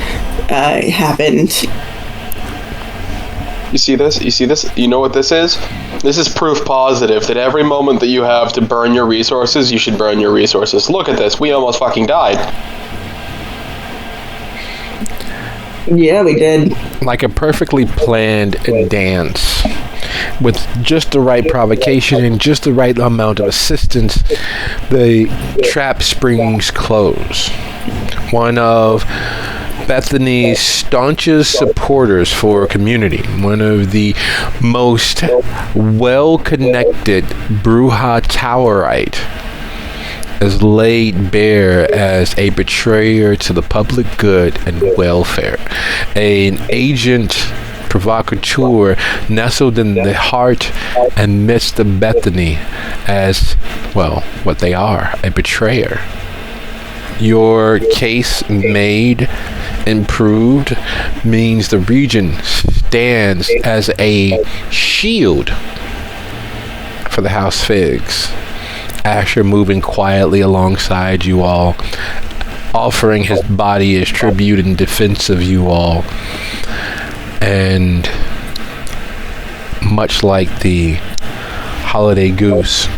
happened. You see this? You know what this is? This is proof positive that every moment that you have to burn your resources, you should burn your resources. Look at this. We almost fucking died. Yeah, we did. Like a perfectly planned dance, with just the right provocation and just the right amount of assistance, the trap springs close. One of Bethany's staunchest supporters for community, one of the most well-connected Bruja Towerite, is laid bare as a betrayer to the public good and welfare, an agent provocateur nestled in the heart and midst of Bethany as, well, what they are, a betrayer. Your case made and proved means the region stands as a shield for the House Figs. Asher moving quietly alongside you all, offering his body as tribute in defense of you all. And much like the holiday goose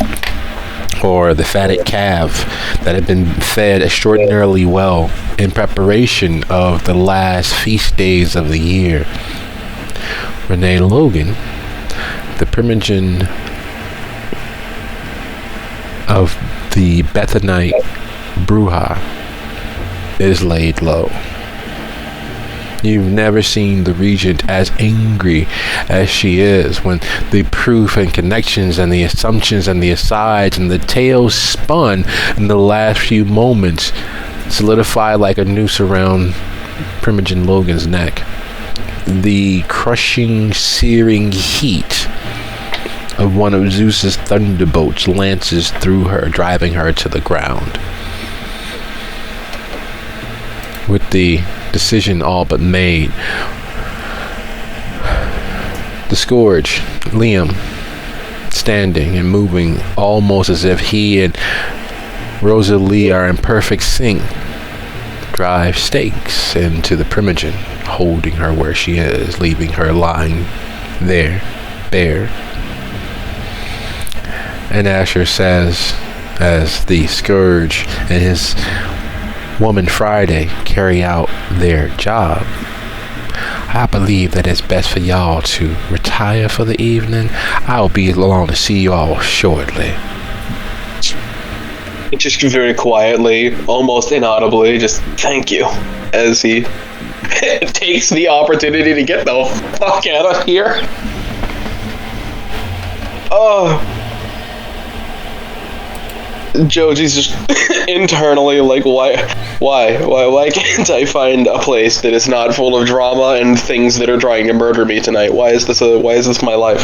or the fatted calf that had been fed extraordinarily well in preparation of the last feast days of the year, Renee Logan the primogen of the Bethany Bruja is laid low. You've never seen the regent as angry as she is when the proof and connections and the assumptions and the asides and the tales spun in the last few moments solidify like a noose around Primogen Logan's neck. The crushing, searing heat of one of Zeus's thunderbolts lances through her, driving her to the ground. With the decision all but made, the Scourge, Liam, standing and moving almost as if he and Rosalie are in perfect sync, drive stakes into the Primogen, holding her where she is, leaving her lying there, bare. And Asher says, as the Scourge and his woman Friday carry out their job, I believe that it's best for y'all to retire for the evening. I'll be along to see you all shortly. Just very quietly, almost inaudibly, just thank you, as he takes the opportunity to get the fuck out of here. Oh. Joji's just internally like, why can't I find a place that is not full of drama and things that are trying to murder me tonight? Why is this my life?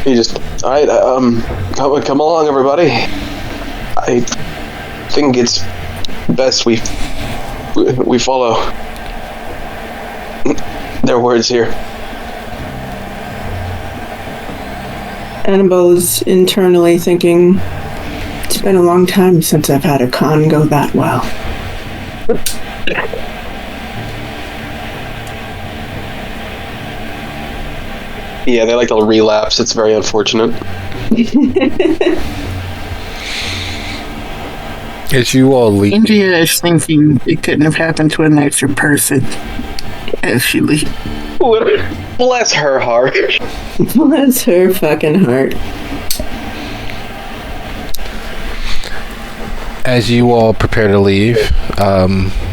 He just, alright, come along, everybody. I think it's best we follow their words here. Annabelle's internally thinking, it's been a long time since I've had a con go that well. Yeah, they like to relapse. It's very unfortunate. As you all leave, India is thinking it couldn't have happened to a nicer person as she leaves. Bless her heart. Bless her fucking heart. as you all prepare to leave,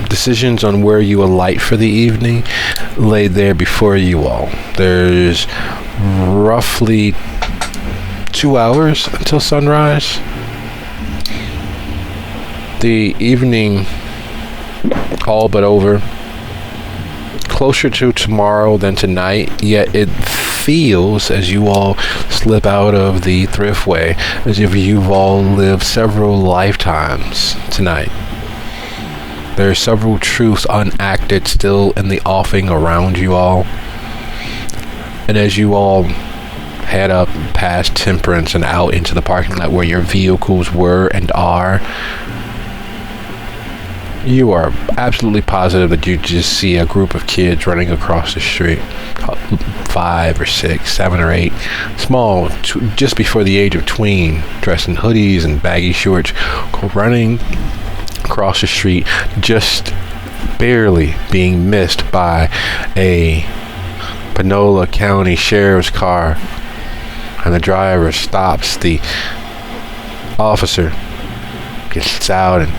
decisions on where you alight for the evening lay there before you all. There's roughly 2 hours until sunrise. The evening all but over. Closer to tomorrow than tonight, yet it feels, as you all slip out of the thriftway, as if you've all lived several lifetimes tonight. There are several truths unacted still in the offing around you all. And as you all head up past Temperance and out into the parking lot where your vehicles were and are, you are absolutely positive that you just see a group of kids running across the street, 5 or 6, 7 or 8, small, just before the age of tween, dressed in hoodies and baggy shorts, running across the street, just barely being missed by a Panola County Sheriff's car, and the driver stops. The officer gets out and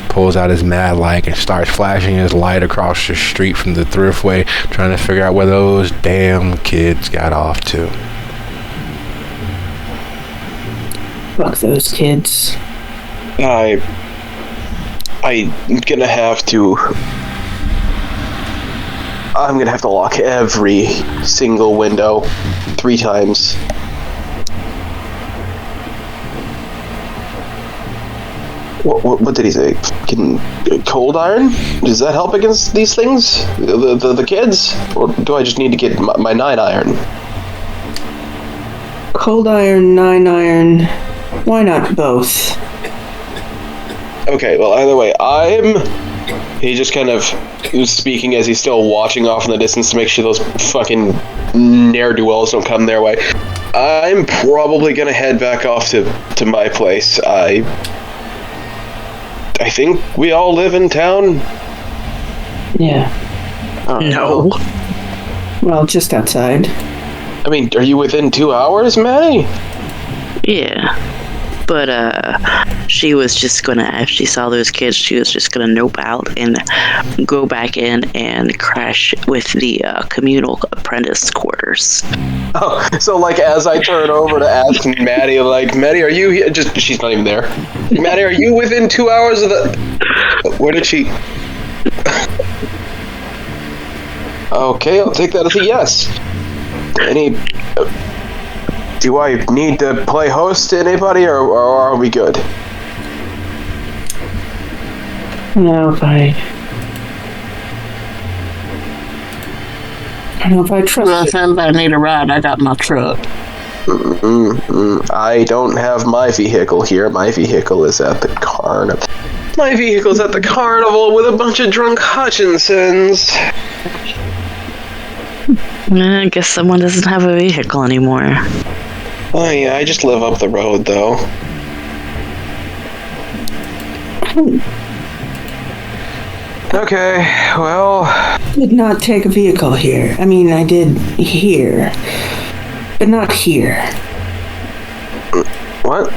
pulls out his mad light and starts flashing his light across the street from the thriftway, trying to figure out where those damn kids got off to. Fuck those kids. I'm gonna have to lock every single window 3 times. What did he say? Cold iron? Does that help against these things? The kids? Or do I just need to get my 9 iron? Cold iron, 9 iron. Why not both? Okay, well, either way, he just kind of was speaking as he's still watching off in the distance to make sure those fucking ne'er-do-wells don't come their way. I'm probably gonna head back off to my place. I think we all live in town. Yeah. No. Well, just outside. I mean, are you within 2 hours, Maddie? Yeah. But she was just gonna, after she saw those kids, she was just gonna nope out and go back in and crash with the communal apprentice quarters. Oh, so like as I turn over to ask Maddie, like, Maddie, are you here? Just, she's not even there. Maddie, are you within 2 hours of the... Where did she... Okay, I'll take that as a yes. Any... Do I need to play host to anybody, or are we good? No, if I don't know if I trust Well, you. if anybody need a ride, I got my truck. I don't have my vehicle here. My vehicle is at the carnival. My vehicle's at the carnival with a bunch of drunk Hutchinsons. I guess someone doesn't have a vehicle anymore. Oh yeah, I just live up the road though. Okay, well... Did not take a vehicle here. I mean, I did here, but not here. What?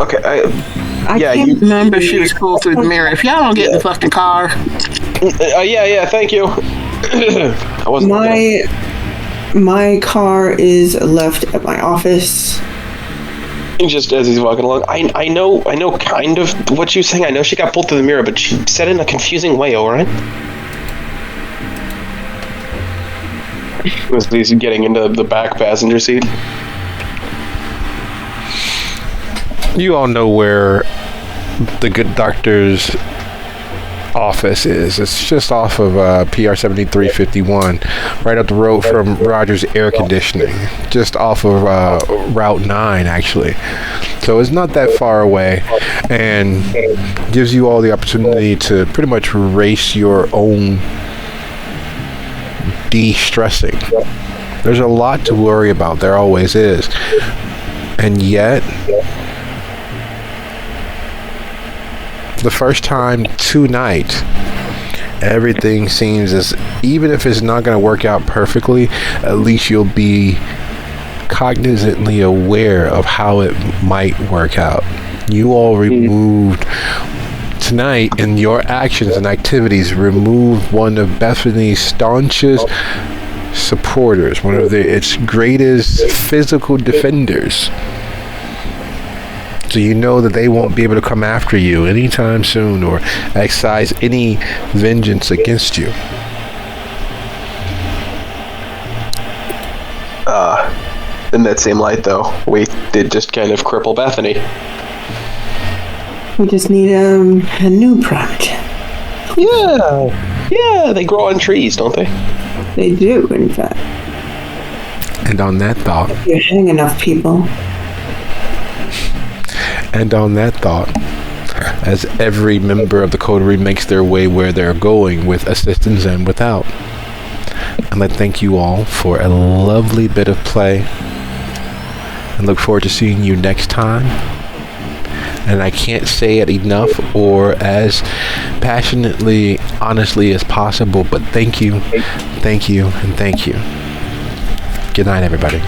Okay, I Yeah, can't you- Remember, she was pulled through the mirror. If y'all don't get in the fucking car, yeah, thank you. I wasn't My car is left at my office. just as he's walking along. I know kind of what you're saying. I know she got pulled through the mirror, but she said it in a confusing way, alright? Was he's getting into the back passenger seat? You all know where the good doctor's office is. It's just off of PR 7351, right up the road from Rogers Air Conditioning, just off of Route 9 actually. So it's not that far away, and gives you all the opportunity to pretty much race your own de-stressing. There's a lot to worry about, there always is, and yet the first time tonight, everything seems as, even if it's not going to work out perfectly, at least you'll be cognizantly aware of how it might work out. You all removed tonight, in your actions and activities, removed one of Bethany's staunchest supporters, one of its greatest physical defenders. So you know that they won't be able to come after you anytime soon or exercise any vengeance against you. In that same light, though, we did just kind of cripple Bethany. We just need a new prodigy. Yeah, they grow on trees, don't they? They do, in fact. And on that thought, If you hang enough people. as every member of the coterie makes their way where they're going with assistance and without, I'd like to thank you all for a lovely bit of play and look forward to seeing you next time. And I can't say it enough or as passionately, honestly as possible, but thank you, and thank you. Good night, everybody.